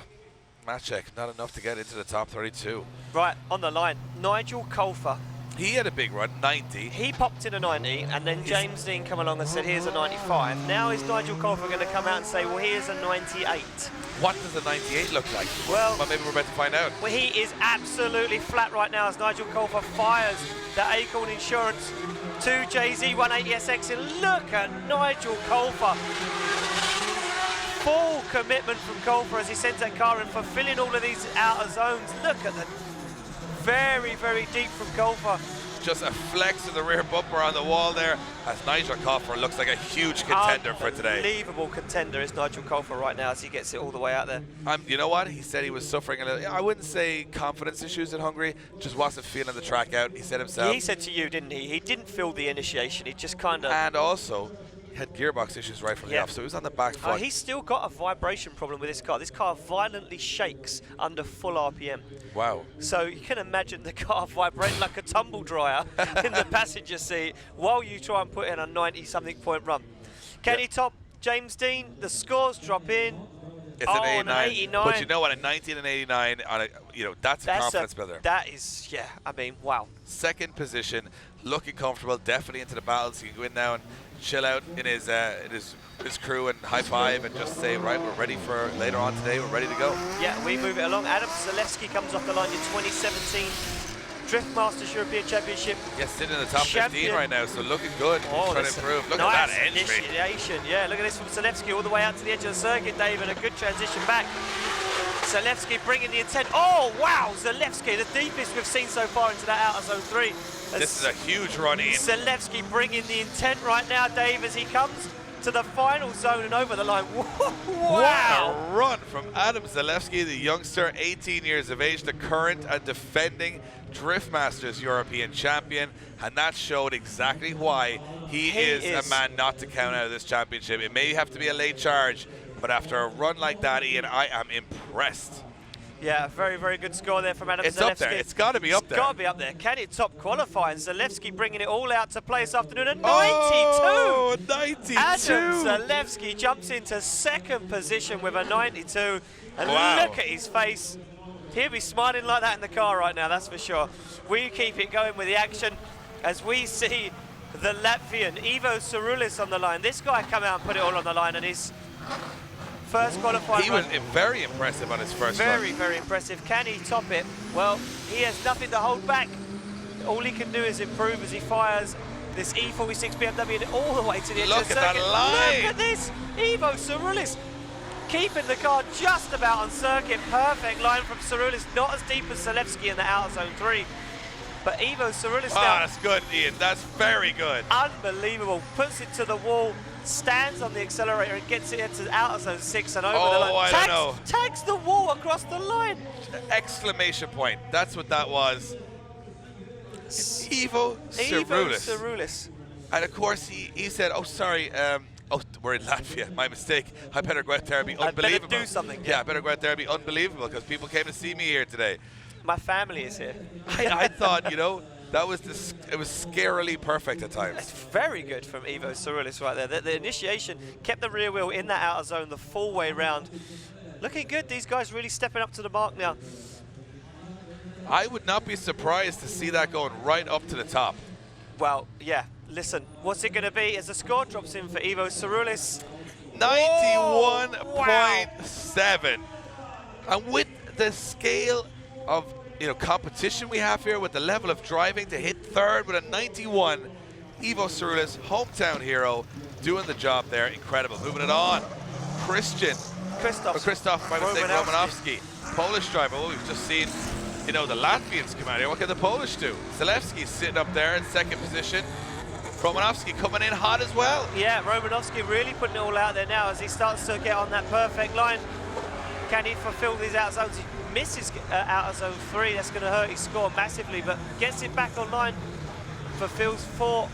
Maciek, not enough to get into the top 32. Right, on the line, Nigel Colfer. He had a big run, 90. He popped in a 90, and then James Dean come along and said, here's a 95. Now is Nigel Colfer going to come out and say, well, here's a 98? What does a 98 look like? Well, maybe we're about to find out. Well, he is absolutely flat right now as Nigel Colfer fires the Acorn Insurance 2 JZ180SX, and look at Nigel Colfer. Full commitment from Colfer as he sends that car in, fulfilling all of these outer zones. Look at the very, very deep from Colfer. Just a flex of the rear bumper on the wall there as Nigel Colfer looks like a huge contender for today. Unbelievable contender is Nigel Colfer right now as he gets it all the way out there. You know what? He said he was suffering a little, I wouldn't say confidence issues in Hungary, just wasn't feeling the track out. He said himself. He said to you, didn't he? He didn't feel the initiation. He just kind of. And also, he had gearbox issues right from the off, so he was on the back foot. He's still got a vibration problem with this car. This car violently shakes under full RPM. Wow. So you can imagine the car vibrating like a tumble dryer in the passenger seat while you try and put in a 90-something point run. Can he top James Dean? The scores drop in. It's an 89. But you know what? A 90 and an 89, on a, that's a confidence builder. That is, yeah, I mean, wow. Second position, looking comfortable, definitely into the battles. He can go in now and chill out in his crew and high five and just say, right, we're ready for later on today, we're ready to go. Yeah, we move it along. Adam Zalewski comes off the line in 2017 Drift Masters European Championship. Yes, sitting in the top 15 right now, so looking good. Oh, trying to improve. Look nice at that entry. Initiation. Yeah, look at this from Zalewski all the way out to the edge of the circuit, Dave, and a good transition back. Zalewski bringing the intent. Oh, wow, Zalewski, the deepest we've seen so far into that outer zone 3. This is a huge run in. Zalewski bringing the intent right now, Dave, as he comes. to the final zone and over the line. Wow! What a run from Adam Zalewski, the youngster, 18 years of age, the current and defending Drift Masters European champion, and that showed exactly why he is a man not to count out of this championship. It may have to be a late charge, but after a run like that, Ian, I am impressed. Yeah, very, very good score there from Adam Zalewski. It's up there. It's got to be up there. It's got to be up there. Can it top qualifying? Zalewski bringing it all out to play this afternoon at 92. Oh, 92. Adam Zalewski jumps into second position with a 92. And wow. Look at his face. He'll be smiling like that in the car right now, that's for sure. We keep it going with the action as we see the Latvian Ivo Sarulis on the line. This guy come out and put it all on the line, and his first qualifying He was very impressive on his first run. run. Very impressive. Can he top it? Well, he has nothing to hold back. All he can do is improve as he fires this E46 BMW all the way to the edge of the circuit. Look at that line. Look at this. Ivo Sarulis keeping the car just about on circuit. Perfect line from Sarulis. Not as deep as Zalewski in the outer zone 3. But Ivo Sarulis now. That's good, Ian. That's very good. Unbelievable. Puts it to the wall, stands on the accelerator and gets it into outer zone 6 and over the line. I don't know. Tags the wall across the line. Exclamation point. That's what that was. Ivo Sarulis. And of course, he said, oh, sorry, oh, we're in Latvia. My mistake. I better go out there and be unbelievable. I better do something. Yeah, I better go out there and be unbelievable because people came to see me here today. My family is here. I thought, you know, that was it was scarily perfect at times. It's very good from Ivo Sarulis right there. The initiation kept the rear wheel in that outer zone the full way round. Looking good. These guys really stepping up to the mark now. I would not be surprised to see that going right up to the top. Well, yeah. Listen, what's it going to be as the score drops in for Ivo Sarulis? 91.7. And with the scale of competition we have here, with the level of driving to hit third with a 91, Ivo Sarulis, hometown hero, doing the job there. Incredible. Moving it on. Christoph Romanowski, Polish driver. Well, we've just seen, the Latvians come out here. What can the Polish do? Zalewski's sitting up there in second position. Romanowski coming in hot as well. Yeah, Romanowski really putting it all out there now as he starts to get on that perfect line. Can he fulfill these out zones? He misses out of zone 3. That's going to hurt his score massively, but gets it back online. Fulfills 4.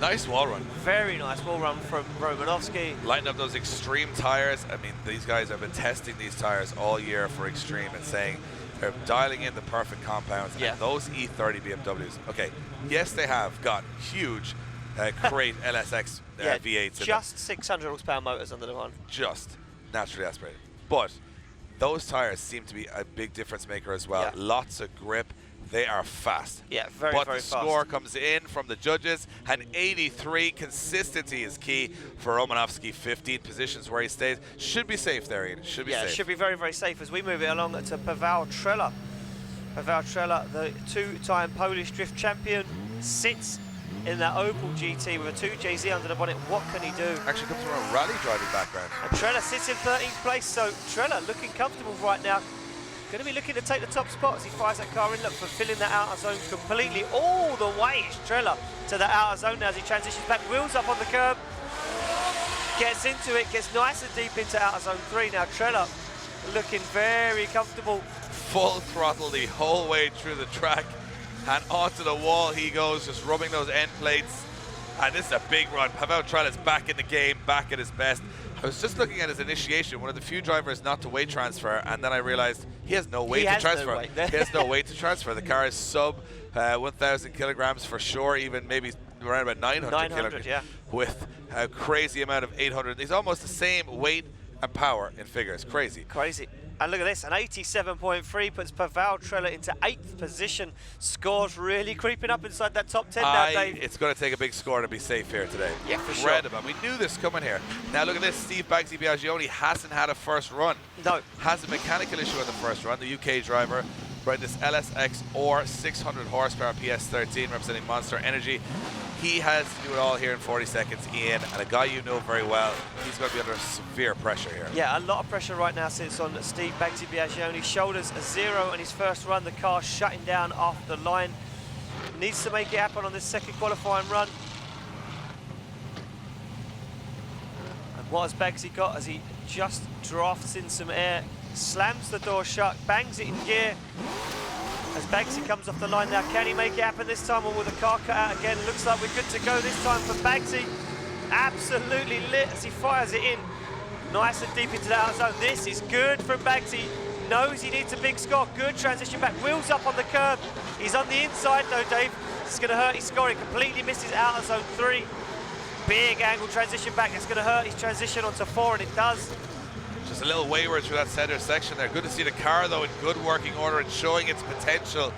Nice wall run. Very nice wall run from Romanowski. Lighting up those extreme tires. I mean, these guys have been testing these tires all year for extreme and saying they're dialing in the perfect compounds. Yeah. And those E30 BMWs. Okay, yes, they have got huge crate LSX V8s. Just 600 horsepower motors under the one. Just naturally aspirated. But those tires seem to be a big difference maker as well. Yeah. Lots of grip. They are fast. Yeah, very but very the fast. score comes in from the judges, and 83. Consistency is key for Romanowski. 15 positions where he stays. Should be safe there, Ian. Should be safe. Yeah, should be very, very safe as we move it along to Paweł Trela. Paweł Trela, the two-time Polish drift champion, sits in that Opel GT with a 2JZ under the bonnet. What can he do? Actually comes from a rally driving background. And Trela sits in 13th place, so Trela looking comfortable right now. Going to be looking to take the top spot as he fires that car in, look, fulfilling that outer zone completely all the way. It's Trela to the outer zone now as he transitions back, wheels up on the curb, gets into it, gets nice and deep into outer zone 3. Now Trela looking very comfortable. Full throttle the whole way through the track, and onto the wall he goes, just rubbing those end plates. And this is a big run. Paweł Trela's back in the game, back at his best. I was just looking at his initiation, one of the few drivers not to weight transfer, and then I realized he has no weight to transfer. No weight. He has no weight to transfer. The car is sub 1,000 kilograms for sure, even maybe around about 900 kilograms, yeah. with a crazy amount of 800. He's almost the same weight and power in figures. Crazy. Crazy. And look at this, an 87.3 puts Paweł Trela into 8th position. Scores really creeping up inside that top 10 now, Dave. It's going to take a big score to be safe here today. Yeah, for sure. Incredible. We knew this coming here. Now look at this, Steve Baggsy Biagioni hasn't had a first run. No. Has a mechanical issue in the first run. The UK driver bred this LSX or 600 horsepower PS13 representing Monster Energy. He has to do it all here in 40 seconds, Ian, and a guy you know very well, he's going to be under severe pressure here. Yeah, a lot of pressure right now sits on Steve Baggsy Biagioni. Shoulders a 0 in his first run. The car shutting down after the line. Needs to make it happen on this second qualifying run. What has Bagsy got as he just drafts in some air, slams the door shut, bangs it in gear. As Bagsy comes off the line now, can he make it happen this time, or will the car cut out again? Looks like we're good to go this time for Bagsy. Absolutely lit as he fires it in. Nice and deep into the outer zone. This is good from Bagsy. Knows he needs a big score. Good transition back. Wheels up on the curb. He's on the inside though, Dave. This is going to hurt his score. He completely misses outer zone 3. Big angle transition back. That's going to hurt his transition onto 4, and it does. Just a little wayward through that center section there. Good to see the car though in good working order and showing its potential.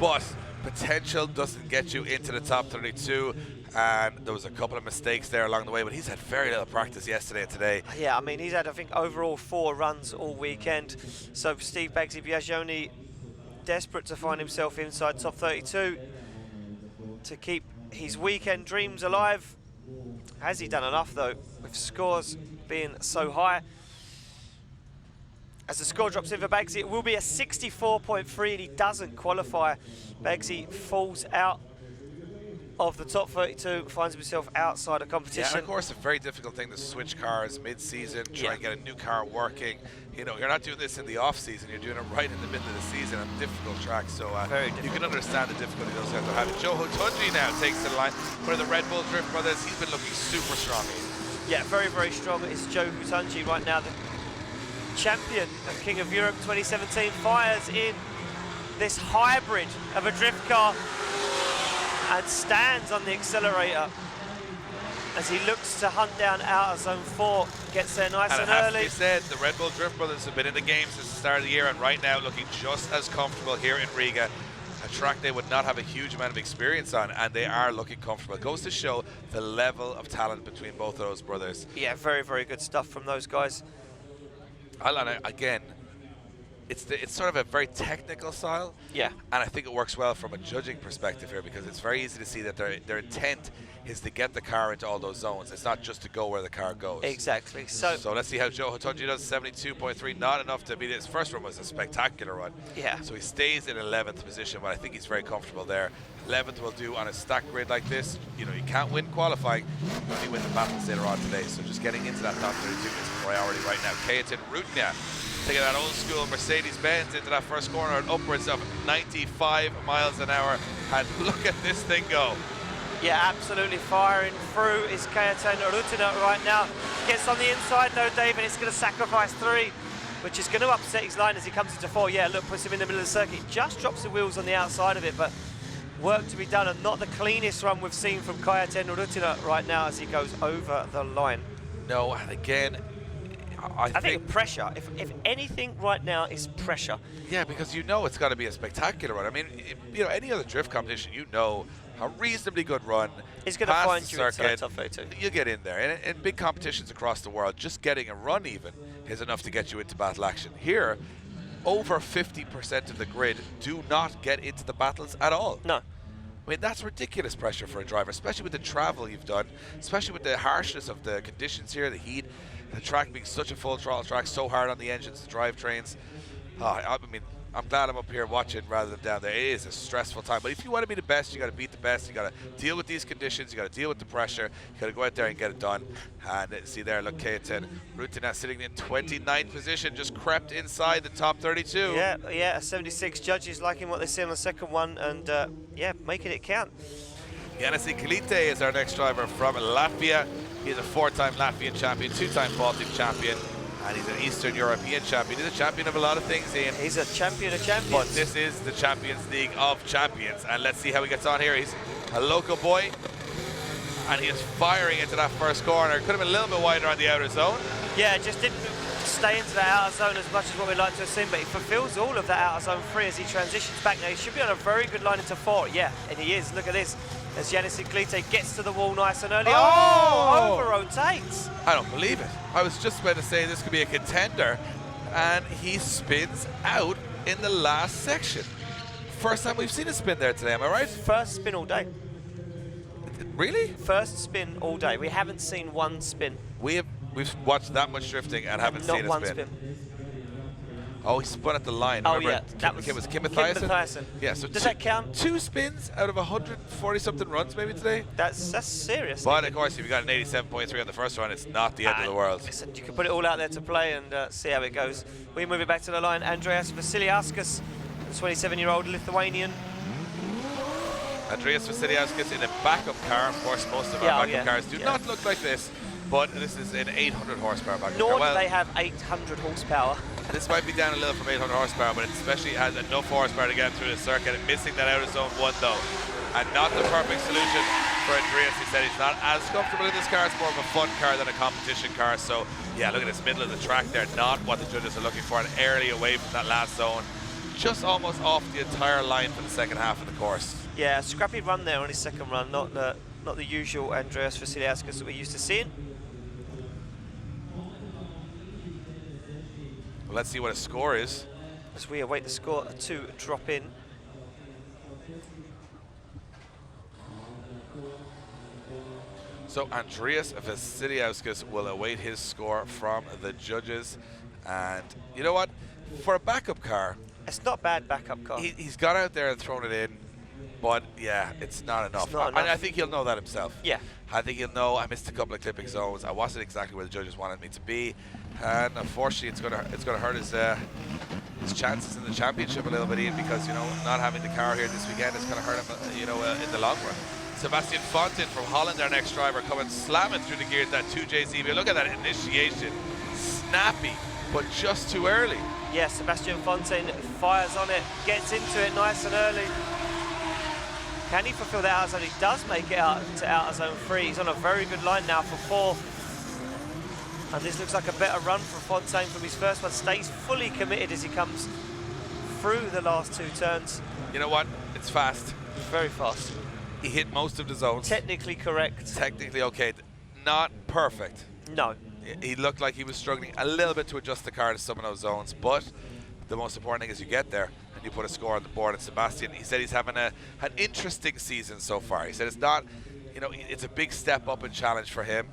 But potential doesn't get you into the top 32. And there was a couple of mistakes there along the way, but he's had very little practice yesterday and today. Yeah, I mean, he's had, I think, overall 4 runs all weekend. So for Steve Bagsy Biagioni, desperate to find himself inside top 32 to keep his weekend dreams alive. Has he done enough, though, with scores being so high? As the score drops in for Bagsy, it will be a 64.3, and he doesn't qualify. Bagsy falls out of the top 32, finds himself outside of competition. Yeah, and of course, a very difficult thing to switch cars mid-season, try and get a new car working. You know, you're not doing this in the off-season, you're doing it right in the middle of the season on difficult tracks, so you can understand the difficulty those guys are having. Joe Hotunji now takes to the line, one of the Red Bull Drift brothers. He's been looking super strong. Yeah, very, very strong. It's Joe Hotunji right now, the champion of King of Europe 2017, fires in this hybrid of a drift car and stands on the accelerator as he looks to hunt down outer zone 4, gets there nice and early. And it has to be said, the Red Bull Drift brothers have been in the game since the start of the year, and right now looking just as comfortable here in Riga, a track they would not have a huge amount of experience on, and they are looking comfortable. It goes to show the level of talent between both of those brothers. Yeah, very, very good stuff from those guys. Alan, again, it's sort of a very technical style. Yeah. And I think it works well from a judging perspective here, because it's very easy to see that their intent is to get the car into all those zones. It's not just to go where the car goes. Exactly. So let's see how Joe Hotunji does. 72.3, not enough to beat it. His first run was a spectacular run. Yeah. So he stays in 11th position, but I think he's very comfortable there. 11th will do on a stack grid like this. You know, you can't win qualifying, you only win the battles later on today. So just getting into that top 32 is priority right now. Kajetan Rutnia taking that old school Mercedes-Benz into that first corner at upwards of 95 miles an hour. And look at this thing go. yeah, absolutely firing through is Kajetan Rutnia right now. Gets on the inside though, David. It's going to sacrifice 3, which is going to upset his line as he comes into 4. Yeah, look, puts him in the middle of the circuit. Just drops the wheels on the outside of it, but work to be done, and not the cleanest run we've seen from Kajetan Rutnia right now as he goes over the line. No, and again, I think pressure. If anything right now is pressure. Yeah, because you know it's got to be a spectacular run. I mean, you know, any other drift competition, you know, a reasonably good run. He's going to find you inside top 32. You get in there. And in big competitions across the world, just getting a run even is enough to get you into battle action. Here, over 50% of the grid do not get into the battles at all. No. I mean, that's ridiculous pressure for a driver, especially with the travel you've done, especially with the harshness of the conditions here, the heat, the track being such a full throttle track, so hard on the engines, the drivetrains. I mean, I'm glad I'm up here watching rather than down there. It is a stressful time, but if you want to be the best, you got to beat the best. You got to deal with these conditions. You got to deal with the pressure. You got to go out there and get it done. And see there, look, Kajetan Rutnia sitting in 29th position, just crept inside the top 32. Yeah, 76 judges liking what they see on the second one, and yeah, making it count. Yannis Kalite is our next driver from Latvia. He's a 4-time Latvian champion, 2-time Baltic champion, and he's an Eastern European champion. He's a champion of a lot of things, Ian. He's a champion of champions. But this is the Champions League of Champions, and let's see how he gets on here. He's a local boy, and he is firing into that first corner. Could have been a little bit wider on the outer zone. Yeah, just didn't stay into that outer zone as much as what we'd like to assume, but he fulfills all of that outer zone 3 as he transitions back. Now, he should be on a very good line into 4. Yeah, and he is. Look at this. As Yannis Kalite gets to the wall nice and early. Oh, over-rotates. I don't believe it. I was just about to say this could be a contender, and he spins out in the last section. First time we've seen a spin there today, am I right? First spin all day. Really? First spin all day. We haven't seen one spin. We've watched that much drifting and haven't seen a spin. Not one spin. Oh, he spun at the line. Oh, Remember, yeah, that was Kim Kim Mathiasen? Mathiasen. Yeah, so Does that count? 2 spins out of 140-something runs maybe today? That's serious. But of course, if you got an 87.3 on the first run, it's not the end of the world. Listen, you can put it all out there to play and see how it goes. We move it back to the line. Andreas Vasiliauskas, the 27-year-old Lithuanian. Andreas Vasiliauskas in a backup car. Of course, most of our backup cars do not look like this, but this is an 800 horsepower backup car. Nor do they have 800 horsepower. This might be down a little from 800 horsepower, but it especially has enough horsepower to get through the circuit, and missing that out of zone 1 though. And not the perfect solution for Andreas. He said he's not as comfortable in this car. It's more of a fun car than a competition car. So yeah, look at this middle of the track there. Not what the judges are looking for, and early away from that last zone. Just almost off the entire line for the second half of the course. Yeah, scrappy run there on his second run. Not the usual Andreas Vasiliauskas that we're used to seeing. Well, let's see what his score is. As we await the score to drop in. So Andreas Vasiliauskas will await his score from the judges. And you know what? For a backup car, it's not a bad backup car. He's got out there and thrown it in, but yeah, it's not enough. I think he'll know that himself. Yeah. I think he'll know I missed a couple of clipping zones. I wasn't exactly where the judges wanted me to be, and unfortunately, it's gonna hurt his chances in the championship a little bit, Ian, because not having the car here this weekend is gonna hurt him, in the long run. Sebastian Fontin from Holland, our next driver, coming slamming through the gears, that 2JZ. Look at that initiation, snappy, but just too early. Yeah, Sebastian Fontin fires on it, gets into it nice and early. Can he fulfill the outer zone? He does make it out to outer zone 3. He's on a very good line now for 4. And this looks like a better run for Fontaine from his first one. Stays fully committed as he comes through the last 2 turns. You know what? It's fast. Very fast. He hit most of the zones. Technically correct. Technically okay. Not perfect. No. He looked like he was struggling a little bit to adjust the car to some of those zones, but the most important thing is you get there and you put a score on the board. And Sebastian, he said he's having an interesting season so far. He said it's not, it's a big step up and challenge for him.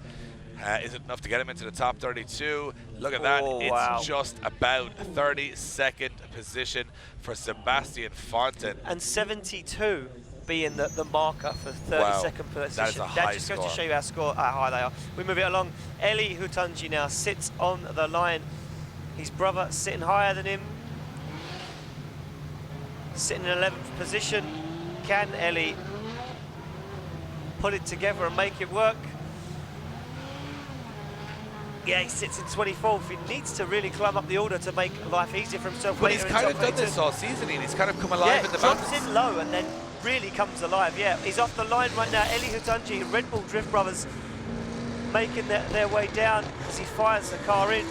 Is it enough to get him into the top 32? Look at that. It's just about 32nd position for Sebastian Fontin. And 72 being the marker for 32nd position. That is a high just score. goes to show you how high they are. We move it along. Eli Hutanji now sits on the line. His brother sitting higher than him. Sitting in 11th position. Can Eli put it together and make it work? Yeah, he sits in 24th. He needs to really climb up the order to make life easier for himself. But he's kind of done this all season, and he's kind of come alive in the drops mountains. in low and then really comes alive. Yeah, he's off the line right now. Eli Hutanji, Red Bull Drift Brothers, making their way down as he fires the car in.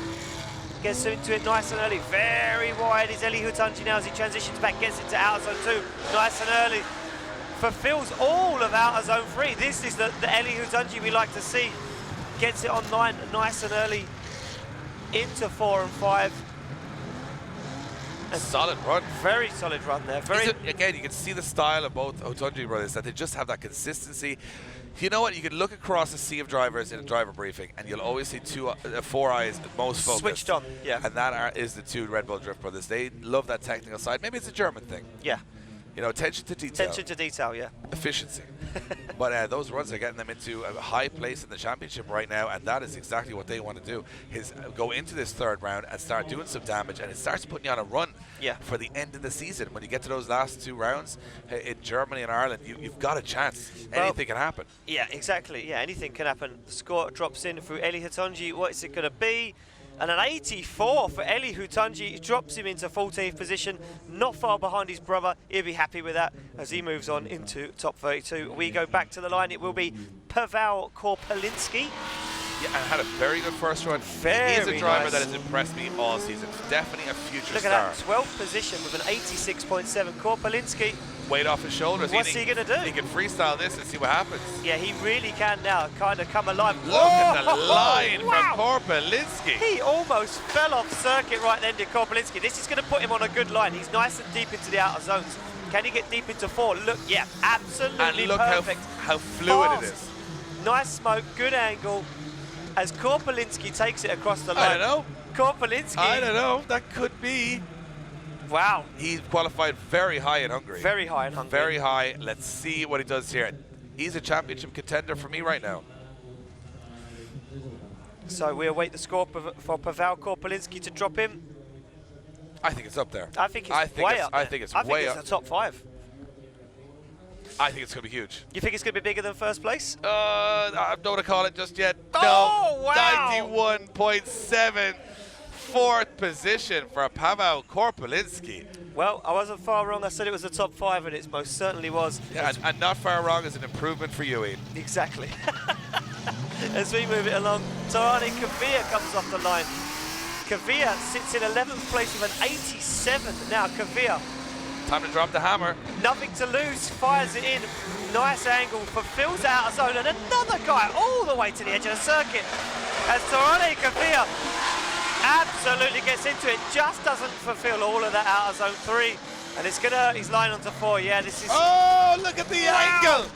Gets into it nice and early. Very wide is Eli Hutanji now as he transitions back, gets into outer zone 2. Nice and early. Fulfills all of outer zone 3. This is the Eli Hutanji we like to see. Gets it on line nice and early into 4 and 5. A solid run. Very solid run there. Again, you can see the style of both Hutanji brothers, that they just have that consistency. You know what? You can look across a sea of drivers in a driver briefing, and you'll always see 4 eyes most focused. Switched on, yeah. And that is the 2 Red Bull Drift brothers. They love that technical side. Maybe it's a German thing. Yeah. Attention to detail. Attention to detail, yeah. Efficiency. But those runs are getting them into a high place in the championship right now, and that is exactly what they want to do, is go into this 3rd round and start doing some damage, and it starts putting you on a run for the end of the season. When you get to those last 2 rounds in Germany and Ireland, you've got a chance. Anything can happen. Yeah, exactly. Yeah, anything can happen. The score drops in through Eli Hutanji. What is it going to be? And an 84 for Eli Hutanji drops him into 14th position, not far behind his brother. He'll be happy with that as he moves on into top 32. We go back to the line. It will be Pavel Korpelinski. Yeah, and had a very good first run. He is a driver that has impressed me all season. Definitely a future star. Look at that, 12th position with an 86.7. Korpelinski. Weight off his shoulders. What's he going to do? He can freestyle this and see what happens. Yeah, he really can now kind of come alive. Look at the line from Korpelinski. He almost fell off circuit right then, did Korpelinski. This is going to put him on a good line. He's nice and deep into the outer zones. Can he get deep into 4? Look, yeah, absolutely and look perfect. How fluid Fast. It is. Nice smoke, good angle. As Korpelinski takes it across the line. I don't know. Korpelinski. I don't know. That could be Wow. He qualified very high in Hungary. Very high in Hungary. Very high. Let's see what he does here. He's a championship contender for me right now. So we await the score for Paweł Korpolinski to drop in. I think it's up there. I think it's way up there. I think it's I think way it's up. the top 5. I think it's going to be huge. You think it's going to be bigger than first place? I don't want to call it just yet. Oh, no. wow. 91.7. Fourth position for Paweł Korpolinski. Well, I wasn't far wrong. I said it was the top 5, and it most certainly was. Yeah, and not far wrong is an improvement for you, Ian. Exactly. As we move it along, Torani Kavir comes off the line. Kavir sits in 11th place with an 87. Now Kavir, time to drop the hammer. Nothing to lose, fires it in. Nice angle, fulfills the outer zone, and another guy all the way to the edge of the circuit. As Torani Kavir absolutely gets into it, just doesn't fulfill all of that outer zone 3. And it's gonna hurt his line onto 4. Yeah, this is... Oh, look at the angle!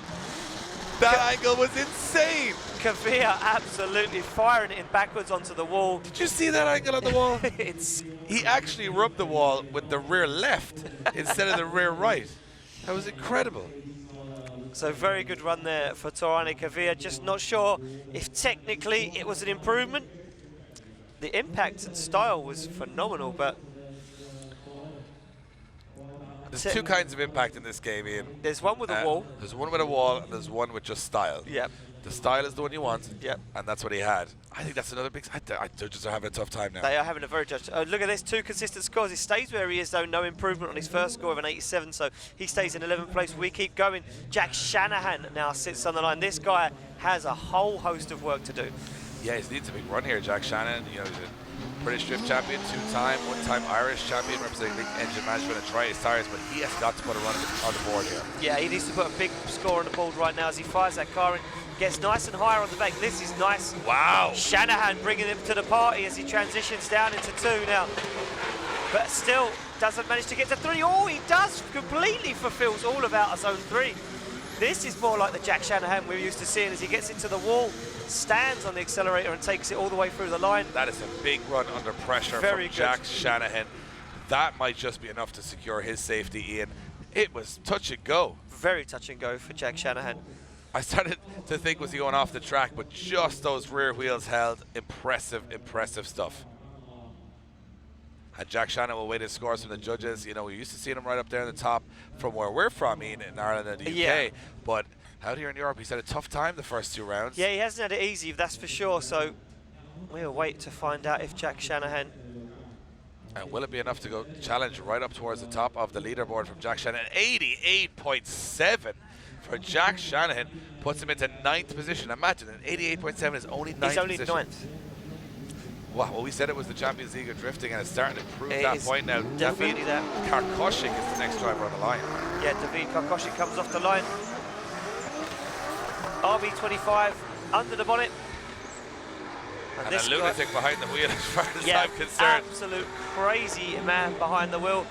That angle was insane! Kavir absolutely firing it in backwards onto the wall. Did you see that angle on the wall? It's... He actually rubbed the wall with the rear left instead of the rear right. That was incredible. So very good run there for Torani Kavir. Just not sure if technically it was an improvement. The impact and style was phenomenal, but... There's two kinds of impact in this game, Ian. There's one with a wall. There's one with a wall, and there's one with just style. Yep. The style is the one you want. Yep. And that's what he had. I think that's another big... Judges are having a tough time now. They are having a very judge. Look at this, 2 consistent scores. He stays where he is, though. No improvement on his first score of an 87, so he stays in 11th place. We keep going. Jack Shanahan now sits on the line. This guy has a whole host of work to do. Yeah, he needs a big run here, Jack Shannon. You know, he's a British Drift champion, 2-time, 1-time Irish champion, representing Link Engine Management and Tri-Ace Tires, but he has got to put a run on the board here. Yeah, he needs to put a big score on the board right now as he fires that car in. Gets nice and higher on the back. This is nice. Wow. Shanahan bringing him to the party as he transitions down into 2 now. But still doesn't manage to get to 3. Oh, he does. Completely fulfills all of outer zone 3. This is more like the Jack Shanahan we're used to seeing as he gets into the wall, stands on the accelerator and takes it all the way through the line. That is a big run under pressure Very from good. Jack Shanahan. That might just be enough to secure his safety, Ian. It was touch and go. Very touch and go for Jack Shanahan. I started to think, was he going off the track, but just those rear wheels held. Impressive, impressive stuff. And Jack Shannon will wait his scores from the judges. You know, we used to see him right up there in the top from where we're from, Ian, in Ireland and the UK. Yeah. But out here in Europe, he's had a tough time the first 2 rounds. Yeah, he hasn't had it easy, that's for sure. So we'll wait to find out if Jack Shanahan... And will it be enough to go challenge right up towards the top of the leaderboard from Jack Shanahan? 88.7 for Jack Shanahan puts him into 9th position. Imagine, an 88.7 is only 9th He's only position. 9th. Wow, well, we said it was the Champions League of drifting, and it's starting to prove It that is point now. definitely that. Karkoshik is the next driver on the line. Yeah, David Karkoshik comes off the line. RB25 under the bonnet. And a lunatic behind the wheel as far as yeah, I'm concerned. Absolute crazy man behind the wheel.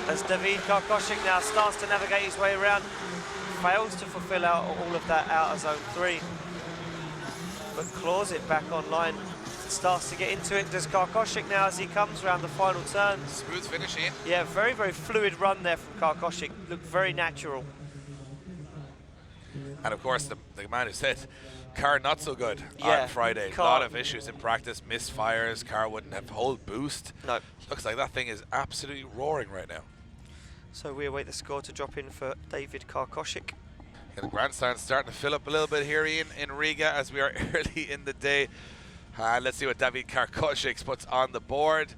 As David Karkoshik now starts to navigate his way around, fails to fulfill out all of that outer zone 3, but claws it back online. Starts to get into it. Does Karkoshik now as he comes around the final turn. Smooth finish, Ian. Yeah, very, very fluid run there from Karkoshik. Looked very natural. And of course, the man who said car not so good Yeah, on Friday. A lot of issues in practice, misfires, car wouldn't have whole boost. No. Looks like that thing is absolutely roaring right now. So we await the score to drop in for David Karkoshik. And the grandstand's starting to fill up a little bit here, Ian, in Riga as we are early in the day. Let's see what David Karkoshik puts on the board.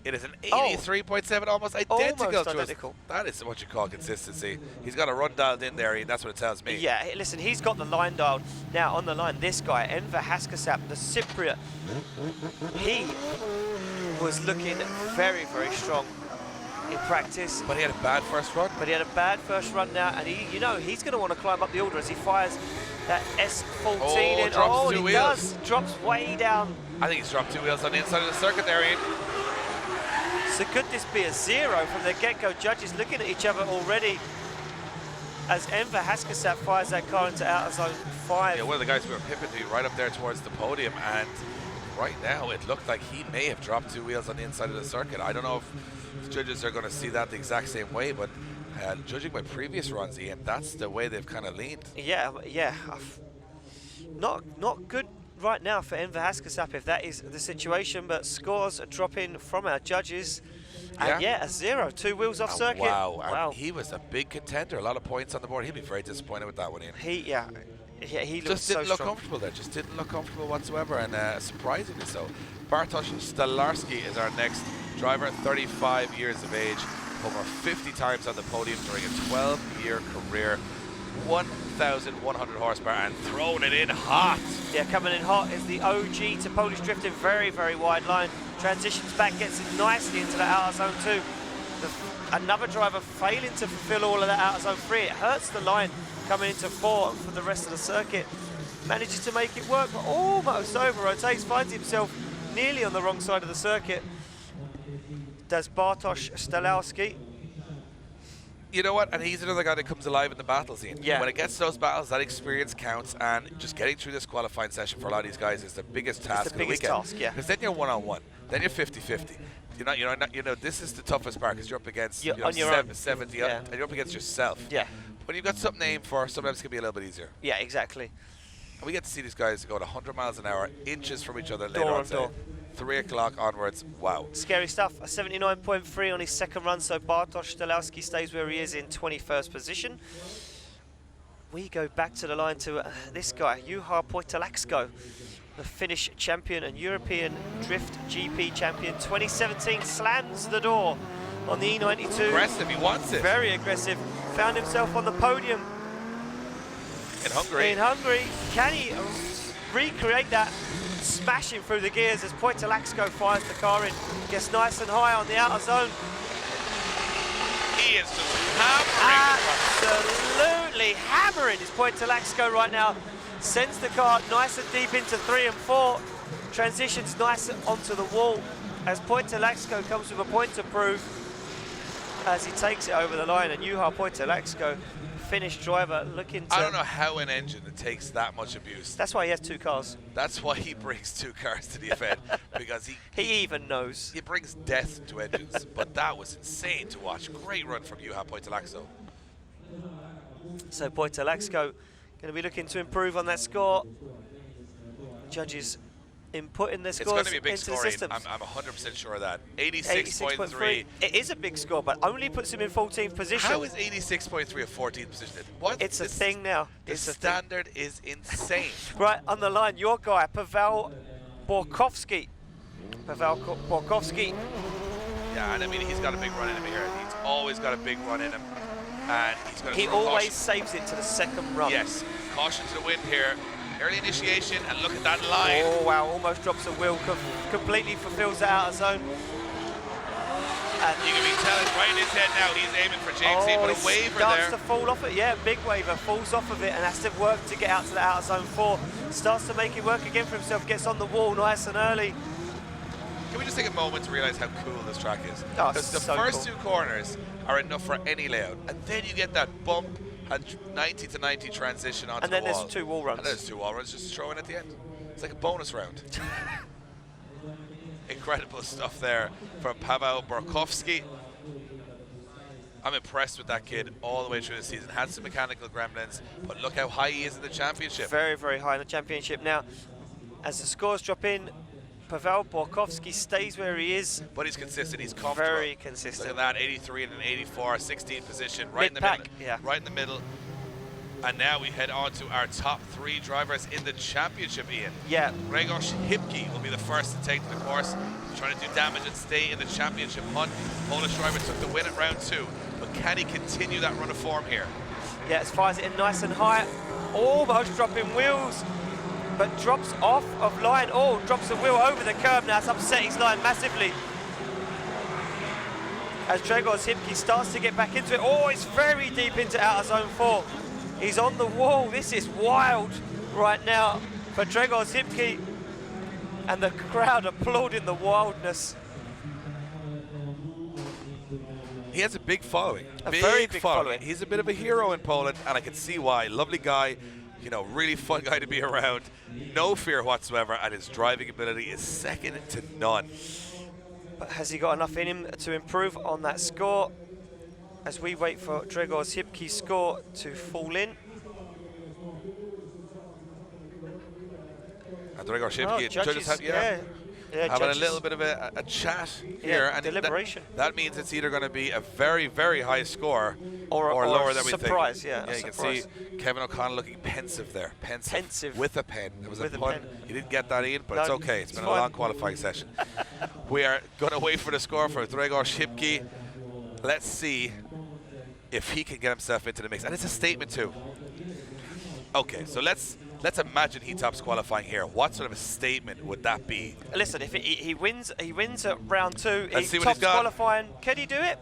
It is an 83.7, almost identical Almost to identical. us. That is what you call consistency. He's got a run dialed in there, Ian. That's what it tells me. Yeah, listen, he's got the line dialed. Now on the line, this guy, Enver Haskasap, the Cypriot, he was looking very, very strong in practice. But he had a bad first run. Now, and he, you know, he's going to want to climb up the order as he fires that S14 in. Drops 2 he wheels. does. Drops way down. I think he's dropped 2 wheels on the inside of the circuit there, Ian. So could this be a 0 from the get-go? Judges looking at each other already as Enver Haskasap fires that car into outer zone 5. Yeah, one of the guys we were pipping to right up there towards the podium, and right now it looked like he may have dropped 2 wheels on the inside of the circuit. I don't know if the judges are going to see that the exact same way, but judging by previous runs, Ian, that's the way they've kind of leaned. Yeah. Not good right now for Enver Haskasap if that is the situation, but scores are dropping from our judges. And a 0, 2 wheels off circuit. Wow. And he was a big contender, a lot of points on the board. He'll be very disappointed with that one, Ian. He just didn't look comfortable there. Just didn't look comfortable whatsoever, and surprisingly so. Bartosz Stolarski is our next driver, 35 years of age, over 50 times on the podium during a 12-year career, 1,100 horsepower, and throwing it in hot. Yeah, coming in hot is the OG to Polish drifting, very, very wide line. Transitions back, gets it nicely into the outer zone 2. Another driver failing to fulfill all of that outer zone 3. It hurts the line coming into 4 for the rest of the circuit. Manages to make it work, but almost over rotates, finds himself nearly on the wrong side of the circuit. Does Bartosz Stolarski. You know what? And he's another guy that comes alive in the battles, Ian. Yeah. When it gets to those battles, that experience counts, and just getting through this qualifying session for a lot of these guys is the biggest task of the weekend. Task, yeah. Because then you're one-on-one, then you're 50-50. This is the toughest part because you're up against 70, and you're up against yourself. Yeah. When you've got something to aim for, sometimes it can be a little bit easier. Yeah, exactly. And we get to see these guys go at 100 miles an hour, inches from each other later on today. 3 o'clock onwards, wow. Scary stuff, a 79.3 on his second run, so Bartosz Stolarski stays where he is in 21st position. We go back to the line to this guy, Juha Poitalaksko, the Finnish champion and European Drift GP champion. 2017 slams the door on the E92. Aggressive, he wants it. Very aggressive, found himself on the podium. In Hungary. Can he recreate that? Smashing through the gears as Poitalaksko fires the car in, gets nice and high on the outer zone. He is just hammering. Absolutely hammering is Poitalaksko right now. Sends the car nice and deep into 3 and 4. Transitions nice onto the wall as Poitalaksko comes with a point to prove as he takes it over the line. And Juha Poitalaksko, Finnish driver, looking to... I don't know how an engine that takes that much abuse. That's why he has 2 cars. That's why he brings 2 cars to the event, because he even knows. He brings death to engines, but that was insane to watch. Great run from Juha Poitalaksko. So Poitalaksko going to be looking to improve on that score. Judges inputting their scores it's going to be a big into score. the systems. I'm 100% sure of that. 86.3. It is a big score, but only puts him in 14th position. How is 86.3 a 14th position? What? It's a thing now. The standard is insane. Right, on the line, your guy, Paweł Borkowski. Yeah, and I mean, he's got a big run in him here. He's always got a big run in him. And he's going to He always saves it to the second run. Yes. Caution to the wind here. Early initiation, and look at that line. Oh, wow, almost drops a wheel, completely fulfills the outer zone. And you can tell it right in his head now, he's aiming for James C, but a waiver there. Starts to fall off it, yeah, big waiver, falls off of it and has to work to get out to the outer zone 4. Starts to make it work again for himself, gets on the wall nice and early. Can we just take a moment to realize how cool this track is? Oh, because the so first cool. 2 corners are enough for any layout, and then you get that bump and 90 to 90 transition onto the wall. And then there's 2 wall runs. And there's 2 wall runs just to throw in at the end. It's like a bonus round. Incredible stuff there from Paweł Borkowski. I'm impressed with that kid all the way through the season. Had some mechanical gremlins, but look how high he is in the championship. Very, very high in the championship. Now, as the scores drop in, Paweł Borkowski stays where he is. But he's consistent, he's comfortable. Very consistent. Look at that, 83 and an 84, 16th position, right in the Mid-pack, middle. yeah. Right in the middle. And now we head on to our top 3 drivers in the championship, Ian. Yeah. Grzegorz Hipki will be the first to take to the course. He's trying to do damage and stay in the championship hunt. Polish driver took the win at round 2. But can he continue that run of form here? Yeah, it fires it in nice and high. Almost dropping wheels, but drops off of line. Oh, drops a wheel over the curb now. It's upset his line massively. As Grzegorz Hipki starts to get back into it. Oh, it's very deep into outer zone 4. He's on the wall. This is wild right now for Grzegorz Hipki. And the crowd applauding the wildness. He has a big following. A very big following. He's a bit of a hero in Poland, and I can see why. Lovely guy, you know, really fun guy to be around. No fear whatsoever, and his driving ability is second to none. But has he got enough in him to improve on that score? As we wait for Grzegorz Hipki's score to fall in. And Grzegorz Hipki, judges have, having judges. a little bit of a chat here, and deliberation. That means it's either going to be a very, very high score or lower than we think. Surprise, yeah. Yeah, you can see Kevin O'Connell looking pensive there. Pensive. With a pen. It was a pun. You didn't get that, Ian, but it's okay. It's been a long qualifying session. We are going to wait for the score for Grzegorz Hipki. Let's see if he can get himself into the mix. And it's a statement too. Okay, so let's imagine he tops qualifying here. What sort of a statement would that be? Listen, if he wins at round 2, Let's see he what he's tops got. qualifying. Can he do it?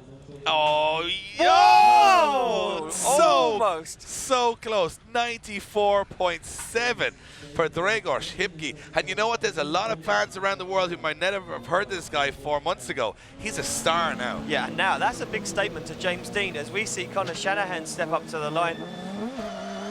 Oh, Whoa! Almost. So close. 94.7 for Grzegorz Hipki. And you know what? There's a lot of fans around the world who might never have heard this guy 4 months ago. He's a star now. Yeah, now that's a big statement to James Dean as we see Conor Shanahan step up to the line.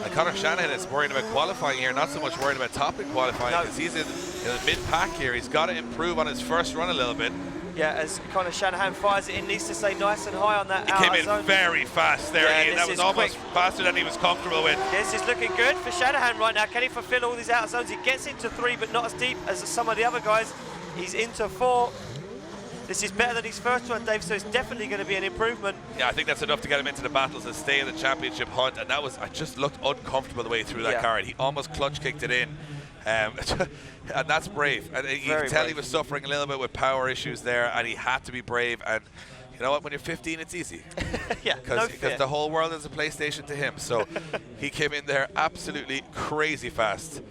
And Conor Shanahan is worried about qualifying here, not so much worried about topping qualifying, because he's in the mid-pack here. He's got to improve on his first run a little bit. Yeah, as Conor Shanahan fires it in, needs to stay nice and high on that outer He came in zone. very fast there, Yeah, Ian. That was almost faster than he was comfortable with. This is looking good for Shanahan right now. Can he fulfill all these outer zones? He gets into 3, but not as deep as some of the other guys. He's into 4. This is better than his first one, Dave, so it's definitely going to be an improvement. Yeah, I think that's enough to get him into the battles and stay in the championship hunt. And that was, I just looked uncomfortable the way through that car. He almost clutch kicked it in. And that's brave. And you can tell he was suffering a little bit with power issues there, and he had to be brave. And you know what? When you're 15, it's easy. Yeah, because the whole world is a PlayStation to him. So he came in there absolutely crazy fast.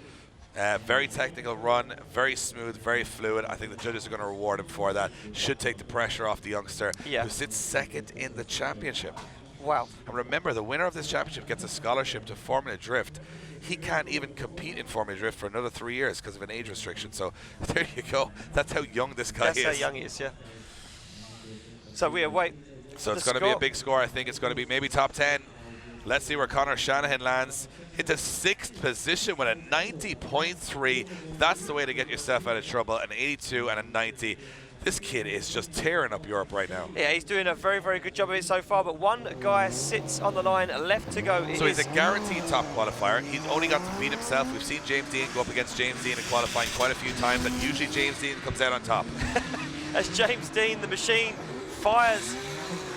Very technical run, very smooth, very fluid. I think the judges are going to reward him for that. Should take the pressure off the youngster who sits second in the championship. Wow. And remember, the winner of this championship gets a scholarship to Formula Drift. He can't even compete in Formula Drift for another 3 years because of an age restriction. So there you go. That's how young this guy is. That's how young he is, yeah. So we await. So it's going to be a big score. I think it's going to be maybe top 10. Let's see where Conor Shanahan lands. Into 6th position with a 90.3. That's the way to get yourself out of trouble. An 82 and a 90. This kid is just tearing up Europe right now. Yeah, he's doing a very, very good job of it so far, but one guy sits on the line left to go. So he's a guaranteed top qualifier. He's only got to beat himself. We've seen James Dean go up against James Dean in qualifying quite a few times, and usually James Dean comes out on top. As James Dean, the machine, fires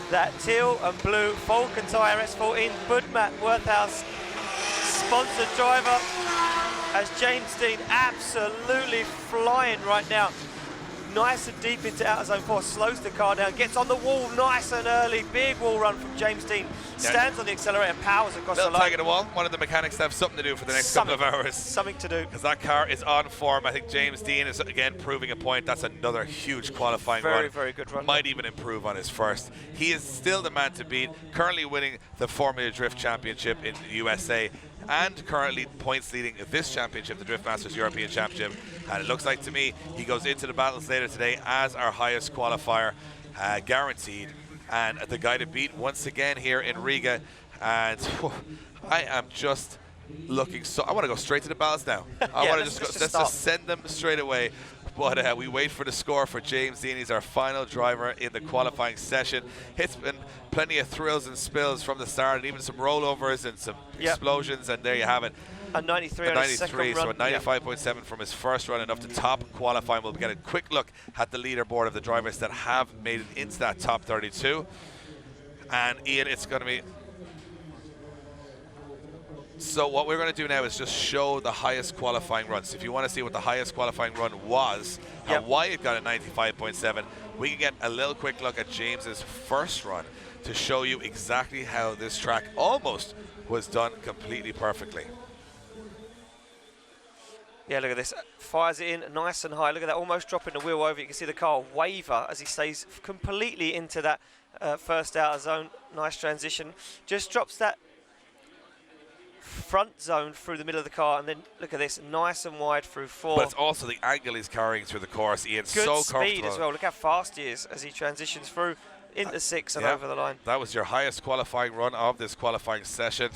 that teal and blue Falcon Tyre S14 Budmat Worthhouse sponsored driver, as James Dean absolutely flying right now. Nice and deep into outer zone 4, slows the car down, gets on the wall nice and early. Big wall run from James Dean, stands on the accelerator, powers across the line. Tag of the wall. One of the mechanics to have something to do for the next couple of hours. Something to do. Because that car is on form. I think James Dean is again proving a point. That's another huge qualifying run. Very, very good run. Might even improve on his first. He is still the man to beat, currently winning the Formula Drift Championship in the USA, and currently points leading this championship, the Drift Masters European Championship. And it looks like to me he goes into the battles later today as our highest qualifier, guaranteed, and the guy to beat once again here in Riga. And I am just looking so. I want to go straight to the battles now. I want to let's just send them straight away. But we wait for the score for James Dean. He's our final driver in the qualifying session. It's been plenty of thrills and spills from the start, and even some rollovers and some explosions, and there you have it. A 93 on his second run. So a 95.7 from his first run, enough to top qualifying. We'll get a quick look at the leaderboard of the drivers that have made it into that top 32. And Ian, it's going to be... So what we're going to do now is just show the highest qualifying run. So if you want to see what the highest qualifying run was and why it got a 95.7, we can get a little quick look at James's first run to show you exactly how this track almost was done completely perfectly. Yeah, look at this. Fires it in nice and high. Look at that, almost dropping the wheel over. You can see the car waver as he stays completely into that first outer zone. Nice transition. Just drops that front zone through the middle of the car, and then look at this, nice and wide through 4. But it's also the angle he's carrying through the course, Ian. Good so speed comfortable as well. Look how fast he is as he transitions through. into 6 and Yeah, over the line. That was your highest qualifying run of this qualifying session.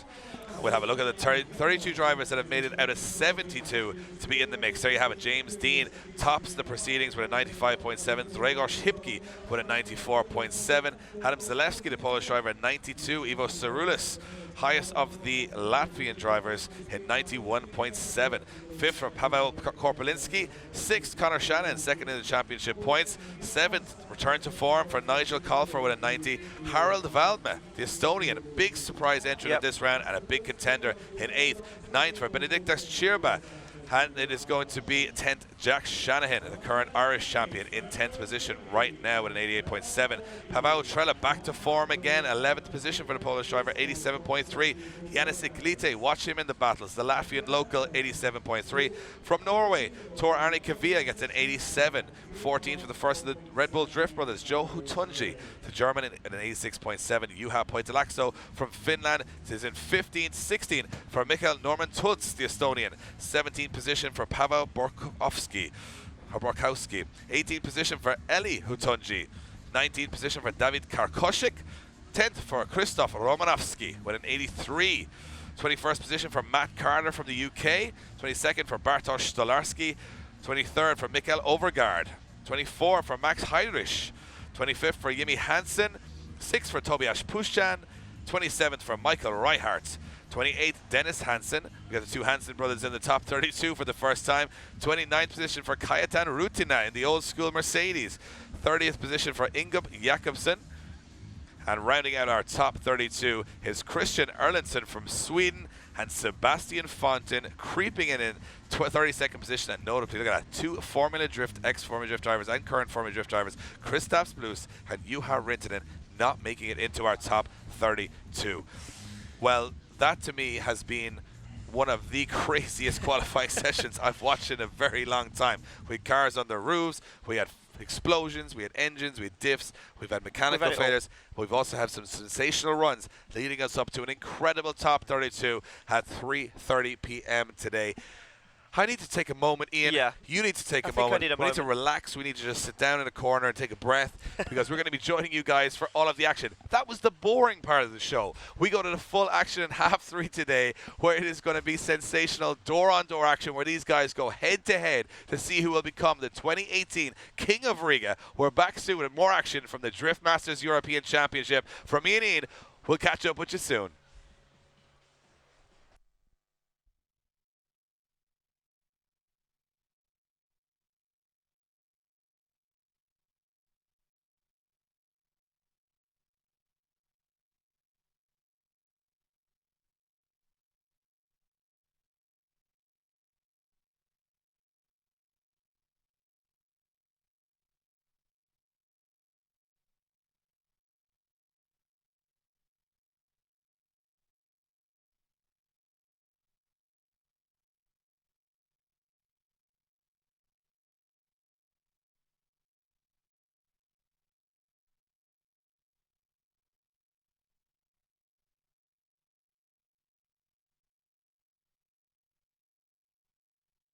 We'll have a look at the 32 drivers that have made it out of 72 to be in the mix. There you have it. James Dean tops the proceedings with a 95.7. Grzegorz Hipki with a 94.7. Adam Zalewski, the Polish driver, at 92. Ivo Cerulis, highest of the Latvian drivers, hit 91.7. Fifth for Pavel Korpelinski. Sixth, Connor Shannon, second in the championship points. Seventh, return to form for Nigel Colfer with a 90. Harald Valme, the Estonian, big surprise entrant in this round and a big contender, in 8th. 9th for Benediktas Chirba. And it is going to be 10th, Jack Shanahan, the current Irish champion, in 10th position right now with an 88.7. Pavel Trela back to form again, 11th position for the Polish driver, 87.3. Yanis Iglite, watch him in the battles, the Latvian local, 87.3. From Norway, Tor Arne Kavia gets an 87. 14th for the first of the Red Bull Drift brothers, Joe Hutunji, the German, at an 86.7. Juha Poitalaxo from Finland is in 15th. 16th for Mikael Norman Tuds, the Estonian. 17th position for Pavel Borkowski. 18th position for Eli Hutunji. 19th position for David Karkoshik. 10th for Krzysztof Romanovski with an 83. 21st position for Matt Carter from the UK. 22nd for Bartosz Stolarski. 23rd for Mikael Overgaard. 24th for Max Heinrich. 25th for Jimmy Hansen. 6th for Tobias Puszchan. 27th for Michael Reichardt. 28th, Dennis Hansen. We got the two Hansen brothers in the top 32 for the first time. 29th position for Kajetan Rutina in the old school Mercedes. 30th position for Ingup Jakobsen. And rounding out our top 32 is Christian Erlendsson from Sweden and Sebastian Fonten creeping in 32nd position. And notably, look at that, two Formula Drift, ex-Formula Drift drivers and current Formula Drift drivers, Kristaps Blues and Juha Rintanen, not making it into our top 32. Well, that to me has been one of the craziest qualifying sessions I've watched in a very long time. We had cars on the roofs, we had explosions, we had engines, we had diffs, we've had mechanical failures. We've also had some sensational runs leading us up to an incredible top 32 at 3:30 p.m. today. I need to take a moment, Ian. Yeah. You need to take a moment. We need to relax. We need to just sit down in a corner and take a breath because we're going to be joining you guys for all of the action. That was the boring part of the show. We go to the full action in half 3 today, where it is going to be sensational door-on-door action where these guys go head-to-head to see who will become the 2018 King of Riga. We're back soon with more action from the Drift Masters European Championship. From me and Ian, we'll catch up with you soon.